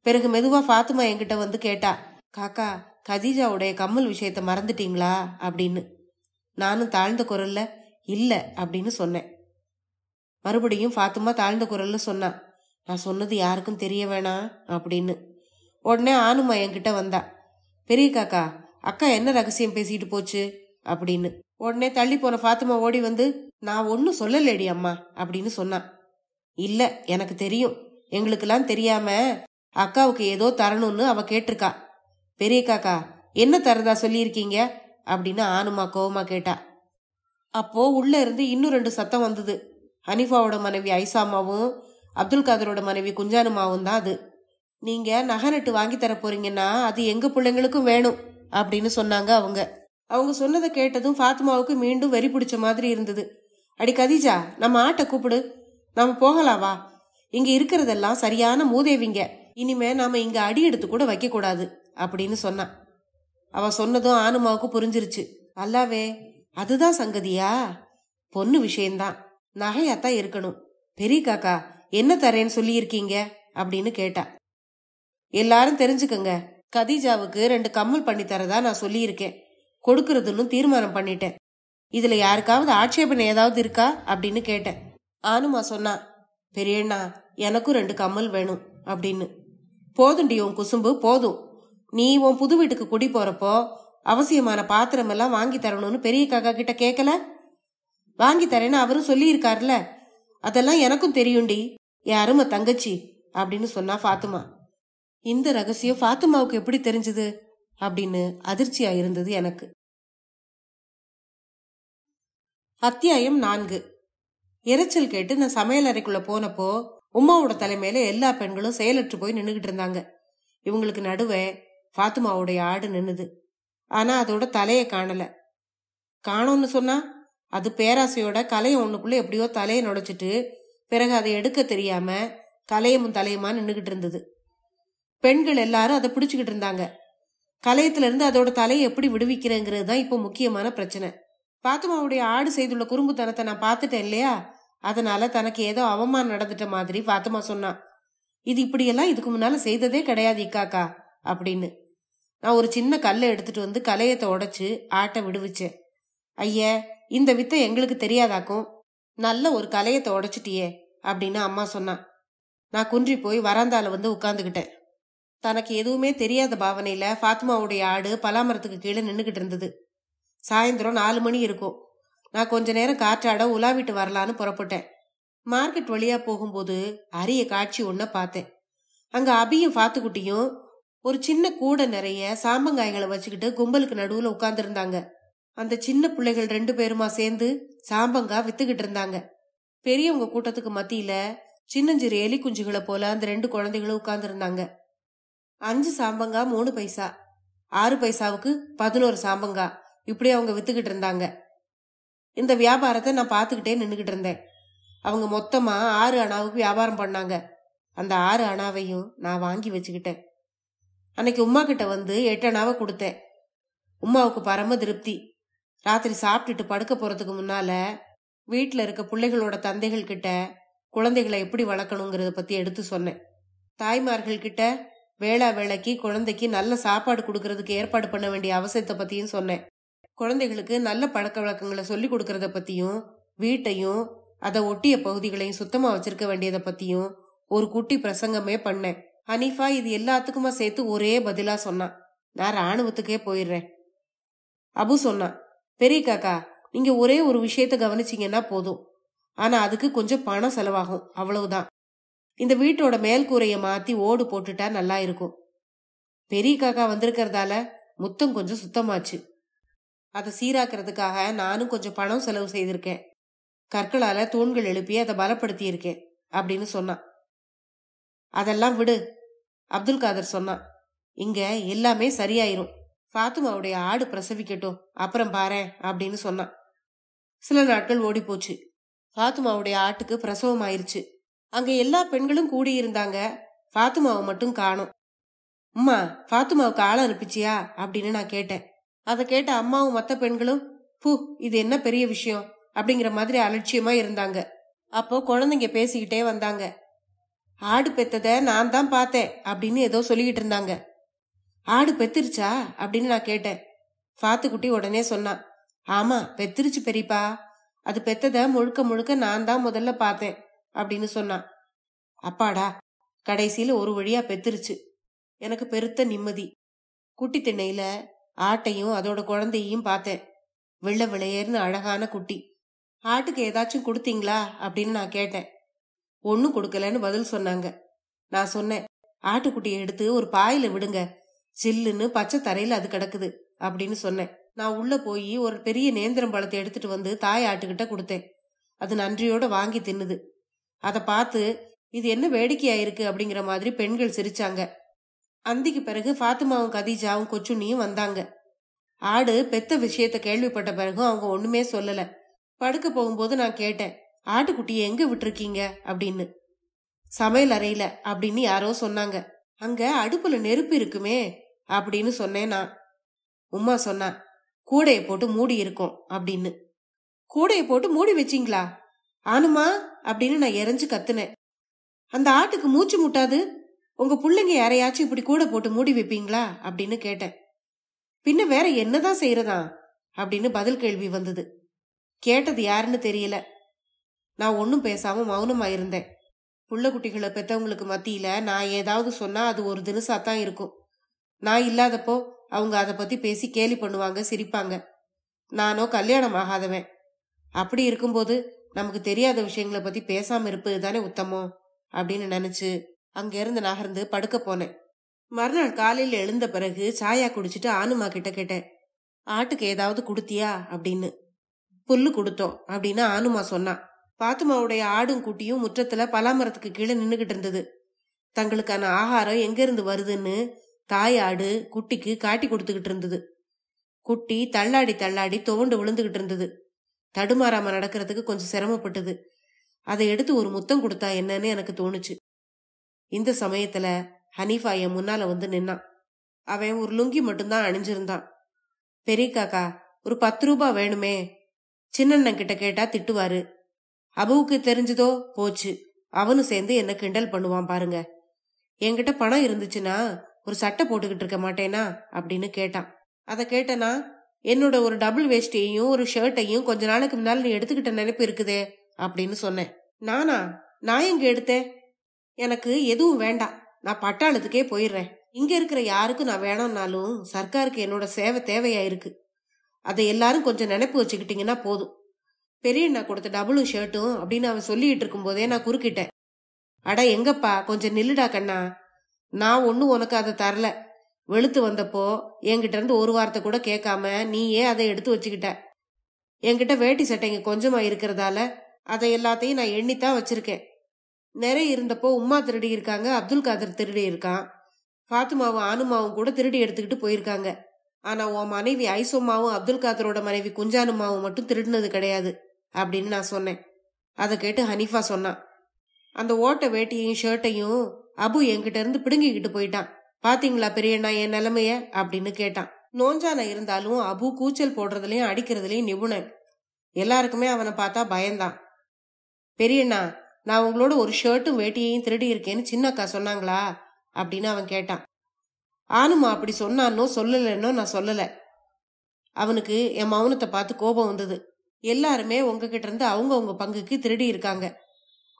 பிறகு மெதுவா ஃபாத்துமா என்கிட்ட வந்து கேட்டா, காக்கா கதீஜாவுடைய கம்மல் விஷயத்த மறந்துட்டீங்களா அப்படின்னு. நானும் தாழ்ந்த குரல்ல இல்ல அப்படின்னு சொன்னேன். மறுபடியும் ஃபாத்துமா தாழ்ந்த குரல்ல சொன்னா, நான் சொன்னது யாருக்கும் தெரிய வேணாம் அப்படின்னு. உடனே ஆனுமா என்கிட்ட வந்தா, பெரிய காக்கா அக்கா என்ன ரகசியம் பேசிட்டு போச்சு அப்படின்னு. உடனே தள்ளி போன ஃபாத்துமா ஓடி வந்து, நான் ஒன்னும் சொல்லலேடி அம்மா அப்படின்னு சொன்னான். இல்ல, எனக்கு தெரியும். எங்களுக்கெல்லாம் தெரியாம அக்காவுக்கு ஏதோ தரணும்னு அவ கேட்டிருக்கா. பெரிய காக்கா என்ன தரதா சொல்லியிருக்கீங்க அப்படின்னு ஆனுமா கோவமா கேட்டா. அப்போ உள்ள இருந்து இன்னும் 2 சத்தம் வந்தது. ஹனிஃபாவோட மனைவி ஐசாமாவும் அப்துல் காதரோட மனைவி குஞ்சானுமாவும் தான் அது. நீங்க நகை நட்டு வாங்கி தர போறீங்கன்னா அது எங்க பிள்ளைங்களுக்கும் வேணும் அப்படின்னு சொன்னாங்க அவங்க. அவங்க சொன்னதை கேட்டதும் ஃபாத்திமாவுக்கு மீண்டும் வெறி பிடிச்ச மாதிரி இருந்தது. அடி கதீஜா, நம்ம ஆட்டை கூப்பிடு, நாம போகலாம் வா. இங்க இருக்கிறதெல்லாம் சரியான மூதேவிங்க, இனிமே நாம இங்க அடி எடுத்து கூட வைக்க கூடாது அப்படின்னு சொன்னான். அவ சொன்னதும் ஆனுமாவுக்கு புரிஞ்சிருச்சு. அல்லாவே, அதுதான் சங்கதியா? பொண்ணு விஷயம்தான், நகையாத்தான் இருக்கணும். பெரிய காக்கா என்ன தரேன்னு சொல்லி இருக்கீங்க அப்படின்னு கேட்டா. எல்லாரும் தெரிஞ்சுக்கங்க, கதீஜாவுக்கு 2 கம்மல் பண்ணி தரதா நான் சொல்லி இருக்கேன். கொடுக்கறதுன்னு தீர்மானம் பண்ணிட்டேன். இதுல யாருக்காவது ஆட்சேபனை ஏதாவது இருக்கா அப்படின்னு கேட்டேன். ஆனுமா சொன்னா, பெரியண்ணா எனக்கும் 2 கம்மல் வேணும் அப்படின்னு. போதுண்டி உன் குசும்பு போதும். நீ உன் புது வீட்டுக்கு குடி போறப்போ அவசியமான பாத்திரம் எல்லாம் வாங்கி தரணும்னு பெரிய காக்கா கிட்ட கேட்கல? வாங்கி தரேன்னு அவரும் சொல்லி இருக்காருல, அதெல்லாம் எனக்கும் தெரியும்டி, யாரும தங்கச்சி அப்படின்னு சொன்னா ஃபாத்திமா. இந்த ரகசியம் ஃபாத்திமாவுக்கு எப்படி தெரிஞ்சது அப்படின்னு அதிர்ச்சியா இருந்தது எனக்கு. அத்தியாயம் 4. இறைச்சல் கேட்டு நான் சமையல் அறைக்குள்ள போனப்போ உமாவோட தலைமையில எல்லா பெண்களும் செயலற்று போய் நின்னுகிட்டு இருந்தாங்க. இவங்களுக்கு நடுவே ஃபாத்திமாவுடைய ஆடு நின்னுது. ஆனா அதோட தலையை காணல. காணோம்னு சொன்னா அது பேராசையோட கலையை ஒண்ணுக்குள்ள எப்படியோ தலையை நுடைச்சிட்டு பிறகு அதை எடுக்க தெரியாம கலையமும் தலையுமா நின்னுகிட்டு இருந்தது. பெண்கள் எல்லாரும் அதை பிடிச்சுக்கிட்டு இருந்தாங்க. கலையத்துல இருந்து அதோட தலையை எப்படி விடுவிக்கிறேங்கிறது தான் இப்போ முக்கியமான பிரச்சனை. ஃபாத்திமாவுடைய ஆடு செய்துள்ள குறும்புத்தனத்தை நான் பார்த்துட்டேன் இல்லையா, அதனால தனக்கு ஏதோ அவமானம் நடந்துட்ட மாதிரி ஃபாத்திமா சொன்னான். இது இப்படியெல்லாம் இதுக்கு முன்னால செய்ததே கிடையாது இக்காக்கா அப்படின்னு. நான் ஒரு சின்ன கல்லை எடுத்துட்டு வந்து கலையத்தை உடைச்சு ஆட்டை விடுவிச்சேன். ஐய, இந்த வித்தை எங்களுக்கு தெரியாதாக்கும், நல்ல ஒரு கலையத்தை உடைச்சிட்டியே அப்படின்னு அம்மா சொன்னான். நான் குன்றி போய் வராந்தால வந்து உட்கார்ந்துகிட்டேன். தனக்கு எதுவுமே தெரியாத பாவனையில ஃபாத்திமாவுடைய ஆடு பலாமரத்துக்கு கீழே நின்னுகிட்டு இருந்தது. சாயந்தரம் 4 மணி இருக்கும். நான் கொஞ்ச நேரம் காற்றாட உலாவிட்டு வரலான்னு புறப்பட்டேன். மார்க்கெட் வழியா போகும்போது அரிய காட்சி ஒன்ன பார்த்தேன். அங்க அபியும் ஃபாத்துக்குட்டியும் ஒரு சின்ன கூடை நிறைய சாம்பங்காய்களை வச்சுக்கிட்டு கும்பலுக்கு நடுவுல உட்கார்ந்து இருந்தாங்க. அந்த சின்ன பிள்ளைகள் 2 பேருமா சேர்ந்து சாம்பங்காய் வித்துக்கிட்டு இருந்தாங்க. பெரியவங்க கூட்டத்துக்கு மத்தியில சின்னஞ்சிறு எலி குஞ்சுகளை போல அந்த 2 குழந்தைகளும் உட்கார்ந்து இருந்தாங்க. 5 சாம்பங்கா 3 பைசா, 6 பைசாவுக்கு 11 சாம்பங்கா, இப்படி அவங்க வித்துக்கிட்டு இருந்தாங்க. இந்த வியாபாரத்தை நான் பார்த்துக்கிட்டே நின்னுகிட்டு இருந்தேன். அவங்க மொத்தமா 6 அணாவுக்கு வியாபாரம் பண்ணாங்க. அந்த 6 அணாவையும் நான் வாங்கி வச்சுக்கிட்டேன். அன்னைக்கு உமா கிட்ட வந்து 8 அணாவை கொடுத்தேன். உமாவுக்கு பரம திருப்தி. ராத்திரி சாப்பிட்டுட்டு படுக்க போறதுக்கு முன்னால வீட்டுல இருக்க பிள்ளைகளோட தந்தைகள் கிட்ட குழந்தைகளை எப்படி வளர்க்கணுங்கிறத பத்தி எடுத்து சொன்னேன். தாய்மார்கள் கிட்ட வேளா வேளைக்கு குழந்தைக்கு நல்ல சாப்பாடு கொடுக்கறதுக்கு ஏற்பாடு பண்ண வேண்டிய அவசியத்தை பத்தியும் சொன்னேன். குழந்தைகளுக்கு நல்ல பழக்க வழக்கங்களை சொல்லி கொடுக்கறத பத்தியும் வீட்டையும் அதை ஒட்டிய பகுதிகளையும் சுத்தமா வச்சிருக்க வேண்டியதை பத்தியும் ஒரு குட்டி பிரசங்கமே பண்ணேன். ஹனீஃபா இது எல்லாத்துக்குமா சேர்த்து ஒரே பதிலா சொன்னான், நான் ராணுவத்துக்கே போயிடுறேன். அபு சொன்னான், பெரிய காக்கா நீங்க ஒரே ஒரு விஷயத்த கவனிச்சீங்கன்னா போதும், ஆனா அதுக்கு கொஞ்சம் பணம் செலவாகும், அவ்வளவுதான். இந்த வீட்டோட மேல் கூரைய மாத்தி ஓடு போட்டுட்டா நல்லா இருக்கும். பெரிய காக்கா வந்திருக்கிறதால முத்தம் கொஞ்சம் சுத்தமாச்சு. அதை சீராக்கிறதுக்காக நானும் கொஞ்சம் பணம் செலவு செய்திருக்கேன். கற்களால தூண்கள் எழுப்பி அதை பலப்படுத்தி இருக்கேன் அப்படின்னு சொன்னான். அதெல்லாம் விடு, அப்துல் காதர் சொன்னான். இங்க எல்லாமே சரியாயிரும். ஃபாத்திமாவுடைய ஆடு பிரசவிக்கட்டும், அப்புறம் பாரு அப்படின்னு சொன்னான். சில நாட்கள் ஓடி போச்சு. ஃபாத்திமாவுடைய ஆட்டுக்கு பிரசவம் ஆயிருச்சு. அங்க எல்லா பெண்களும் கூடியிருந்தாங்க. ஃபாத்திமாவை மட்டும் காணோம். அம்மா, ஃபாத்திமாவுக்கு ஆளை அனுப்பிச்சியா அப்படின்னு நான் கேட்டேன். அதை கேட்ட அம்மாவும் மற்ற பெண்களும் பூ இது என்ன பெரிய விஷயம் அப்படிங்கிற மாதிரி அலட்சியமா இருந்தாங்க. அப்போ குழந்தைங்க பேசிக்கிட்டே வந்தாங்க. ஆடு பெத்தத நான் தான் பார்த்தேன் அப்படின்னு ஏதோ சொல்லிக்கிட்டு இருந்தாங்க. ஆடு பெத்திருச்சா அப்படின்னு நான் கேட்டேன். ஃபாத்துக்குட்டி உடனே சொன்னான், ஆமா பெத்திருச்சு பெரியப்பா, அது பெத்தத முழுக்க முழுக்க நான் தான் முதல்ல பார்த்தேன் அப்படின்னு சொன்னான். அப்பாடா, கடைசியில ஒரு வழியா பெத்திருச்சு. எனக்கு பெருத்த நிம்மதி. குட்டி திண்ணையில ஆட்டையும் அதோட குழந்தையும் பார்த்தேன். வெள்ளை விளையர்னு அழகான குட்டி. ஆட்டுக்கு ஏதாச்சும் கொடுத்தீங்களா அப்படின்னு நான் கேட்டேன். ஒன்னும் கொடுக்கலன்னு பதில் சொன்னாங்க. நான் சொன்னேன், ஆட்டுக்குட்டியை எடுத்து ஒரு பாயில விடுங்க, சில்லுன்னு பச்சை தரையில அது கிடக்குது அப்படின்னு சொன்னேன். நான் உள்ள போய் ஒரு பெரிய நேந்திரம் பழத்தை எடுத்துட்டு வந்து தாய் ஆட்டுக்கிட்ட கொடுத்தேன். அது நன்றியோட வாங்கி தின்னுது. அதை பார்த்து இது என்ன வேடிக்கையா இருக்கு அப்படிங்கிற மாதிரி பெண்கள் சிரிச்சாங்க. அந்திக்கு பிறகு ஃபாத்திமாவும் கதீஜாவும் கொச்சுண்ணியும் வந்தாங்க. ஆடு பெத்த விஷயத்த கேள்விப்பட்ட பிறகும் அவங்க ஒண்ணுமே சொல்லல. படுக்க போகும்போது நான் கேட்டேன், ஆட்டுக்குட்டியை எங்க விட்டுருக்கீங்க அப்படின்னு. சமையல் அறையில அப்படின்னு யாரோ சொன்னாங்க. அங்க அடுப்புல நெருப்பு இருக்குமே அப்படின்னு சொன்னேன் நான். உம்மா சொன்னா, கூடையை போட்டு மூடி இருக்கும் அப்படின்னு. கூடையை போட்டு மூடி வச்சிங்களா ஆனுமா அப்படின்னு நான் எரிஞ்சு கத்துனேன். அந்த ஆட்டுக்கு மூச்சு முட்டாது, உங்க பிள்ளைங்க யாரையாச்சும் இப்படி கூடை போட்டு மூடி வைப்பீங்களா அப்படின்னு கேட்டேன். பின்ன வேற என்னதான் செய்யறதா அப்படின்னு பதில் கேள்வி வந்தது. கேட்டது யாருன்னு தெரியல. நான் ஒன்னும் பேசாம மௌனமா இருந்தேன். புள்ள குட்டிகளை பெத்தவங்களுக்கு மத்தியில நான் ஏதாவது சொன்னா அது ஒரு தினசாத்தான் இருக்கும். நான் இல்லாதப்போ அவங்க அதை பத்தி பேசி கேலி பண்ணுவாங்க, சிரிப்பாங்க. நானோ கல்யாணம் ஆகாதவன். அப்படி இருக்கும்போது நமக்கு தெரியாத விஷயங்களை பத்தி பேசாம இருப்பது தானே உத்தமம் அப்படின்னு நினைச்சு அங்கிருந்து நகர்ந்து படுக்க போனேன். மறுநாள் காலையில எழுந்த பிறகு சாயா குடிச்சிட்டு ஆனுமா கிட்ட கேட்டேன், ஆட்டுக்கு ஏதாவது கொடுத்தியா அப்படின்னு. புல்லு கொடுத்தோம் அப்படின்னு ஆனுமா சொன்னா. பாத்துமாவுடைய ஆடும் குட்டியும் முற்றத்துல பலாமரத்துக்கு கீழே நின்னுகிட்டு இருந்தது. தங்களுக்கான ஆகாரம் எங்க இருந்து வருதுன்னு தாய் ஆடு குட்டிக்கு காட்டி கொடுத்துக்கிட்டு இருந்தது. குட்டி தள்ளாடி தள்ளாடி துவண்டு விழுந்துகிட்டு இருந்தது. தடுமாறாம நடக்கிறதுக்கு கொஞ்சம் சிரமப்பட்டது. அதை எடுத்து ஒரு முத்தம் கொடுத்தா என்னன்னு எனக்கு தோணுச்சு. இந்த சமயத்துல ஹனீஃபா என் முன்னால வந்து நின்னான். அவன் ஒரு லுங்கி மட்டும்தான் அணிஞ்சிருந்தான். பெரிய காக்கா, ஒரு 10 ரூபாய் வேணுமே. சின்னண்ணன் கிட்ட கேட்டா திட்டுவாரு. அபுவுக்கு தெரிஞ்சதோ போச்சு, அவனும் சேர்ந்து என்ன கிண்டல் பண்ணுவான் பாருங்க. என்கிட்ட பணம் இருந்துச்சுன்னா ஒரு சட்டை போட்டுக்கிட்டு இருக்க மாட்டேனா அப்படின்னு கேட்டான். அதை கேட்டனா, என்னோட ஒரு டபுள் வேஷ்டியையும் ஒரு ஷர்ட்டையும் கொஞ்ச நாளைக்கு முன்னால நீ எடுத்துக்கிட்ட நினைப்பு இருக்குதே அப்படின்னு சொன்னேன். நானா? நான் எங்க எடுத்தேன்? எனக்கு எதுவும் வேண்டாம், நான் பட்டாளத்துக்கே போயிடுறேன். இங்க இருக்கிற யாருக்கும் நான் வேணும்னாலும் சர்க்காருக்கு என்னோட சேவை தேவையா இருக்கு. அதை எல்லாரும் கொஞ்சம் நினைப்பு வச்சுக்கிட்டீங்கன்னா போதும். பெரியண்ணா கொடுத்த டபுளும் ஷர்ட்டும் அப்படின்னு அவன் சொல்லிட்டு இருக்கும் போதே நான் குறுக்கிட்டேன். அட எங்கப்பா, கொஞ்சம் நில்லுடா கண்ணா. நான் ஒன்னும் உனக்கு அதை தரல. வெளுத்து வந்தப்போ என்கிட்ட இருந்து ஒரு வார்த்தை கூட கேட்காம நீயே அதை எடுத்து வச்சுக்கிட்ட. என்கிட்ட வேட்டி சட்டைங்க கொஞ்சமா இருக்கிறதால அதை எல்லாத்தையும் நான் எண்ணித்தான் வச்சிருக்கேன். நிறைய இருந்தப்போ உம்மா திருடி இருக்காங்க, அப்துல் காதர் திருடி இருக்கான், ஃபாத்திமாவும் ஆனுமாவும் கூட திருடி எடுத்துக்கிட்டு போயிருக்காங்க. ஆனா உன் மனைவி ஐசோமாவும் அப்துல் காதரோட மனைவி குஞ்சானுமாவும் மட்டும் திருடினது கிடையாது அப்படின்னு நான் சொன்னேன். அதை கேட்டு ஹனீஃபா சொன்னான், அந்த ஓட்ட வேட்டியையும் ஷர்ட்டையும் அபு என்கிட்ட இருந்து பிடுங்கிக்கிட்டு போயிட்டான். பாத்தீங்களா பெரியண்ணா என் நிலைமைய அப்படின்னு கேட்டான். நோஞ்சான இருந்தாலும் அபு கூச்சல் போடுறதுலயும் அடிக்கிறதுலயும் நிபுணன். எல்லாருக்குமே அவனை பார்த்தா பயந்தான். பெரியண்ணா, நான் உங்களோட ஒரு ஷர்ட்டும் வேட்டியையும் திருடி இருக்கேன்னு சின்னக்கா சொன்னாங்களா அப்படின்னு அவன் கேட்டான். ஆனுமா அப்படி சொன்னானோ சொல்லலன்னோ நான் சொல்லல. அவனுக்கு என் மௌனத்தை பார்த்து கோபம் வந்தது. எல்லாருமே உங்ககிட்ட இருந்து அவங்க பங்குக்கு திருடி இருக்காங்க.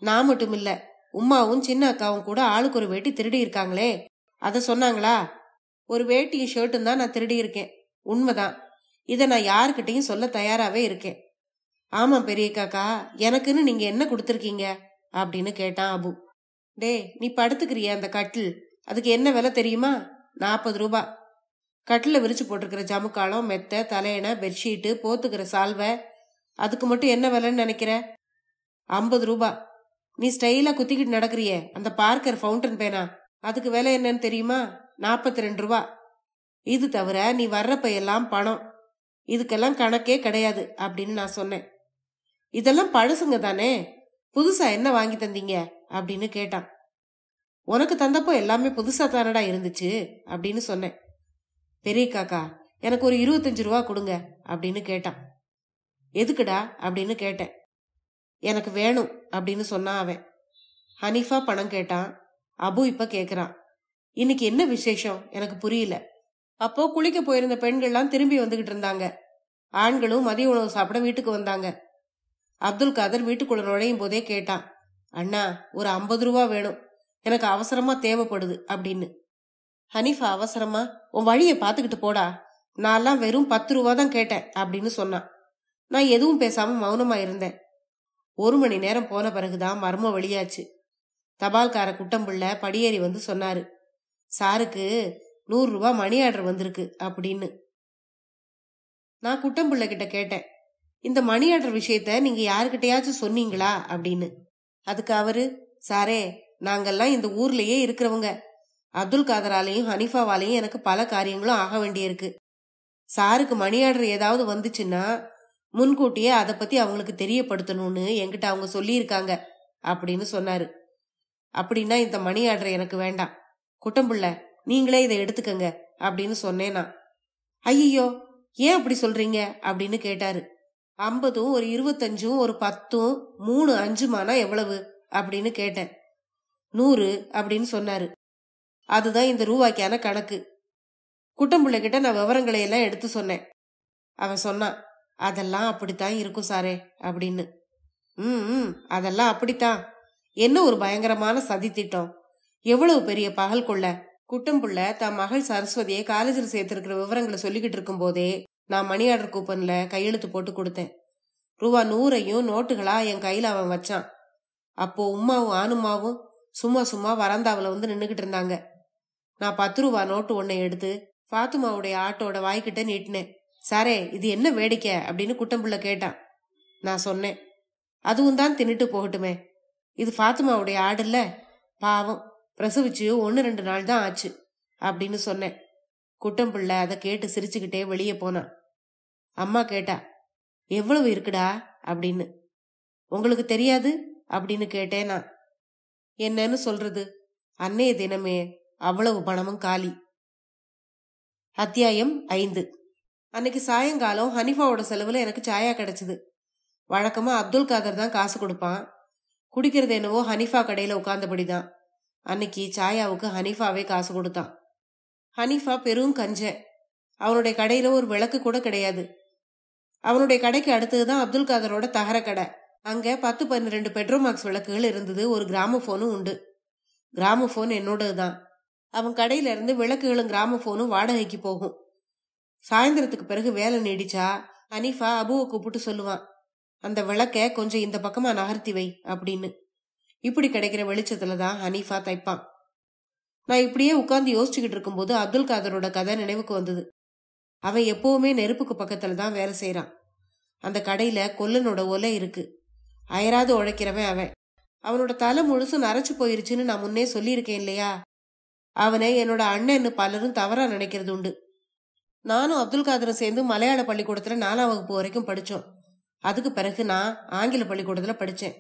நான் மட்டும் இல்ல, உம்மாவும் சின்ன அக்காவும் கூட ஆளுக்கு ஒரு வேட்டி திருடி இருக்காங்களே, அத சொன்னாங்களா? ஒரு வேட்டியும் ஷர்ட்டும் தான் நான் திருடி இருக்கேன், உண்மைதான். இதை நான் யாருக்கிட்டையும் சொல்ல தயாராவே இருக்கேன். ஆமா பெரிய காக்கா, எனக்குன்னு நீங்க என்ன கொடுத்துருக்கீங்க அப்படின்னு கேட்டான் அபு. டே, நீ படுத்துக்கிறிய அந்த கட்டில், அதுக்கு என்ன விலை தெரியுமா? 40 ரூபாய். கட்டில விரிச்சு போட்டிருக்கிற ஜமுக்காலம், மெத்த, தலையணை, பெட்ஷீட்டு, போத்துக்கிற சால்வை, அதுக்கு மட்டும் என்ன விலைன்னு நினைக்கிற? 50 ரூபாய். நீ ஸ்டைலா குத்திக்கிட்டு நடக்கிறியே அந்த பார்க்கர் ஃபவுண்டன் பேனா, அதுக்கு விலை என்னன்னு தெரியுமா? 42 ரூபாய். இது தவிர நீ வர்றப்ப எல்லாம் பணம், இதுக்கெல்லாம் கணக்கே கிடையாது அப்படின்னு நான் சொன்னேன். இதெல்லாம் பழசுங்க தானே, புதுசா என்ன வாங்கி தந்தீங்க அப்படின்னு கேட்டான். உனக்கு தந்தப்போ எல்லாமே புதுசா தானடா இருந்துச்சு அப்படின்னு சொன்னேன். பெரிய காக்கா, எனக்கு ஒரு 25 ரூபா கொடுங்க அப்படின்னு கேட்டான். எதுக்குடா அப்படின்னு கேட்டேன். எனக்கு வேணும் அப்படின்னு சொன்னான் அவன். ஹனீஃபா பணம் கேட்டான். அபு இப்ப கேக்குறான். இன்னைக்கு என்ன விசேஷம் எனக்கு புரியல. அப்போ குளிக்க போயிருந்த பெண்கள்லாம் திரும்பி வந்துகிட்டு இருந்தாங்க. ஆண்களும் மதிய உணவு சாப்பிட வீட்டுக்கு வந்தாங்க. அப்துல் காதர் வீட்டுக்குள்ள நுழையும் போதே கேட்டான், அண்ணா ஒரு 50 ரூபா வேணும், எனக்கு அவசரமா தேவைப்படுது அப்படின்னு. ஹனீஃபா அவசரமா? உன் வழியை பாத்துக்கிட்டு போடா, நான்லாம் வெறும் 10 ரூபா தான் கேட்டேன் அப்படின்னு சொன்னான். நான் எதுவும் பேசாம மௌனமா இருந்தேன். 1 மணி நேரம் போன பிறகுதான் மர்மம் வெளியாச்சு. தபால்கார குட்டம்பிள்ளை படியேறி வந்து சொன்னாரு, சாருக்கு 100 ரூபாய் மணி ஆர்டர் வந்திருக்கு அப்படின்னு. நான் குட்டம்பிள்ளை கிட்ட கேட்டேன், இந்த மணி ஆர்டர் விஷயத்த நீங்க யாருக்கிட்டையாச்சும் சொன்னீங்களா அப்படின்னு. அதுக்கு அவரு, சாரே, நாங்கெல்லாம் இந்த ஊர்லயே இருக்கிறவங்க. அப்துல் காதராலையும் ஹனிஃபாவாலையும் எனக்கு பல காரியங்களும் ஆக வேண்டியிருக்கு. சாருக்கு மணி ஆர்டர் ஏதாவது வந்துச்சுன்னா முன்கூட்டியே அதை பத்தி அவங்களுக்கு தெரியப்படுத்தணும்னு என்கிட்ட அவங்க சொல்லியிருக்காங்க அப்படின்னு சொன்னாரு. அப்படின்னா இந்த மணி ஆர்டர் எனக்கு வேண்டாம், குட்டம்பிள்ள நீங்களே இதை எடுத்துக்கங்க அப்படின்னு சொன்னேனா. ஐயோ, ஏன் அப்படி சொல்றீங்க அப்படின்னு கேட்டாரு. 50, ஒரு 25, ஒரு 10, 3 5 எவ்வளவு அப்படின்னு கேட்டேன். 100 அப்படின்னு சொன்னாரு. அதுதான் இந்த ரூபாய்க்கான கணக்கு. குட்டம்பிள்ளை கிட்ட நான் விவரங்களை எல்லாம் எடுத்து சொன்னேன். அவன் சொன்னான், அதெல்லாம் அப்படித்தான் இருக்கும் சாரே அப்படின்னு. அதெல்லாம் அப்படித்தான். என்ன ஒரு பயங்கரமான சதி திட்டம், எவ்வளவு பெரிய பகல் கொள்ள. குட்டம்புள்ள தன் மகள் சரஸ்வதியை காலேஜில் சேர்த்திருக்கிற விவரங்களை சொல்லிக்கிட்டு இருக்கும் போதே நான் மணி ஆர்டர் கூப்பன்ல கையெழுத்து போட்டு கொடுத்தேன். ரூபா 100ஐயும் நோட்டுகளா என் கையில அவன் வச்சான். அப்போ உம்மாவும் ஆனுமாவும் சும்மா சும்மா வராந்தாவில வந்து நின்னுகிட்டு இருந்தாங்க. நான் 10 ரூபா நோட்டு ஒன்னை எடுத்து பாத்துமாவுடைய ஆட்டோட வாய்க்கிட்ட நீட்டினேன். சாரே, இது என்ன வேடிக்கை அப்படின்னு குட்டம்புள்ள கேட்டான். நான் சொன்னேன், அதுவும் தான் தின்னுட்டு போகட்டுமே, இது பாத்துமாவுடைய ஆடு இல்ல, பாவம், பிரசவிச்சு 1-2 நாள் தான் ஆச்சு அப்படின்னு சொன்னேன். குட்டம்பிள்ளை அதை கேட்டு சிரிச்சுக்கிட்டே வெளியே போனான். அம்மா கேட்டா, எவ்வளவு இருக்குடா அப்படின்னு. உங்களுக்கு தெரியாது அப்படின்னு கேட்டேன் நான். என்னன்னு சொல்றது, அன்னைய தினமே அவ்வளவு பணமும் காலி. அத்தியாயம் 5. அன்னைக்கு சாயங்காலம் ஹனிஃபாவோட செலவுல எனக்கு சாயா கிடைச்சது. வழக்கமா அப்துல் காதர் தான் காசு கொடுப்பான். குடிக்கிறது என்னவோ ஹனிஃபா கடையில உட்கார்ந்தபடிதான். அன்னைக்கு சாயாவுக்கு ஹனிஃபாவே காசு கொடுத்தான். ஹனிஃபா பெரும் கஞ்ச. அவனுடைய கடையில ஒரு விளக்கு கூட கிடையாது. அவனுடைய கடைக்கு அடுத்ததுதான் அப்துல் காதரோட தகர கடை. அங்க 10-12 பெட்ரோமாக்ஸ் விளக்குகள் இருந்தது. ஒரு கிராமபோனும் உண்டு. கிராமபோன் என்னோடதுதான். அவன் கடையில இருந்து விளக்குகளும் கிராமபோனும் வாடகைக்கு போகும். சாயந்தரத்துக்கு பிறகு வேலை நீடிச்சா ஹனிஃபா அபுவை கூப்பிட்டு சொல்லுவான், அந்த விளக்க கொஞ்சம் இந்த பக்கமா நகர்த்தி வை அப்படின்னு. இப்படி கிடைக்கிற வெளிச்சத்துலதான் ஹனிஃபா தைப்பான். நான் இப்படியே உட்கார்ந்து யோசிச்சுக்கிட்டு இருக்கும்போது அப்துல் காதரோட கதை நினைவுக்கு வந்தது. அவன் எப்பவுமே நெருப்புக்கு பக்கத்துலதான் வேலை செய்யறான். அந்த கடையில கொல்லனோட ஒலை இருக்கு. அயராது உழைக்கிறவன் அவன். அவனோட தலை முழுசு நரைச்சு போயிருச்சுன்னு நான் முன்னே சொல்லியிருக்கேன் இல்லையா. அவனை என்னோட அண்ணன்னு பலரும் தவறா நினைக்கிறது உண்டு. நானும் அப்துல் காதரும் சேர்ந்து மலையாள பள்ளிக்கூடத்துல 4ஆம் வகுப்பு வரைக்கும் படிச்சோம். அதுக்கு பிறகு நான் ஆங்கில பள்ளிக்கூடத்துல படிச்சேன்.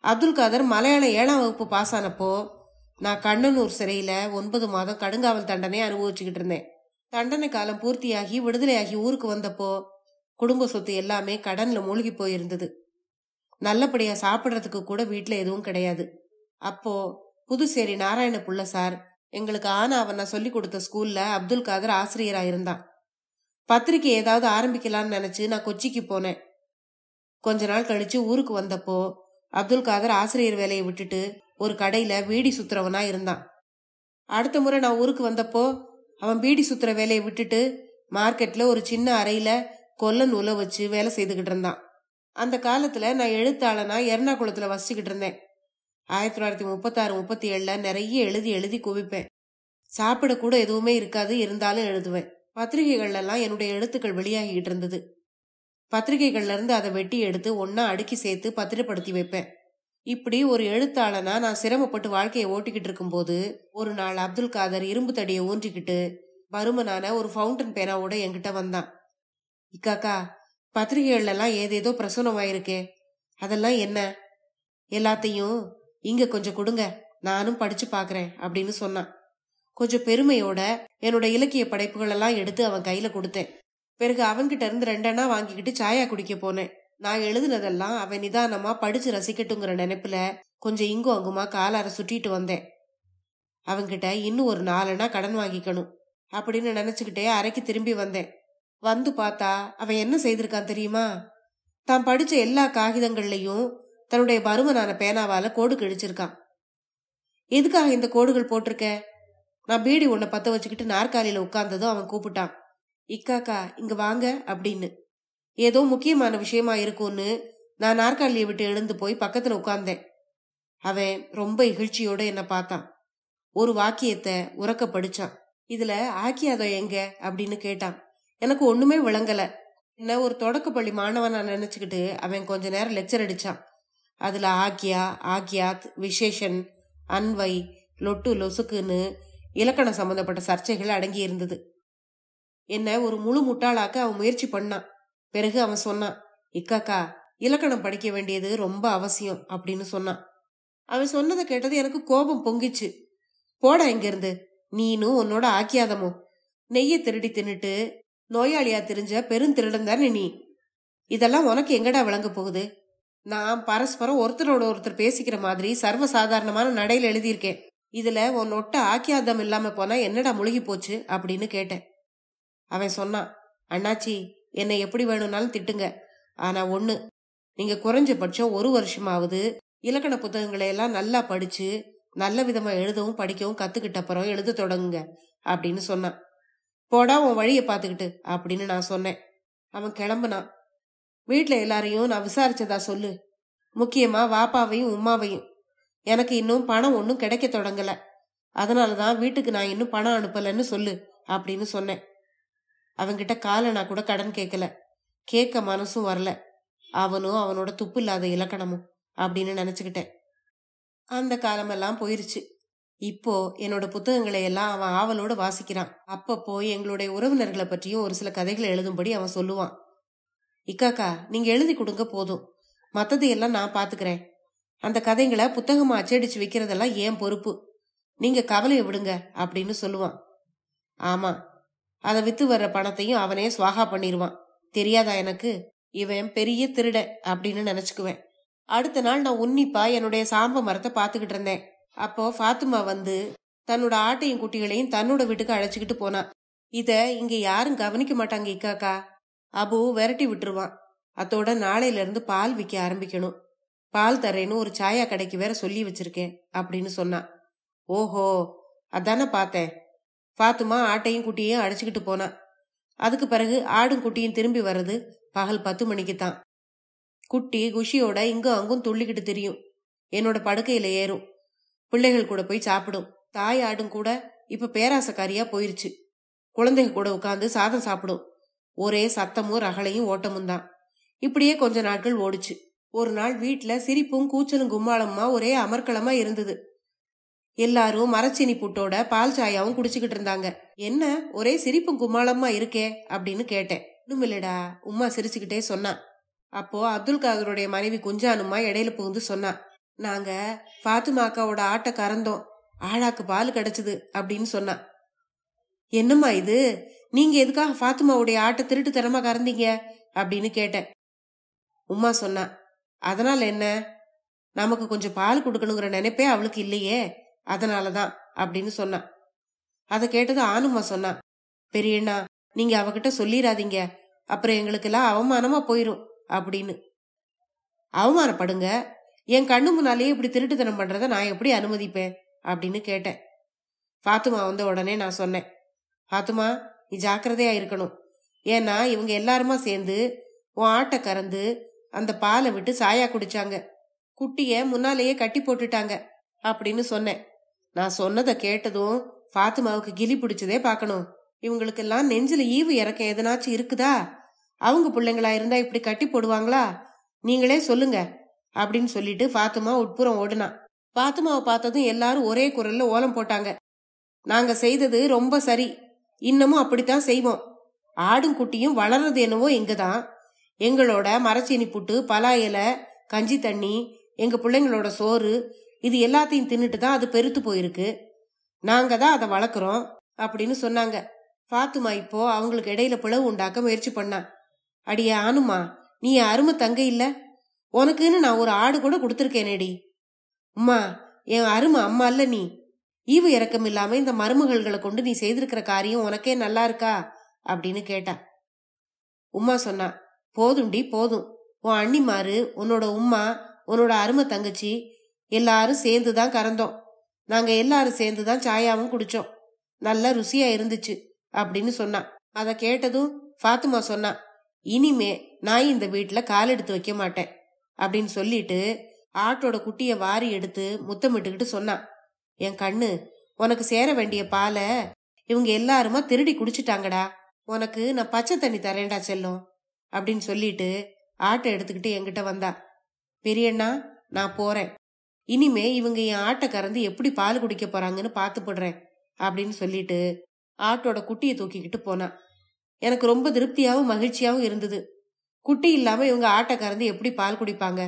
அப்துல் காதர் மலையாளம் 7ஆம் வகுப்பு பாஸ் ஆனப்போ நான் கண்ணனூர் சிறையில 9 மாதம் கடுங்காவல் தண்டனை அனுபவிச்சுக்கிட்டு இருந்தேன். தண்டனை காலம் பூர்த்தியாகி விடுதலையாகி ஊருக்கு வந்தப்போ குடும்ப சொத்து எல்லாமே கடன்ல மூழ்கி போயிருந்தது. நல்லபடியா சாப்பிடறதுக்கு கூட வீட்டுல எதுவும் கிடையாது. அப்போ புதுச்சேரி நாராயண புள்ள சார் எங்களுக்கு ஆனாவண்ணா சொல்லி கொடுத்த ஸ்கூல்ல அப்துல் காதர் ஆசிரியரா இருந்தான். பத்திரிக்கை ஏதாவது ஆரம்பிக்கலாம்னு நினைச்சு நான் கொச்சிக்கு போனேன். கொஞ்ச நாள் கழிச்சு ஊருக்கு வந்தப்போ அப்துல் காதர் ஆசிரியர் வேலையை விட்டுட்டு ஒரு கடையில பீடி சுத்துறவனா இருந்தான். அடுத்த முறை நான் ஊருக்கு வந்தப்போ அவன் பீடி சுத்துற வேலையை விட்டுட்டு மார்க்கெட்ல ஒரு சின்ன அறையில கொல்ல நூலை வச்சு வேலை செய்துகிட்டு இருந்தான். அந்த காலத்துல நான் எழுத்தாளனா எர்ணாகுளத்துல வசிச்சுக்கிட்டு இருந்தேன். 1936-37 நிறைய எழுதி எழுதி குவிப்பேன். சாப்பிட கூட எதுவுமே இருக்காது, இருந்தாலும் எழுதுவேன். பத்திரிகைகள்ல எல்லாம் என்னுடைய எழுத்துக்கள் வெளியாகிட்டு இருந்தது. பத்திரிகைகள்ல இருந்து அதை வெட்டி எடுத்து ஒன்னா அடுக்கி சேர்த்து பத்திரப்படுத்தி வைப்பேன். இப்படி ஒரு எழுத்தாளனா நான் சிரமப்பட்டு வாழ்க்கையை ஓட்டிக்கிட்டு இருக்கும் போது ஒரு நாள் அப்துல் காதர் இரும்பு தடியை ஊன்றிக்கிட்டு பருமனான ஒரு ஃபவுண்டன் பேனாவோட என்கிட்ட வந்தான். இக்காக்கா, பத்திரிகைகள்ல எல்லாம் ஏதேதோ பிரசுரமாயிருக்கே, அதெல்லாம் என்ன? எல்லாத்தையும் இங்க கொஞ்சம் கொடுங்க, நானும் படிச்சு பாக்குறேன் அப்படின்னு சொன்னான். கொஞ்சம் பெருமையோட என்னோட இலக்கிய படைப்புகள் எல்லாம் எடுத்து அவன் கையில கொடுத்தேன். பிறகு அவன்கிட்ட இருந்து 2 அண்ணா வாங்கிக்கிட்டு சாயா குடிக்க போனேன். நான் எழுதுனதெல்லாம் அவன் நிதானமா படிச்சு ரசிக்கட்டுங்கிற நினைப்புல கொஞ்சம் இங்கும் அங்குமா காலார சுட்டிட்டு வந்தேன். அவன்கிட்ட இன்னும் ஒரு 4 அண்ணா கடன் வாங்கிக்கணும் அப்படின்னு நினைச்சுக்கிட்டே அறைக்கு திரும்பி வந்தேன். வந்து பார்த்தா அவன் என்ன செய்திருக்கான் தெரியுமா? தான் படிச்ச எல்லா காகிதங்கள்லயும் தன்னுடைய பருமனான பேனாவால கோடு கிழிச்சிருக்கான். எதுக்காக இந்த கோடுகள் போட்டிருக்க? நான் பீடி ஒன்ன பத்த வச்சுக்கிட்டு நாற்காலியில உட்கார்ந்ததும் அவன் கூப்பிட்டான், இக்காக்கா இங்க வாங்க அப்படின்னு. ஏதோ முக்கியமான விஷயமா இருக்கும்னு நான் நாற்காலியை விட்டு எழுந்து போய் பக்கத்துல உட்கார்ந்தேன். அவன் ரொம்ப இகழ்ச்சியோட என்ன பார்த்தான். ஒரு வாக்கியத்தை உறக்க படிச்சான். இதுல ஆக்கியாதம் எங்க அப்படின்னு கேட்டான். எனக்கு ஒண்ணுமே விளங்கல. என்ன ஒரு தொடக்கப்பள்ளி மாணவனா நினைச்சுக்கிட்டு அவன் கொஞ்ச நேரம் லெக்சர் அடிச்சான். அதுல ஆக்கியா, ஆக்கியாத், விசேஷன், அன்வை, லொட்டு, லொசுக்குன்னு இலக்கண சம்பந்தப்பட்ட சர்ச்சைகள் அடங்கி இருந்தது. என்ன ஒரு முழு முட்டாளாக்க அவன் முயற்சி பண்ணான். பிறகு அவன் சொன்னான், இக்காக்கா, இலக்கணம் படிக்க வேண்டியது ரொம்ப அவசியம் அப்படின்னு சொன்னான். அவன் சொன்னதை கேட்டது எனக்கு கோபம் பொங்கிச்சு. போடா இங்கிருந்து, நீனும் உன்னோட ஆக்கியாதமும் நெய்ய திருடி தின்னுட்டு நோயாளியா தெரிஞ்ச பெருந்திருடன் தானே நீ. இதெல்லாம் உனக்கு எங்கடா விளங்க போகுது? நான் பரஸ்பரம் ஒருத்தரோட ஒருத்தர் பேசிக்கிற மாதிரி சர்வசாதாரணமான நடையில எழுதியிருக்கேன். இதுல உன் நொட்ட ஆக்கியாதம் இல்லாம போனா என்னடா முழுகி போச்சு அப்படின்னு கேட்டேன். அவன் சொன்னான், அண்ணாச்சி, என்னை எப்படி வேணும்னாலும் திட்டுங்க. ஆனா ஒண்ணு, நீங்க குறைஞ்சபட்சம் 1 வருஷமாவது இலக்கண புத்தகங்களை எல்லாம் நல்லா படிச்சு நல்ல விதமா எழுதவும் படிக்கவும் கத்துக்கிட்ட அப்புறம் எழுத தொடங்குங்க அப்படின்னு சொன்னான். போடா உன் வழிய பாத்துக்கிட்டு அப்படின்னு நான் சொன்னேன். அவன் கிளம்புனான். வீட்டுல எல்லாரையும் நான் விசாரிச்சதா சொல்லு, முக்கியமா வாப்பாவையும் உமாவையும். எனக்கு இன்னும் பணம் ஒன்னும் கிடைக்க தொடங்கல, அதனாலதான் வீட்டுக்கு நான் இன்னும் பணம் அனுப்பலன்னு சொல்லு அப்படின்னு சொன்னேன். அவன்கிட்ட காலனா கூட கடன் கேட்கல, கேட்க மனசும் வரல. அவனும் அவனோட துப்பு இல்லாத இலக்கணமும் அப்படின்னு நினைச்சுக்கிட்டேன். அந்த காலமெல்லாம் போயிருச்சு. இப்போ என்னோட புத்தகங்களை எல்லாம் அவன் ஆவலோட வாசிக்கிறான். அப்பப்போ எங்களுடைய உறவினர்களை பற்றியும் ஒரு சில கதைகளை எழுதும்படி அவன் சொல்லுவான். இக்காக்கா, நீங்க எழுதி கொடுங்க போதும், மத்ததையெல்லாம் நான் பாத்துக்கிறேன். அந்த கதைகளை புத்தகமா அச்சடிச்சு வைக்கிறதெல்லாம் ஏன் பொறுப்பு, நீங்க கவலையை விடுங்க அப்படின்னு சொல்லுவான். ஆமா, அதை வித்து வர்ற பணத்தையும் அவனே சுவாகா பண்ணிடுவான். தெரியாதா எனக்கு? இவன் பெரிய திருட அப்படின்னு நினைச்சுக்குவேன். அடுத்த நாள் நான் உன்னிப்பா என்னுடைய சாம்ப மரத்தை பாத்துக்கிட்டு இருந்தேன். அப்போ ஃபாத்துமா வந்து தன்னோட ஆட்டையும் குட்டிகளையும் தன்னோட வீட்டுக்கு அழைச்சிக்கிட்டு போனா. இத இங்க யாரும் கவனிக்க மாட்டாங்க இக்காக்கா, அபு விரட்டி விட்டுருவான். அதோட நாளையில இருந்து பால் விற்க ஆரம்பிக்கணும். பால் தரேன்னு ஒரு சாயா கடைக்கு வேற சொல்லி வச்சிருக்கேன் அப்படின்னு சொன்னான். ஓஹோ, அதானே பார்த்தேன். ஃபாத்துமா ஆட்டையும் குட்டியையும் அழைச்சிக்கிட்டு போனா. அதுக்கு பிறகு ஆடும் குட்டியும் திரும்பி வர்றது பகல் 10 மணிக்கு தான். குட்டி குஷியோட இங்கும் அங்கும் துள்ளிக்கிட்டு தெரியும். என்னோட படுக்கையில ஏறும். பிள்ளைகள் கூட போய் சாப்பிடும். தாய் ஆடும் கூட இப்ப பேராசக்காரியா போயிருச்சு. குழந்தைங்க கூட உட்காந்து சாதம் சாப்பிடும். ஒரே சத்தமும் ரகளையும் ஓட்டமும் தான். இப்படியே கொஞ்ச நாட்கள் ஓடுச்சு. ஒரு நாள் வீட்டுல சிரிப்பும் கூச்சலும் கும்மாளமா ஒரே அமர்க்களமா இருந்தது. எல்லாரும் மரச்சீனி புட்டோட பால் சாயாவும் குடிச்சுக்கிட்டு இருந்தாங்க. என்ன ஒரே சிரிப்பும் கும்மாளமா இருக்கே அப்படின்னு கேட்டேன். இன்னுமில்லடா, உமா சிரிச்சுக்கிட்டே சொன்னா. அப்போ அப்துல் காதருடைய மனைவி குஞ்சானுமா இடையில புகுந்து சொன்னா, நாங்க ஃபாத்துமா அக்காவோட ஆட்டை கறந்தோம், ஆழாக்கு பால் கிடைச்சது அப்படின்னு சொன்னா. என்னம்மா இது, நீங்க எதுக்காக ஃபாத்துமாவுடைய ஆட்டை திருட்டுத்தனமா கறந்தீங்க அப்படின்னு கேட்டேன். உமா சொன்னா, அதனால என்ன, நமக்கு கொஞ்சம் பால் கொடுக்கணுங்கிற நினைப்பே அவளுக்கு இல்லையே, அதனாலதான் அப்படின்னு சொன்னா. அதை கேட்டது ஆனுமா சொன்னா, பெரியண்ணா, நீங்க அவகிட்ட சொல்லிடாதீங்க, அப்புறம் எங்களுக்கு எல்லாம் அவமானமா போயிரும் அப்படின்னு. அவமானப்படுங்க, என் கண்ணு முன்னாலேயே இப்படி திருட்டுத்தனம் பண்றத நான் எப்படி அனுமதிப்பேன் அப்படின்னு கேட்டேன். ஃபாத்துமா வந்த உடனே நான் சொன்னேன், ஃபாத்துமா, நீ ஜாக்கிரதையா இருக்கணும். ஏன்னா இவங்க எல்லாருமா சேர்ந்து உன் ஆட்டை கறந்து அந்த பாலை விட்டு சாயா குடிச்சாங்க, குட்டிய முன்னாலேயே கட்டி போட்டுட்டாங்க அப்படின்னு சொன்னேன். நான் சொன்னதை கேட்டதும் ஃபாத்துமாவுக்கு கிளி பிடிச்சதே பார்க்கணும். இவங்களுக்கெல்லாம் நெஞ்சில ஈவு இறக்கம் எதனாச்சும் இருக்குதா? அவங்க பிள்ளைங்களா இருந்தா இப்படி கட்டி போடுவாங்களா? நீங்களே சொல்லுங்க அப்படின்னு சொல்லிட்டு ஃபாத்துமா உட்புறம் ஓடுனா. ஃபாத்துமாவை பார்த்ததும் எல்லாரும் ஒரே குரல்ல ஓலம் போட்டாங்க. நாங்க செய்தது ரொம்ப சரி, இன்னமும் அப்படித்தான் செய்வோம். ஆடும் குட்டியும் வளர்றது என்னவோ இங்கதான். எங்களோட மரச்சீனி புட்டு, பலா இலை, கஞ்சி தண்ணி, எங்க பிள்ளைங்களோட சோறு, இது எல்லாத்தையும் தின்னுட்டு தான் அது பெருத்து போயிருக்கு. நாங்க தான் அதை வளர்க்குறோம் அப்படின்னு சொன்னாங்க. ஃபாத்துமா இப்போ அவங்களுக்கு இடையில பிளவு உண்டாக்க முயற்சி பண்ணா. அடியே ஆனுமா, நீ என் அருமை தங்க இல்ல, உனக்குன்னு நான் ஒரு ஆடு கூட கொடுத்துருக்கேனேடி. உம்மா, என் அருமை அம்மா இல்ல நீ. ஈவு இறக்கம் இல்லாம இந்த மருமகள்களை கொண்டு நீ செய்திருக்கிற காரியம் உனக்கே நல்லா இருக்கா அப்படின்னு கேட்டா. உம்மா சொன்னா, போதும்டி போதும், உன் அண்ணிமாரு, உன்னோட உம்மா, உன்னோட அருமை தங்கச்சி எல்லாரும் சேர்ந்துதான் கறந்தோம். நாங்க எல்லாரும் சேர்ந்துதான் சாயாவும் குடிச்சோம். நல்ல ருசியா இருந்துச்சு அப்படின்னு சொன்னா. அதை கேட்டதும் ஃபாத்துமா சொன்னா, இனிமே நான் இந்த வீட்டுல கால் எடுத்து வைக்க மாட்டேன் அப்படின்னு சொல்லிட்டு ஆட்டோட குட்டிய வாரி எடுத்து முத்தமிட்டுக்கிட்டு சொன்னான். என் கண்ணு, உனக்கு சேர வேண்டிய பாலை இவங்க எல்லாருமா திருடி குடிச்சிட்டாங்கடா. உனக்கு நான் பச்சை தண்ணி தரேன்டா செல்லம் அப்படின்னு சொல்லிட்டு ஆட்டை எடுத்துக்கிட்டு என்கிட்ட வந்தா. பெரியண்ணா, நான் போறேன். இனிமே இவங்க என் ஆட்டை கறந்து எப்படி பால் குடிக்க போறாங்கன்னு பாத்து போடுறேன் அப்படின்னு சொல்லிட்டு ஆட்டோட குட்டியை தூக்கிக்கிட்டு போனா. எனக்கு ரொம்ப திருப்தியாவும் மகிழ்ச்சியாவும் இருந்தது. குட்டி இல்லாம இவங்க ஆட்டை கறந்து எப்படி பால் குடிப்பாங்க,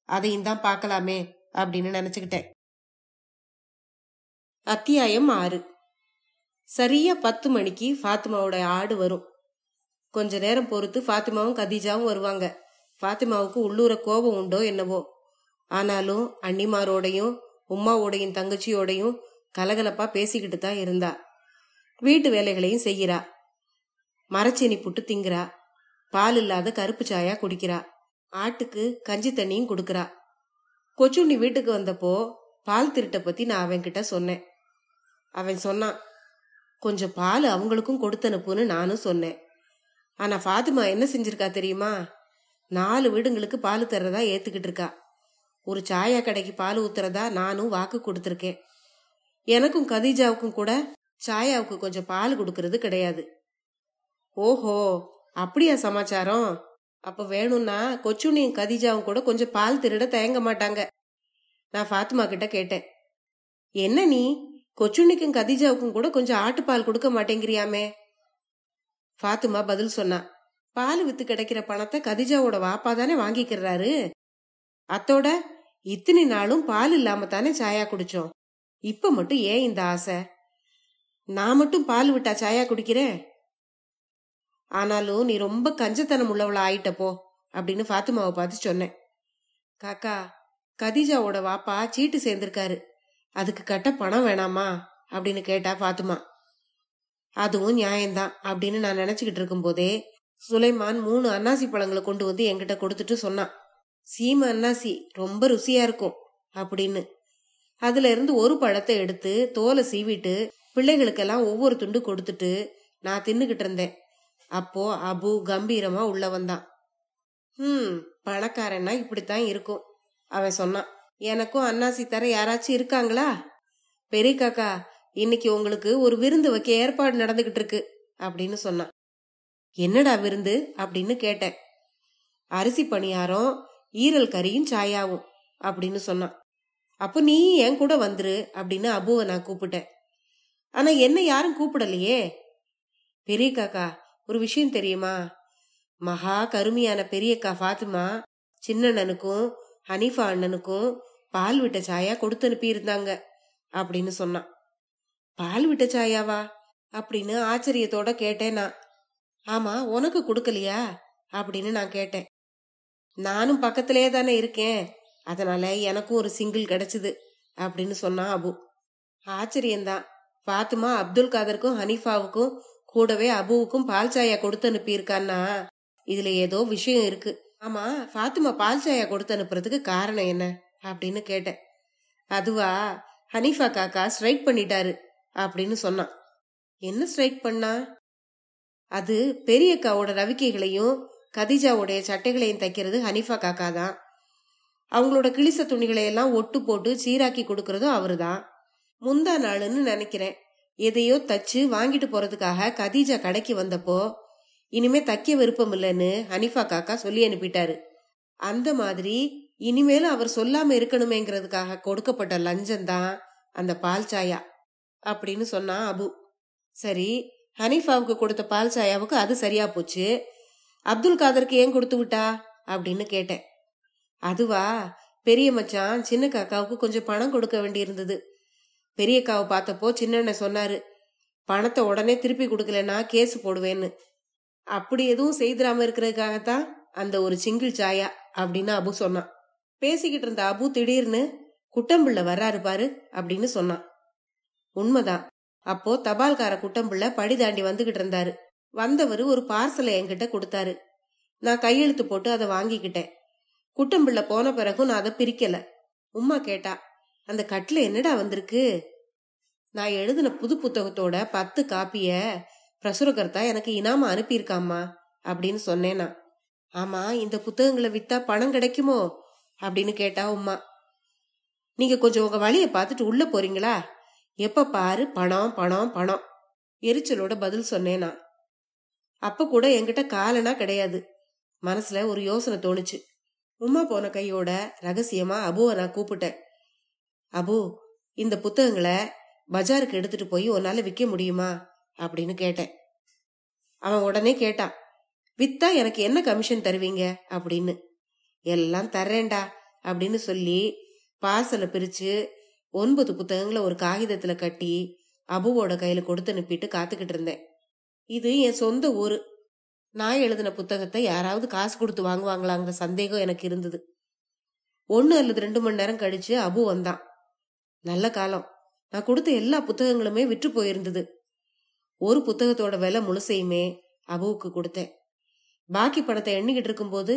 அதையும் தான் பார்க்கலாமே அப்படின்னு நினைச்சுக்கிட்டேன். அத்தியாயம் 6. சரியா 10 மணிக்கு ஃபாத்திமாவோட ஆடு வரும். கொஞ்ச நேரம் பொறுத்து ஃபாத்திமாவும் கதீஜாவும் வருவாங்க. ஃபாத்திமாவுக்கு உள்ளூர கோபம் உண்டோ என்னவோ, ஆனாலும் அண்ணிமாரோடையும் உம்மாவோடையும் தங்கச்சியோடையும் கலகலப்பா பேசிக்கிட்டு தான் இருந்தா. வீட்டு வேலைகளையும் செய்கிறா. மரச்சீனி புட்டு திங்கிறா. பால் இல்லாத கருப்பு சாயா குடிக்கிறா. ஆட்டுக்கு கஞ்சி தண்ணியும் கொடுக்கறா. கொச்சுண்ணி வீட்டுக்கு வந்தப்போ பால் திருட்ட பத்தி நான் அவன்கிட்ட சொன்னேன். அவன் சொன்னான், கொஞ்சம் பால் அவங்களுக்கும் கொடுத்தனுப்புன்னு நானும் சொன்னேன். ஆனா ஃபாத்திமா என்ன செஞ்சிருக்கா தெரியுமா? 4 வீடுங்களுக்கு பால் தர்றதா ஏத்துக்கிட்டு இருக்கா. ஒரு சாயா கடைக்கு பால் ஊத்துறதா நானும் வாக்கு கொடுத்துருக்கேன். எனக்கும் கதீஜாவுக்கும் கூட சாயாவுக்கு கொஞ்சம் பால் கொடுக்கறது கிடையாது. ஓஹோ, அப்படியா சமாச்சாரம்? அப்ப வேணும்னா கொச்சுண்ணியும் கதீஜாவும் கூட கொஞ்சம் பால் திருட தயங்க மாட்டாங்க. நான் ஃபாத்திமா கிட்ட கேட்டேன், என்ன நீ கொச்சுண்ணிக்கும் கதீஜாவுக்கும் கூட கொஞ்சம் ஆட்டுப்பால் கொடுக்க மாட்டேங்கிறியாமே? ஃபாத்திமா பதில் சொன்னா, பால் வித்து கிடைக்கிற பணத்தை கதீஜாவோட வாப்பா தானே வாங்கிக்கிறாரு. அத்தோட இத்தனை நாளும் பால் இல்லாம தானே சாயா குடிச்சோம். இப்ப மட்டும் ஏன் இந்த ஆசை? நான் மட்டும் பால் விட்டா சாயா குடிக்கிறேன். ஆனாலும் நீ ரொம்ப கஞ்சத்தனம் உள்ளவளா ஆயிட்டப்போ அப்படின்னு ஃபாத்திமாவை பார்த்து சொன்னேன். காக்கா, கதீஜாவோட வாப்பா சீட்டு சேர்ந்திருக்காரு, அதுக்கு கட்ட பணம் வேணாமா அப்படின்னு கேட்டா ஃபாத்திமா. அதுவும் நியாயம்தான் அப்படின்னு நான் நினைச்சுக்கிட்டு இருக்கும் போதே சுலைமான் 3 அன்னாசி பழங்களை கொண்டு வந்து என்கிட்ட கொடுத்துட்டு சொன்னான், சீம அன்னாசி ரொம்ப ருசியா இருக்கும் அப்படின்னு. அதுல இருந்து ஒரு பழத்தை எடுத்து தோலை சீவிட்டு பிள்ளைகளுக்கெல்லாம் ஒவ்வொரு துண்டு கொடுத்துட்டு நான் தின்னுகிட்டு இருந்தேன். அப்போ அபு கம்பீரமா உள்ள வந்தான். பணக்காரன்னா இப்படித்தான் இருக்கும் அவன் சொன்னான். எனக்கும் அன்னாசி தர யாராச்சும் இருக்காங்களா? பெரிய காக்கா, இன்னைக்கு உங்களுக்கு ஒரு விருந்து வைக்க ஏற்பாடு நடந்துகிட்டு இருக்கு அப்படின்னு சொன்னான். என்னடா விருந்து அப்படின்னு கேட்டேன். அரிசி பணியாரம், ஈரல் கறியும் சாயாவும் அப்படின்னு சொன்னான். அப்போ நீ என் கூட வந்துரு அப்படின்னு அபுவை நான் கூப்பிட்டேன். ஆனா என்ன யாரும் கூப்பிடலையே. பெரிய காக்கா, ஒரு விஷயம் தெரியுமா? மகா கருமையான பெரியக்கா ஃபாத்திமா சின்னண்ணனுக்கும் ஹனீஃபா அண்ணனுக்கும் பால் விட்ட சாயா கொடுத்து அனுப்பி இருந்தாங்க அப்படின்னு சொன்னான். பால் விட்ட சாயாவா அப்படின்னு ஆச்சரியத்தோட கேட்டேன் நான். ஆமா, உனக்கு கொடுக்கலையா அப்படின்னு நான் கேட்டேன். நானும் பக்கத்திலேயே தானே இருக்கேன், அதனால எனக்கும் ஒரு சிங்கிள் கிடைச்சது அப்படின்னு சொன்னான் அபு. ஆச்சரியம்தான். ஃபாத்திமா அப்துல் காதருக்கும் ஹனீஃபாவுக்கும் கூடவே அபுவுக்கும் பால் சாயா கொடுத்து அனுப்பி இருக்கான்னா இதுல ஏதோ விஷயம் இருக்கு. ஆமா, ஃபாத்திமா பால் சாயா கொடுத்து அனுப்புறதுக்கு காரணம் என்ன அப்படின்னு கேட்டேன். அதுவா, ஹனீஃபா காக்கா ஸ்ட்ரைக் பண்ணிட்டாரு அப்படின்னு சொன்னான். என்ன ஸ்ட்ரைக் பண்ணா? அது பெரியக்காவோட ரவிக்கைகளையும் கதீஜாவுடைய சட்டைகளையும் தைக்கிறது ஹனீஃபா காக்கா தான். அவங்களோட கிழிச துணிகளை எல்லாம் ஒட்டு போட்டு சீராக்கி கொடுக்கறதும் அவருதான். முந்தா நாளுன்னு நினைக்கிறேன், எதையோ தச்சு வாங்கிட்டு போறதுக்காக கதீஜா கடைக்கு வந்தப்போ இனிமே தைக்க விருப்பம் இல்லைன்னு ஹனீஃபா காக்கா சொல்லி அனுப்பிட்டாரு. அந்த மாதிரி இனிமேலும் அவர் சொல்லாம இருக்கணுமேங்கிறதுக்காக கொடுக்கப்பட்ட லஞ்சம்தான் அந்த பால் சாயா அப்படின்னு சொன்னான் அபு. சரி, ஹனீஃபாவுக்கு கொடுத்த பால் சாயாவுக்கு அது சரியா போச்சு, அப்துல் காதருக்கு ஏன் கொடுத்து விட்டா அப்படின்னு கேட்டேன். அதுவா, பெரிய மச்சான் சின்ன காக்காவுக்கு கொஞ்சம் பணம் கொடுக்க வேண்டி இருந்தது. பெரியக்காவை பார்த்தப்போ சின்ன சொன்னாரு, பணத்தை உடனே திருப்பி கொடுக்கலன்னா கேஸ் போடுவேன்னு. அப்படி எதுவும் செய்திராம இருக்கிறதுக்காகத்தான் அந்த ஒரு சிங்கிள் சாயா அப்படின்னு அபு சொன்னான். பேசிக்கிட்டு இருந்த அபு திடீர்னு குட்டம்பிள்ளை வர்றாரு பாரு அப்படின்னு சொன்னான். உண்மைதான். அப்போ தபால்கார குட்டம்பிள்ளை படி தாண்டி வந்துகிட்டு இருந்தாரு. வந்தவரு ஒரு பார்சலை என்கிட்ட கொடுத்தாரு. நான் கையெழுத்து போட்டு அதை வாங்கிக்கிட்டேன். குட்டம்பிள்ளை போன பிறகும் நான் அதை பிரிக்கல. உம்மா கேட்டா, அந்த கட்டுல என்னடா வந்திருக்கு? நான் எழுதின புது புத்தகத்தோட 10 காப்பிய பிரசுரகர்த்தா எனக்கு இனாம அனுப்பியிருக்காம்மா அப்படின்னு சொன்னேனா. ஆமா, இந்த புத்தகங்களை வித்தா பணம் கிடைக்குமோ அப்படின்னு கேட்டா உமா. நீங்க கொஞ்சம் உங்க வழிய பார்த்துட்டு உள்ள போறீங்களா? எப்ப பாரு பணம் பணம் பணம், எரிச்சலோட பதில் சொன்னேனா. அப்ப கூட என்கிட்ட காலனா கிடையாது. மனசுல ஒரு யோசனை தோணுச்சு. உமா போன கையோட ரகசியமா அபுவை நான் கூப்பிட்டேன். அபு, இந்த புத்தகங்களை பஜாருக்கு எடுத்துட்டு போய் உன்னால விற்க முடியுமா அப்படின்னு கேட்டேன். அவன் உடனே கேட்டான், வித்தா எனக்கு என்ன கமிஷன் தருவீங்க அப்படின்னு. எல்லாம் தர்றேன்டா அப்படின்னு சொல்லி பார்சலை பிரிச்சு 9 புத்தகங்களை ஒரு காகிதத்துல கட்டி அபுவோட கையில கொடுத்து அனுப்பிட்டு காத்துக்கிட்டு இருந்தேன். இது என் சொந்த ஊரு. நான் எழுதின புத்தகத்தை யாராவது காசு கொடுத்து வாங்குவாங்களாங்கிற சந்தேகம் எனக்கு இருந்தது. 1 அல்லது 2 மணி நேரம் கழிச்சு அபு வந்தான். நல்ல காலம், நான் கொடுத்த எல்லா புத்தகங்களுமே விற்று போயிருந்தது. ஒரு புத்தகத்தோட விலை முழுசையுமே அபுவுக்கு கொடுத்தேன். பாக்கி பணத்தை எண்ணிக்கிட்டு இருக்கும்போது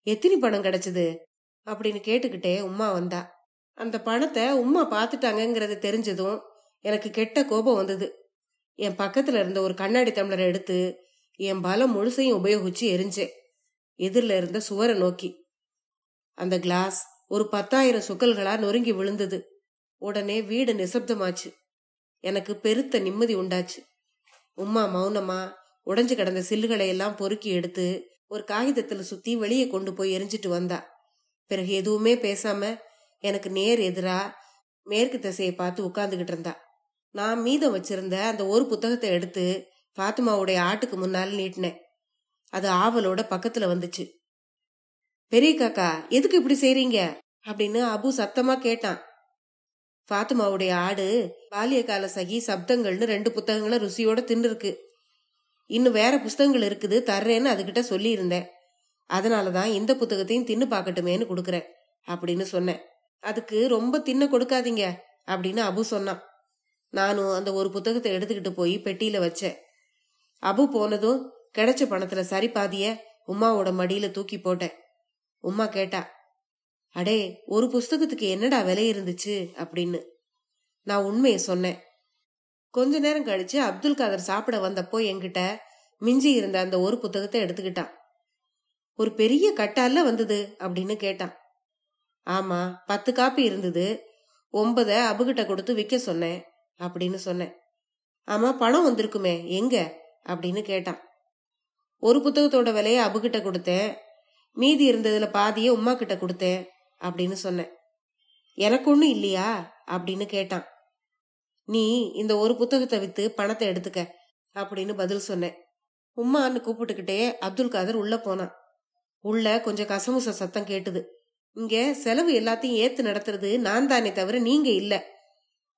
எத்தனை பணம் கிடைச்சது அப்படின்னு கேட்டுக்கிட்டே உமா வந்தா. அந்த பணத்தை உமா பாத்துட்டாங்கிறத தெரிஞ்சதும் எனக்கு கெட்ட கோபம் வந்தது. என் பக்கத்துல இருந்த ஒரு கண்ணாடி டம்ளரை எடுத்து என் பலம் முழுசையும் உபயோகிச்சு எரிஞ்சேன், எதிரில இருந்த சுவரை நோக்கி. அந்த கிளாஸ் ஒரு 10,000 சுக்கல்களா நொறுங்கி விழுந்தது. உடனே வீடு நிசப்தமாச்சு. எனக்கு பெருத்த நிம்மதி உண்டாச்சு. உமா மௌனமா உடைஞ்சு கிடந்த சில்லுகளை எல்லாம் பொறுக்கி எடுத்து ஒரு காகிதத்துல சுத்தி வெளியே கொண்டு போய் எரிஞ்சிட்டு வந்தா. பிறகு எதுவுமே பேசாம எனக்கு நேர் எதிரா மேற்கு திசையை பார்த்து உட்கார்ந்துகிட்டு இருந்தா. நான் மீதம் வச்சிருந்த அந்த ஒரு புத்தகத்தை எடுத்து பாத்துமாவுடைய ஆட்டுக்கு முன்னால நீட்டினேன். அது ஆவலோட பக்கத்துல வந்துச்சு. பெரிய காக்கா, எதுக்கு இப்படி செய்றீங்க அப்படின்னு அபு சத்தமா கேட்டான். பாத்துமாவுடைய ஆடு பாலிய கால சகி சப்தங்கள்னு 2 புத்தகங்களை ருசியோட தின்னு இருக்கு. இன்னும் வேற புஸ்தகங்கள் இருக்குது, தர்றேன்னு அதுகிட்ட சொல்லி இருந்தேன். அதனாலதான் இந்த புத்தகத்தையும் தின்னு பாக்கட்டுமேன்னு கொடுக்கறேன் அப்படின்னு சொன்னேன். அதுக்கு ரொம்ப தின்ன கொடுக்காதீங்க அப்படின்னு அபு சொன்னான். நானும் அந்த ஒரு புத்தகத்தை எடுத்துக்கிட்டு போய் பெட்டியில வச்சேன். அபு போனதும் கிடைச்ச பணத்துல சரி பாதிய உமாவோட மடியில தூக்கி போட்டேன். உமா கேட்டா, அடே, ஒரு புஸ்தகத்துக்கு என்னடா விலை இருந்துச்சு அப்படின்னு. நான் உண்மையை சொன்னேன். கொஞ்ச நேரம் கழிச்சு அப்துல் காதர் சாப்பிட வந்தப்போ என்கிட்ட மிஞ்சி இருந்த அந்த ஒரு புத்தகத்தை எடுத்துக்கிட்டான். ஒரு பெரிய கட்டால வந்தது அப்படின்னு கேட்டான். ஆமா, 10 காப்பி இருந்தது. 9 அபுகிட்ட கொடுத்து விற்க சொன்னேன் அப்படின்னு சொன்னேன். ஆமா, பணம் வந்திருக்குமே எங்க அப்படின்னு கேட்டான். ஒரு புத்தகத்தோட விலைய அபுகிட்ட கொடுத்தேன், மீதி இருந்ததுல பாதிய உமா கிட்ட கொடுத்தேன் அப்படின்னு சொன்னேன். எனக்கு ஒண்ணும் இல்லையா அப்படின்னு கேட்டான். நீ இந்த ஒரு புத்தகத்தை வித்து பணத்தை எடுத்துக்க அப்படின்னு பதில் சொன்னேன். உம்மான்னு கூப்பிட்டுக்கிட்டே அப்துல் காதர் உள்ள போனான். உள்ள கொஞ்சம் கசமுச சத்தம் கேட்டுது. இங்க செலவு எல்லாத்தையும் ஏத்து நடத்துறது நான் தானே தவிர நீங்க இல்ல,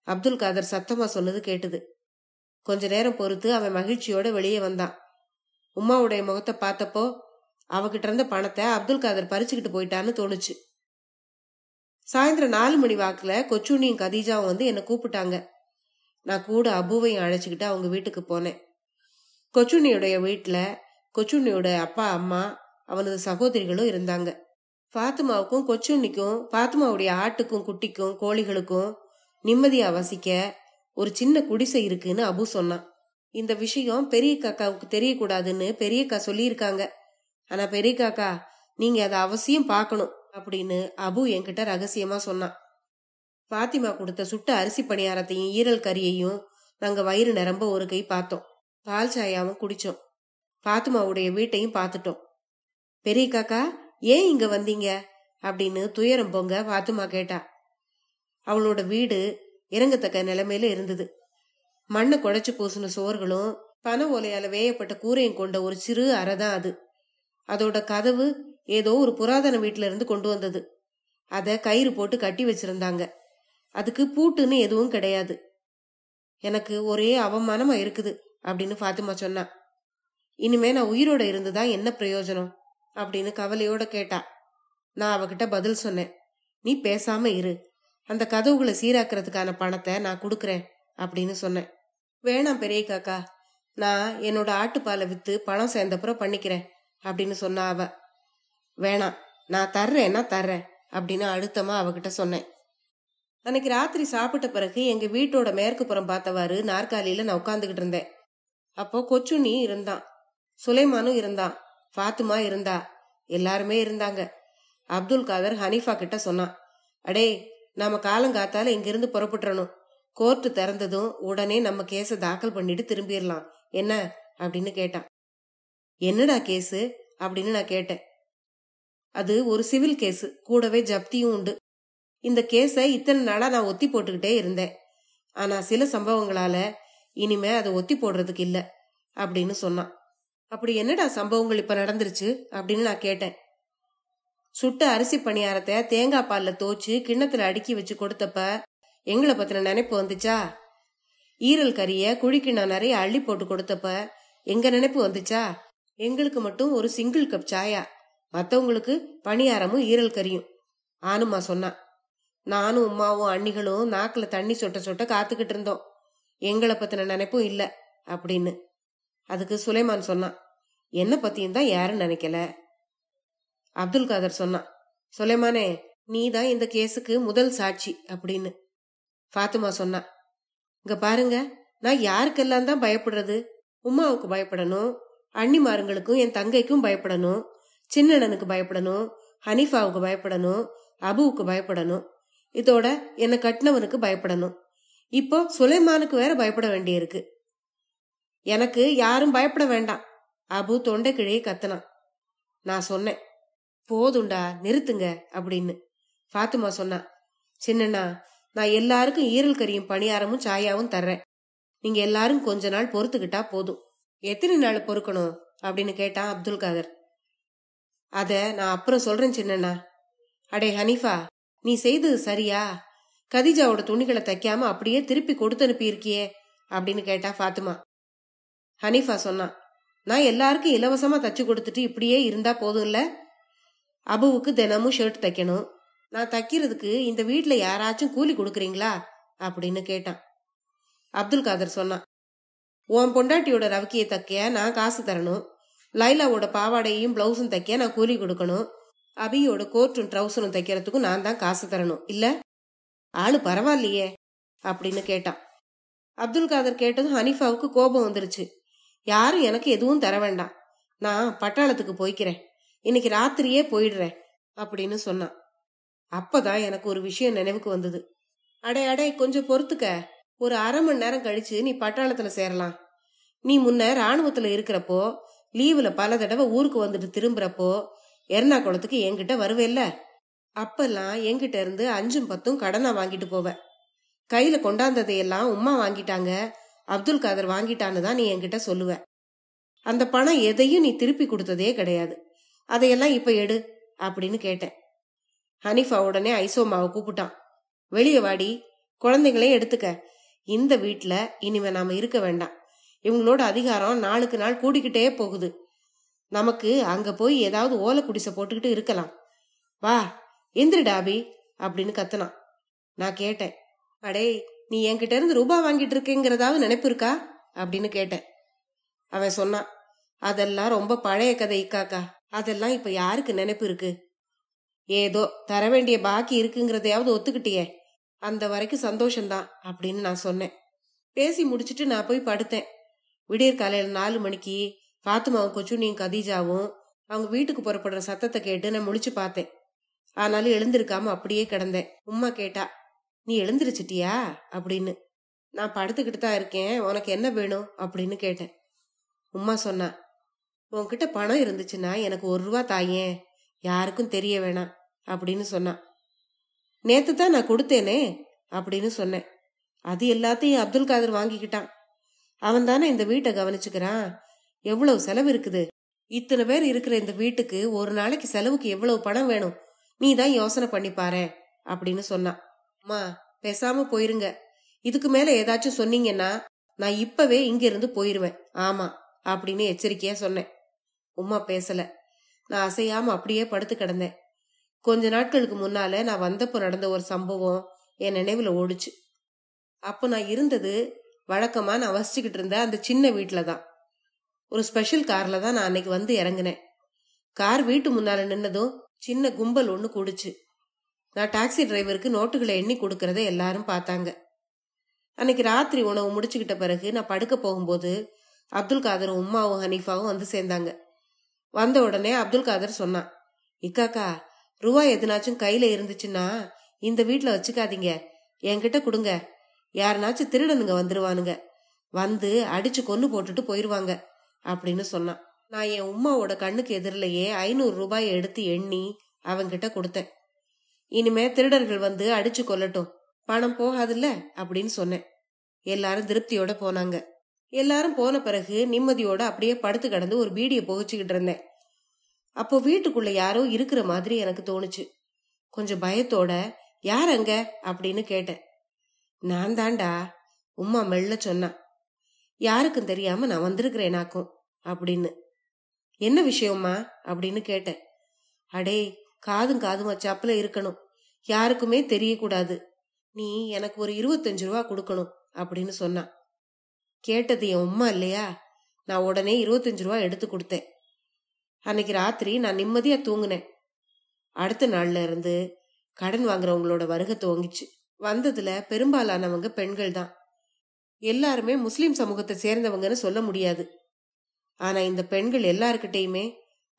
அப்துல் காதர் சத்தமா சொன்னது கேட்டுது. கொஞ்ச நேரம் பொறுத்து அவன் மகிழ்ச்சியோட வெளியே வந்தான். உமாவுடைய முகத்தை பார்த்தப்போ அவகிட்ட இருந்த பணத்தை அப்துல் காதர் பறிச்சுக்கிட்டு போயிட்டான்னு தோணுச்சு. சாயந்தரம் 4 மணி வாக்குல கொச்சுண்ணியும் கதீஜாவும் வந்து என்னை கூப்பிட்டாங்க. நான் கூட அபுவையும் அழைச்சிக்கிட்டு அவங்க வீட்டுக்கு போனேன். கொச்சுண்ணியுடைய வீட்டுல கொச்சுண்ணியோட அப்பா, அம்மா, அவனது சகோதரிகளும் இருந்தாங்க. பாத்துமாவுக்கும் கொச்சுண்ணிக்கும் பாத்துமாவுடைய ஆட்டுக்கும் குட்டிக்கும் கோழிகளுக்கும் நிம்மதியா வசிக்க ஒரு சின்ன குடிசை இருக்குன்னு அபு சொன்னான். இந்த விஷயம் பெரிய காக்காவுக்கு தெரியக்கூடாதுன்னு பெரியக்கா சொல்லியிருக்காங்க. ஆனா பெரிய காக்கா, நீங்க அதை அவசியம் பார்க்கணும் அப்படின்னு அபு என்கிட்ட ரகசியமா சொன்னான். பாத்திமா கொடுத்த சுட்ட அரிசி பணியாரத்தையும் ஈரல் கறியையும் நாங்க வயிறு நிரம்ப ஒரு கை பார்த்தோம். பால் சாயாவும் குடிச்சோம். பாத்துமாவுடைய வீட்டையும் பார்த்துட்டோம். பெரிய காக்கா, ஏன் இங்க வந்தீங்க அப்படின்னு துயரம் பொங்க பாத்துமா கேட்டா. அவளோட வீடு இறங்கத்தக்க நிலைமையில இருந்தது. மண்ணை குடைச்சு பூசின சோர்களும் பனை ஓலையால வேயப்பட்ட கூரையும் கொண்ட ஒரு சிறு அறைதான் அது. அதோட கதவு ஏதோ ஒரு புராதன வீட்டுல இருந்து கொண்டு வந்தது. அத கயிறு போட்டு கட்டி வச்சிருந்தாங்க. அதுக்கு பூட்டுன்னு எதுவும் கிடையாது. எனக்கு ஒரே அவமானமா இருக்குது அப்படின்னு பாத்திமா சொன்னா. இனிமே நான் உயிரோட இருந்துதான் என்ன பிரயோஜனம் அப்படின்னு கவலையோட கேட்டா. நான் அவகிட்ட பதில் சொன்னேன். நீ பேசாம இரு, அந்த கதவுகளை சீராக்கிறதுக்கான பணத்தை நான் கொடுக்கறேன் அப்படின்னு சொன்னேன். வேணாம் பெரிய காக்கா, நான் என்னோட ஆட்டுப்பாலை வித்து பணம் சேர்ந்தப்புறம் பண்ணிக்கிறேன் அப்படின்னு சொன்னா அவ. வேணாம், நான் தர்றேன்னா தர்றேன் அப்படின்னு அழுத்தமா அவகிட்ட சொன்னேன். அன்னைக்கு ராத்திரி சாப்பிட்ட பிறகு எங்க வீட்டோட மேற்கு புறம் பார்த்தவாறு நாற்காலியில நான் உட்காந்துக்கிட்டு இருந்தேன். அப்போ கொச்சுண்ணி இருந்தான், சுலைமானும் இருந்தான், பாத்துமா இருந்தா, எல்லாருமே இருந்தாங்க. அப்துல் காதர் ஹனீஃபா கிட்ட சொன்னான், அடே நாம காலங்காத்தால இங்கிருந்து புறப்பட்டுறணும். கோர்ட்டு திறந்ததும் உடனே நம்ம கேஸ தாக்கல் பண்ணிட்டு திரும்பிடலாம் என்ன அப்படின்னு கேட்டான். என்னடா கேஸு அப்படின்னு நான் கேட்டேன். அது ஒரு சிவில் கேஸ், கூடவே ஜப்தியும் உண்டு. இந்த கேஸை இத்தனை நாளா நான் ஒத்தி போட்டுக்கிட்டே இருந்தேன். ஆனா சில சம்பவங்களால இனிமே அதை ஒத்தி போடுறதுக்கு இல்ல அப்படின்னு சொன்னான். அப்படி என்னடா சம்பவங்கள் இப்ப நடந்துருச்சு அப்படின்னு நான் கேட்டேன். சுட்ட அரிசி பணியாரத்தை தேங்காய் பால்ல தோச்சு கிண்ணத்துல அடுக்கி வச்சு கொடுத்தப்ப எங்களை பத்தின நினைப்பு வந்துச்சா? ஈரல் கறிய குழிக்கிண்ண நிறைய அள்ளி போட்டு கொடுத்தப்ப எங்க நினைப்பு வந்துச்சா? எங்களுக்கு மட்டும் ஒரு சிங்கிள் கப் சாயா, மத்தவங்களுக்கு பணியாரமும் ஈரல் கறியும் ஆனுமா சொன்னான். நானும் உமாவும் அண்ணிகளும் நாக்குல தண்ணி சொட்ட சொட்ட காத்துக்கிட்டு இருந்தோம். எங்களை பத்தின நினைப்பும் இல்ல அப்படின்னு. அதுக்கு சுலைமான் சொன்னான், என்ன பத்தியும் தான் யாரும் நினைக்கல. அப்துல் காதர் சொன்னான், சுலைமானே நீ தான் இந்த கேஸுக்கு முதல் சாட்சி அப்படின்னு. ஃபாத்திமா சொன்னா, இங்க பாருங்க, நான் யாருக்கெல்லாம் தான் பயப்படுறது? உமாவுக்கு பயப்படணும், அண்ணிமாருங்களுக்கும் என் தங்கைக்கும் பயப்படணும், சின்னனனுக்கு பயப்படணும், ஹனீஃபாவுக்கு பயப்படணும், அபுவுக்கு பயப்படணும், இதோட என்னை கட்டினவனுக்கு பயப்படணும். இப்போ சுலைமானுக்கு வேற பயப்பட வேண்டியிருக்கு. எனக்கு யாரும் பயப்பட வேண்டாம். அபு தொண்டை கிழியே கத்தனான். நான் சொன்னேன், போதுண்டா நிறுத்துங்க அப்படின்னு. ஃபாத்திமா சொன்னா, சின்னண்ணா நான் எல்லாருக்கும் ஈரல் கறியும் பணியாரமும் சாயாவும் தர்றேன். நீங்க எல்லாரும் கொஞ்ச நாள் பொறுத்துக்கிட்டா போதும். எத்தனை நாள் பொறுக்கணும் அப்படின்னு கேட்டான் அப்துல் காதர். அத நான் அப்புறம் சொல்றேன் சின்னண்ணா. அடே ஹனீஃபா, நீ செய்தது சரியா? கதீஜாவோட துணிகளை தைக்காம அப்படியே திருப்பி கொடுத்து அனுப்பி இருக்கியே அப்படின்னு கேட்டா ஃபாத்திமா. ஹனீஃபா சொன்னான், நான் எல்லாருக்கும் இலவசமா தச்சு கொடுத்துட்டு இப்படியே இருந்தா போதும் இல்ல? அபுவுக்கு தினமும் ஷர்ட் தைக்கணும். நான் தைக்கிறதுக்கு இந்த வீட்டுல யாராச்சும் கூலி கொடுக்குறீங்களா அப்படின்னு கேட்டான். அப்துல் காதர் சொன்னான், உன் பொண்டாட்டியோட ரவிக்கையை தைக்க நான் காசு தரணும், லைலாவோட பாவாடையும் பிளவுஸும் தைக்க நான் கூலி கொடுக்கணும், அபியோட கோர்ட்டும் ட்ரௌசரும் தைக்கிறதுக்கும் நான் தான் காசு தரணும் இல்ல? ஆளு பரவாயில்லையே அப்படின்னு கேட்டான். அப்துல் காதர் கேட்டதும் ஹனீஃபாவுக்கு கோபம் வந்துருச்சு. யாரும் எனக்கு எதுவும் தர வேண்டாம், நான் பட்டாளத்துக்கு போய்க்கிறேன், இன்னைக்கு ராத்திரியே போயிடுறேன் அப்படின்னு சொன்னான். அப்பதான் எனக்கு ஒரு விஷயம் நினைவுக்கு வந்தது. அடே அடே கொஞ்சம் பொறுத்துக்க, ஒரு அரை மணி நேரம் கழிச்சு நீ பட்டாளத்துல சேரலாம். நீ முன்ன ராணுவத்துல இருக்கிறப்போ லீவுல பல தடவை ஊருக்கு வந்துட்டு திரும்புறப்போ எர்ணாகுளத்துக்கு என்கிட்ட வருவேல்ல, அப்பெல்லாம் என்கிட்ட இருந்து 5ம் 10ம் கடனா வாங்கிட்டு போவ. கையில கொண்டாந்ததையெல்லாம் உமா வாங்கிட்டாங்க, அப்துல் காதர் வாங்கிட்டான்னு தான் நீ என்கிட்ட சொல்லுவ. அந்த பணம் எதையும் நீ திருப்பி கொடுத்ததே கிடையாது. அதையெல்லாம் இப்ப எடு அப்படின்னு கேட்டேன். ஹனீஃபா உடனே ஐசோமாவை கூப்பிட்டான். வெளியே வாடி, குழந்தைங்களையும் எடுத்துக்க. இந்த வீட்டுல இனிமே நாம இருக்க வேண்டாம். இவங்களோட அதிகாரம் நாளுக்கு நாள் கூடிக்கிட்டே போகுது. நமக்கு அங்க போய் ஏதாவது ஓலை குடிசை போட்டுக்கிட்டு இருக்கலாம். வா எந்திரிடாபி அப்படின்னு கத்துனான். நான் கேட்டேன், அடே நீ என்கிட்ட இருந்து ரூபா வாங்கிட்டு இருக்கேங்கிறதாவது நினைப்பு இருக்கா அப்படின்னு கேட்டேன். அவன் சொன்னான், அதெல்லாம் ரொம்ப பழைய கதை இக்காக்கா, அதெல்லாம் இப்ப யாருக்கு நினைப்பு இருக்கு? ஏதோ தர வேண்டிய பாக்கி இருக்குங்கிறதையாவது ஒத்துக்கிட்டியே, அந்த வரைக்கும் சந்தோஷம்தான் அப்படின்னு நான் சொன்னேன். பேசி முடிச்சுட்டு நான் போய் படுத்தேன். விடியற் காலையில 4 மணிக்கு ஃபாத்திமாவும் கொச்சுனியும் கதீஜாவும் அவங்க வீட்டுக்கு புறப்படுற சத்தத்தை கேட்டு நான் முழிச்சு பார்த்தேன். ஆனாலும் எழுந்திருக்காம அப்படியே கிடந்தேன். உம்மா கேட்டா, நீ எழுந்திருச்சிட்டியா அப்படின்னு. நான் படுத்துக்கிட்டு தான் இருக்கேன், உனக்கு என்ன வேணும் அப்படின்னு கேட்டேன். உம்மா சொன்னா, உன்கிட்ட பணம் இருந்துச்சுன்னா எனக்கு 1 ரூபா தாயேன், யாருக்கும் தெரிய வேணாம் அப்படின்னு சொன்னான். நேத்து தான் நான் கொடுத்தேனே அப்படின்னு சொன்னேன். அது எல்லாத்தையும் அப்துல் காதர் வாங்கிக்கிட்டான். அவன் தானே இந்த வீட்டை கவனிச்சுக்கிறான். எவ்வளவு செலவு இருக்குது? இத்தனை பேர் இருக்கிற இந்த வீட்டுக்கு ஒரு நாளைக்கு செலவுக்கு எவ்வளவு பணம் வேணும், நீ தான் யோசனை பண்ணி பாரு அப்படின்னு சொன்னான். அம்மா பேசாம போயிருங்க, இதுக்கு மேல ஏதாச்சும் சொன்னீங்கன்னா நான் இப்பவே இங்க இருந்து போயிருவேன், ஆமா அப்படின்னு எச்சரிக்கையா சொன்னேன். உம்மா பேசல. நான் அசையாம அப்படியே படுத்து கிடந்தேன். கொஞ்ச நாட்களுக்கு முன்னால நான் வந்தப்போ நடந்த ஒரு சம்பவம் என் நினைவுல ஓடுச்சு. அப்ப நான் இருந்தது வழக்கமா நான் வசிச்சுக்கிட்டு இருந்த அந்த சின்ன வீட்டுல தான். ஒரு ஸ்பெஷல் கார்ல தான் நான் அன்னைக்கு வந்து இறங்கினேன். கார் வீட்டு முன்னால நின்னதும் சின்ன கும்பல் ஒண்ணு கூடுச்சு. நான் டாக்ஸி டிரைவருக்கு நோட்டுகளை எண்ணி கொடுக்கறத எல்லாரும் பார்த்தாங்க. அன்னைக்கு ராத்திரி உணவு முடிச்சுக்கிட்ட பிறகு நான் படுக்க போகும்போது அப்துல் காதரும் உம்மாவும் ஹனீஃபாவும் வந்து சேர்ந்தாங்க. வந்த உடனே அப்துல் காதர் சொன்னான், இக்காக்கா, ரூபாய் எதுனாச்சும் கையில இருந்துச்சுன்னா இந்த வீட்டுல வச்சுக்காதீங்க, என்கிட்ட கொடுங்க. யாருனாச்சும் திருடனுங்க வந்துருவானுங்க, வந்து அடிச்சு கொன்னு போட்டுட்டு போயிருவாங்க அப்படின்னு சொன்னான். நான் என் உம்மாவோட கண்ணுக்கு எதிரிலேயே 500 ரூபாயை எடுத்து எண்ணி அவங்கிட்ட கொடுத்தேன். இனிமே திருடர்கள் வந்து அடிச்சு கொல்லட்டும், பணம் போகாதுல்ல அப்படின்னு சொன்னேன். எல்லாரும் திருப்தியோட போனாங்க. எல்லாரும் போன பிறகு நிம்மதியோட அப்படியே படுத்து கிடந்து ஒரு பீடியை புகைச்சுக்கிட்டு இருந்தேன். அப்போ வீட்டுக்குள்ள யாரோ இருக்கிற மாதிரி எனக்கு தோணுச்சு. கொஞ்சம் பயத்தோட, யார் அங்க அப்படின்னு கேட்டேன். நான் தாண்டா, உம்மா மெல்ல சொன்னா. யாருக்கும் தெரியாம நான் வந்திருக்கிறேனாக்கும் அப்படின்னு. என்ன விஷயம்மா அப்படின்னு கேட்டேன். அடே, காதும் காதும் வச்சாப்புல இருக்கணும், யாருக்குமே தெரியக்கூடாது. நீ எனக்கு ஒரு 25 ரூபா கொடுக்கணும் அப்படின்னு சொன்னா. கேட்டது என் உம்மா இல்லையா? நான் உடனே 25 ரூபா எடுத்து கொடுத்தேன். அன்னைக்கு ராத்திரி நான் நிம்மதியா தூங்குனேன். அடுத்த நாள்ல இருந்து கடன் வாங்குறவங்களோட வருகை துவங்கிச்சு. வந்ததுல பெரும்பாலானவங்க பெண்கள் தான். எல்லாருமே முஸ்லிம் சமூகத்தை சேர்ந்தவங்கன்னு சொல்ல முடியாது. ஆனா இந்த பெண்கள் எல்லாருக்கிட்டையுமே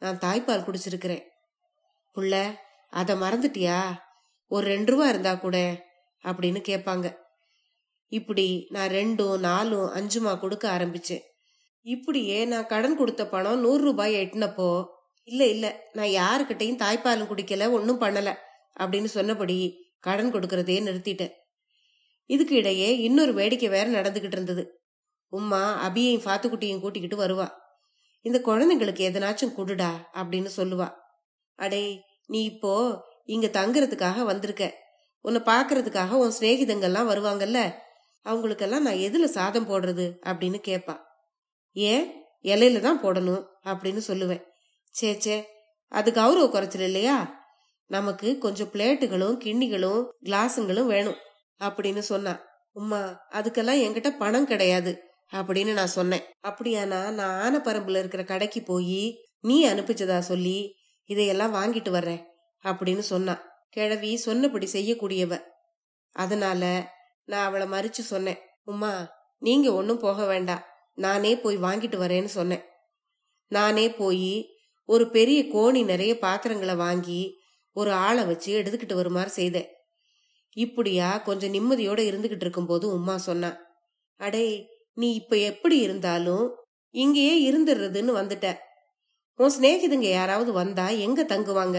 நான் தாய்ப்பால் குடிச்சிருக்கிறேன். புள்ள, அத மறந்துட்டியா? ஒரு 2 ரூபா இருந்தா கூட அப்படின்னு கேட்பாங்க. இப்படி நான் 2, 4, 5 கொடுக்க ஆரம்பிச்சேன். இப்படியே நான் கடன் கொடுத்த பணம் 100 ரூபாய் எட்டினப்போ, இல்ல நான் யாருக்கிட்டையும் தாய்ப்பாலும் குடிக்கல, ஒன்னும் பண்ணல அப்படின்னு சொன்னபடி கடன் கொடுக்கறதே நிறுத்திட்டேன். இதுக்கு இடையே இன்னொரு வேடிக்கை வேற நடந்துகிட்டு இருந்தது. உம்மா அபியையும் ஃபாத்துக்குட்டியும் கூட்டிக்கிட்டு வருவா. இந்த குழந்தைங்களுக்கு எதனாச்சும் குடுடா அப்படின்னு சொல்லுவா. அடே, நீ இப்போ இங்க தங்குறதுக்காக வந்திருக்க, உன்னை பாக்குறதுக்காக உன் சிநேகிதங்கள்லாம் வருவாங்கல்ல, அவங்களுக்கெல்லாம் நான் எதுல சாதம் போடுறது அப்படின்னு கேட்பா. ஏன், இலையில தான் போடணும் அப்படின்னு சொல்லுவேன். சே, அது கௌரவ குறைச்சல் இல்லையா? நமக்கு கொஞ்சம் பிளேட்டுகளும் கிண்ணிகளும் கிளாஸுங்களும் வேணும் அப்படின்னு சொன்னா. உம்மா, அதுக்கெல்லாம் என்கிட்ட பணம் கிடையாது அப்படின்னு நான் சொன்னேன். அப்படியானா நான் ஆனப்பரம்புல இருக்கிற கடைக்கு போய் நீ அனுப்பிச்சதா சொல்லி இதையெல்லாம் வாங்கிட்டு வர்றேன் அப்படின்னு சொன்னா. கிழவி சொன்னபடி செய்யக்கூடியவ. அதனால நான் அவளை மறிச்சு சொன்னேன். உம்மா, நீங்க ஒன்னும் போக வேண்டாம், நானே போய் வாங்கிட்டு வரேன்னு சொன்னேன். நானே போய் ஒரு பெரிய கோணி நிறைய பாத்திரங்களை வாங்கி ஒரு ஆளை வச்சு எடுத்துக்கிட்டு வருமாறு செய்தேன். இப்படியா கொஞ்சம் நிம்மதியோட இருந்துகிட்டு இருக்கும் போது உம்மா சொன்னா, அடே, நீ இப்ப எப்படி இருந்தாலும் இங்கேயே இருந்துடுறதுன்னு வந்துட்ட. உன் சிநேகிதங்க யாராவது வந்தா எங்க தங்குவாங்க?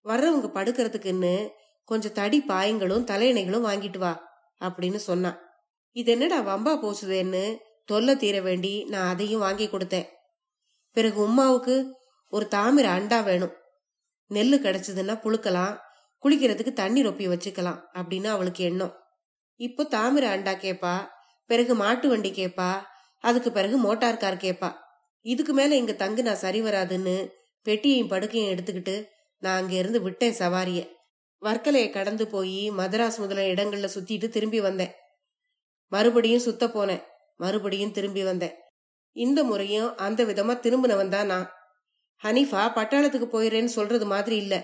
வர்றவங்க படுக்கிறதுக்குன்னு கொஞ்சம் தடி பாயங்களும் தலையணைகளும் வாங்கிட்டு வா அப்படின்னு சொன்னா. இது என்னடா வம்பா போச்சுதேன்னு தொல்லை தீர வேண்டி நான் அதையும் வாங்கி கொடுத்தேன். பிறகு உம்மாவுக்கு ஒரு தாமிர அண்டா வேணும், நெல்லு கிடைச்சதுன்னா புழுக்கலாம், குளிக்கிறதுக்கு தண்ணி ரொப்பி வச்சுக்கலாம் அப்படின்னு அவளுக்கு எண்ணம். இப்போ தாமிர அண்டா கேப்பா, பிறகு மாட்டு வண்டி கேப்பா, அதுக்கு பிறகு மோட்டார் கார் கேப்பா. இதுக்கு மேல இங்க தங்கு நான் சரி வராதுன்னு பெட்டியையும் படுக்கையும் எடுத்துக்கிட்டு நான் அங்க இருந்து விட்டேன் சவாரிய. வர்க்கலையை கடந்து போய் மதராஸ் முதல இடங்கள்ல சுத்திட்டு திரும்பி வந்தேன். மறுபடியும் சுத்த போனேன், மறுபடியும் திரும்பி வந்தேன். இந்த முறையும் அந்த விதமா திரும்பினவன் தான் நான். ஹனீஃபா பட்டாளத்துக்கு போயிடுறேன்னு சொல்றது மாதிரி இல்ல,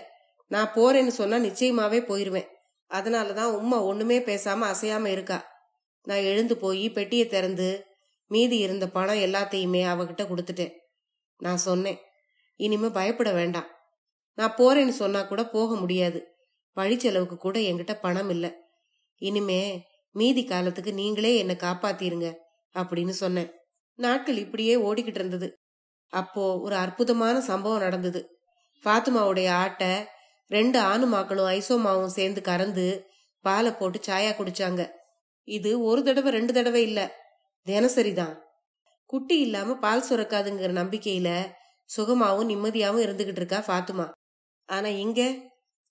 நான் போறேன்னு சொன்னா நிச்சயமாவே போயிருவேன். அதனாலதான் உம்மா ஒண்ணுமே பேசாம அசையாம இருக்கா. நான் எழுந்து போய் பெட்டியை திறந்து மீதி இருந்த பணம் எல்லாத்தையுமே அவகிட்ட கொடுத்துட்டேன். நான் சொன்னேன், இனிமே பயப்பட வேண்டாம், நான் போறேன்னு சொன்னா கூட போக முடியாது, பழிச்செலவுக்கு கூட என்கிட்ட பணம் இல்ல, இனிமே மீதி காலத்துக்கு நீங்களே என்னை காப்பாத்திருங்க அப்படின்னு சொன்னேன். நாட்கள் இப்படியே ஓடிக்கிட்டு இருந்தது. அப்போ ஒரு அற்புதமான சம்பவம் நடந்தது. ஃபாத்துமாவுடைய ஆட்டை 2 ஆணுமாக்களும் ஐசோமாவும் சேர்ந்து கறந்து பாலை போட்டு சாயா குடிச்சாங்க. இது ஒரு தடவை 2 தடவை இல்ல, தினசரிதான். குட்டி இல்லாம பால் சுரக்காதுங்கிற நம்பிக்கையில சுகமாவும் நிம்மதியாவும் இருந்துகிட்டு இருக்கா ஃபாத்துமா. ஆனா இங்க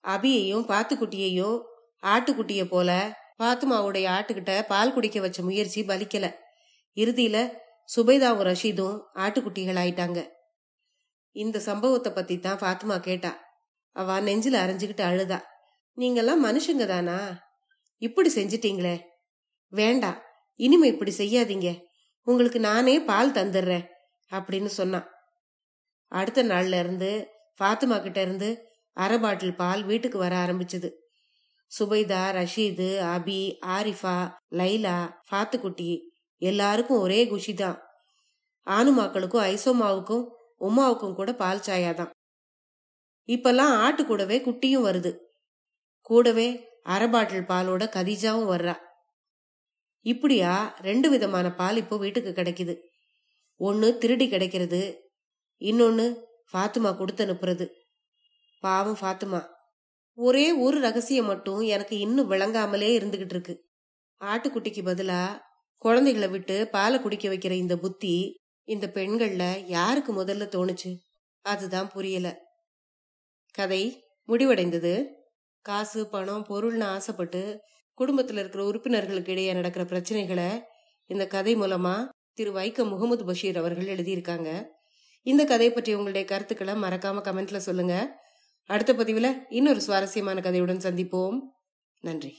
அபியையும் பாத்துக்குட்டியையும் ஆட்டுக்குட்டிய போல ஃபாத்துமாவுடைய ஆட்டுக்கிட்ட பால் குடிக்க வச்ச முயற்சி பலிக்கல. இறுதியில சுபைதாவும் ரஷீதும் ஆட்டுக்குட்டிகள் ஆயிட்டாங்க. இந்த சம்பவத்தை பத்தி தான் ஃபாத்துமா கேட்டா. அவ நெஞ்சில அரைஞ்சுக்கிட்டு அழுதா. நீங்கெல்லாம் மனுஷங்க தானா, இப்படி செஞ்சிட்டீங்களே, வேண்டாம், இனிமே இப்படி செய்யாதீங்க, உங்களுக்கு நானே பால் தந்துடுறேன் அப்படின்னு சொன்னா. அடுத்த நாள்ல இருந்து ஃபாத்துமா கிட்ட இருந்து 1/2 பாட்டில் பால் வீட்டுக்கு வர ஆரம்பிச்சது. சுபைதா, ரஷீது, அபி, ஆரிஃபா, லைலா, ஃபாத்துக்குட்டி எல்லாருக்கும் ஒரே குஷிதான். ஆணுமாக்களுக்கும் ஐசோமாவுக்கும் உமாவுக்கும் கூட பால் சாயாதான். இப்பெல்லாம் ஆட்டு கூடவே குட்டியும் வருது. கூடவே அரை பாட்டில் பாலோட கதீஜாவும் வர்றா. இப்படியா 2 விதமான பால் இப்போ வீட்டுக்கு கிடைக்குது. ஒன்னு திருடி கிடைக்கிறது, இன்னொன்னு ஃபாத்துமா கொடுத்து அனுப்புறது. பாவம் ஃபாத்துமா. ஒரே ஒரு ரகசியம் மட்டும் எனக்கு இன்னும் விளங்காமலே இருந்துகிட்டு இருக்கு. ஆட்டுக்குட்டிக்கு பதிலா குழந்தைகளை விட்டு பாலை குடிக்க வைக்கிற இந்த புத்தி இந்த பெண்கள்ல யாருக்கு முதல்ல தோணுச்சு? அதுதான் புரியல. கதை முடிவடைந்தது. காசு, பணம், பொருள்னு ஆசைப்பட்டு குடும்பத்தில் இருக்கிற உறுப்பினர்களுக்கு இடையே நடக்கிற பிரச்சனைகளை இந்த கதை மூலமா திரு வைக்கம் முகமது பஷீர் அவர்கள் எழுதியிருக்காங்க. இந்த கதை பற்றி உங்களுடைய கருத்துக்களை மறக்காம கமெண்ட்ல சொல்லுங்க. அடுத்த பதிவுல இன்னொரு சுவாரஸ்யமான கதையுடன் சந்திப்போம். நன்றி.